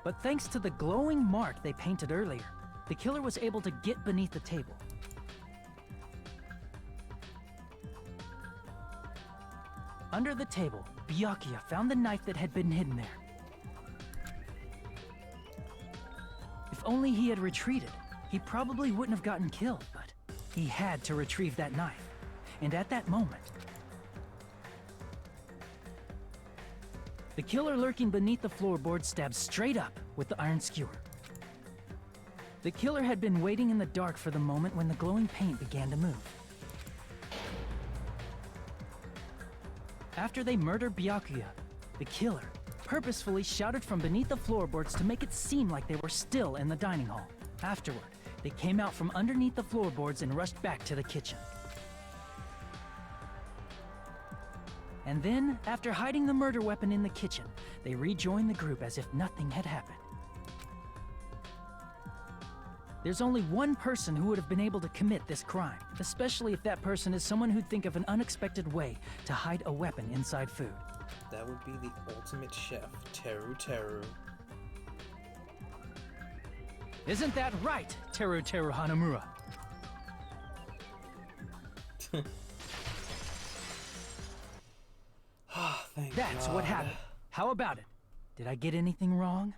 But thanks to the glowing mark they painted earlier, the killer was able to get beneath the table. Under the table, Byakuya found the knife that had been hidden there. If only he had retreated, he probably wouldn't have gotten killed, but he had to retrieve that knife. And at that moment, the killer lurking beneath the floorboard stabbed straight up with the iron skewer. The killer had been waiting in the dark for the moment when the glowing paint began to move. After they murdered Byakuya, the killer, purposefully shouted from beneath the floorboards to make it seem like they were still in the dining hall. Afterward, they came out from underneath the floorboards and rushed back to the kitchen. And then, after hiding the murder weapon in the kitchen, they rejoined the group as if nothing had happened. There's only one person who would have been able to commit this crime, especially if that person is someone who'd think of an unexpected way to hide a weapon inside food. That would be the ultimate chef, Teru. Isn't that right, Teru Hanamura? That's God. what happened. How about it? Did I get anything wrong?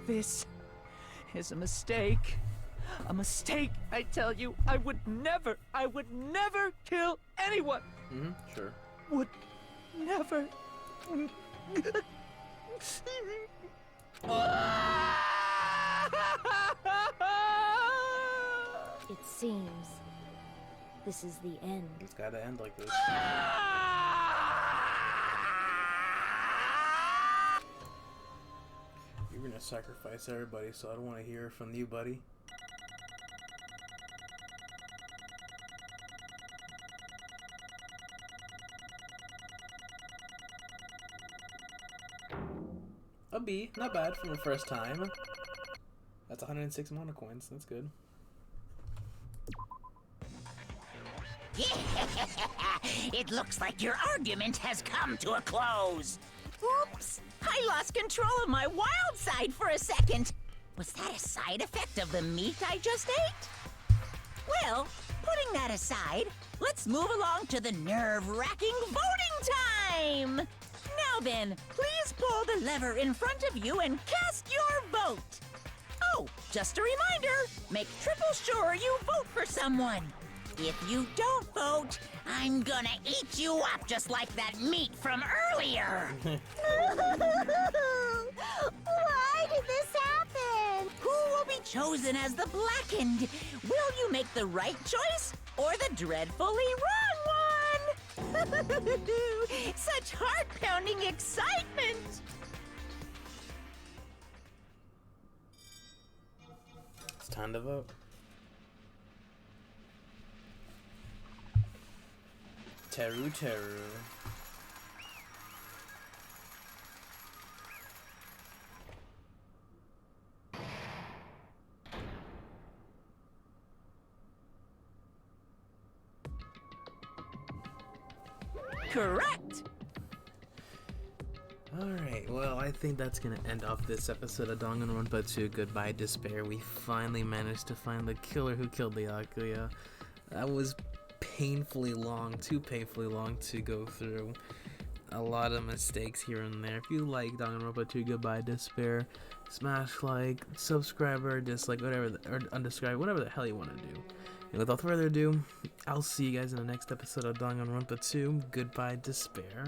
This is a mistake. A mistake, I tell you. I would never kill anyone. Sure. Would never. It seems this is the end. It's gotta end like this. You're gonna sacrifice everybody, so I don't want to hear from you, buddy. A B, not bad from the first time. That's 106 mana coins, that's good. It looks like your argument has come to a close. Oops! I lost control of my wild side for a second. Was that a side effect of the meat I just ate? Well, putting that aside, let's move along to the nerve-wracking voting time! Now then, please pull the lever in front of you and cast your vote. Oh, just a reminder, make triple sure you vote for someone. If you don't vote, I'm gonna eat you up just like that meat from earlier. Why did this happen? Who will be chosen as the blackened? Will you make the right choice or the dreadfully wrong one? Such heart-pounding excitement! It's time to vote. Teru. Correct! Alright, well, I think that's gonna end off this episode of Danganronpa 2 Goodbye Despair. We finally managed to find the killer who killed the Byakuya. That was painfully long, too painfully long to go through. A lot of mistakes here and there. If you like Danganronpa 2 Goodbye Despair, smash like, subscribe or dislike, whatever, or unsubscribe, whatever the hell you want to do. And without further ado, I'll see you guys in the next episode of Danganronpa 2 Goodbye Despair.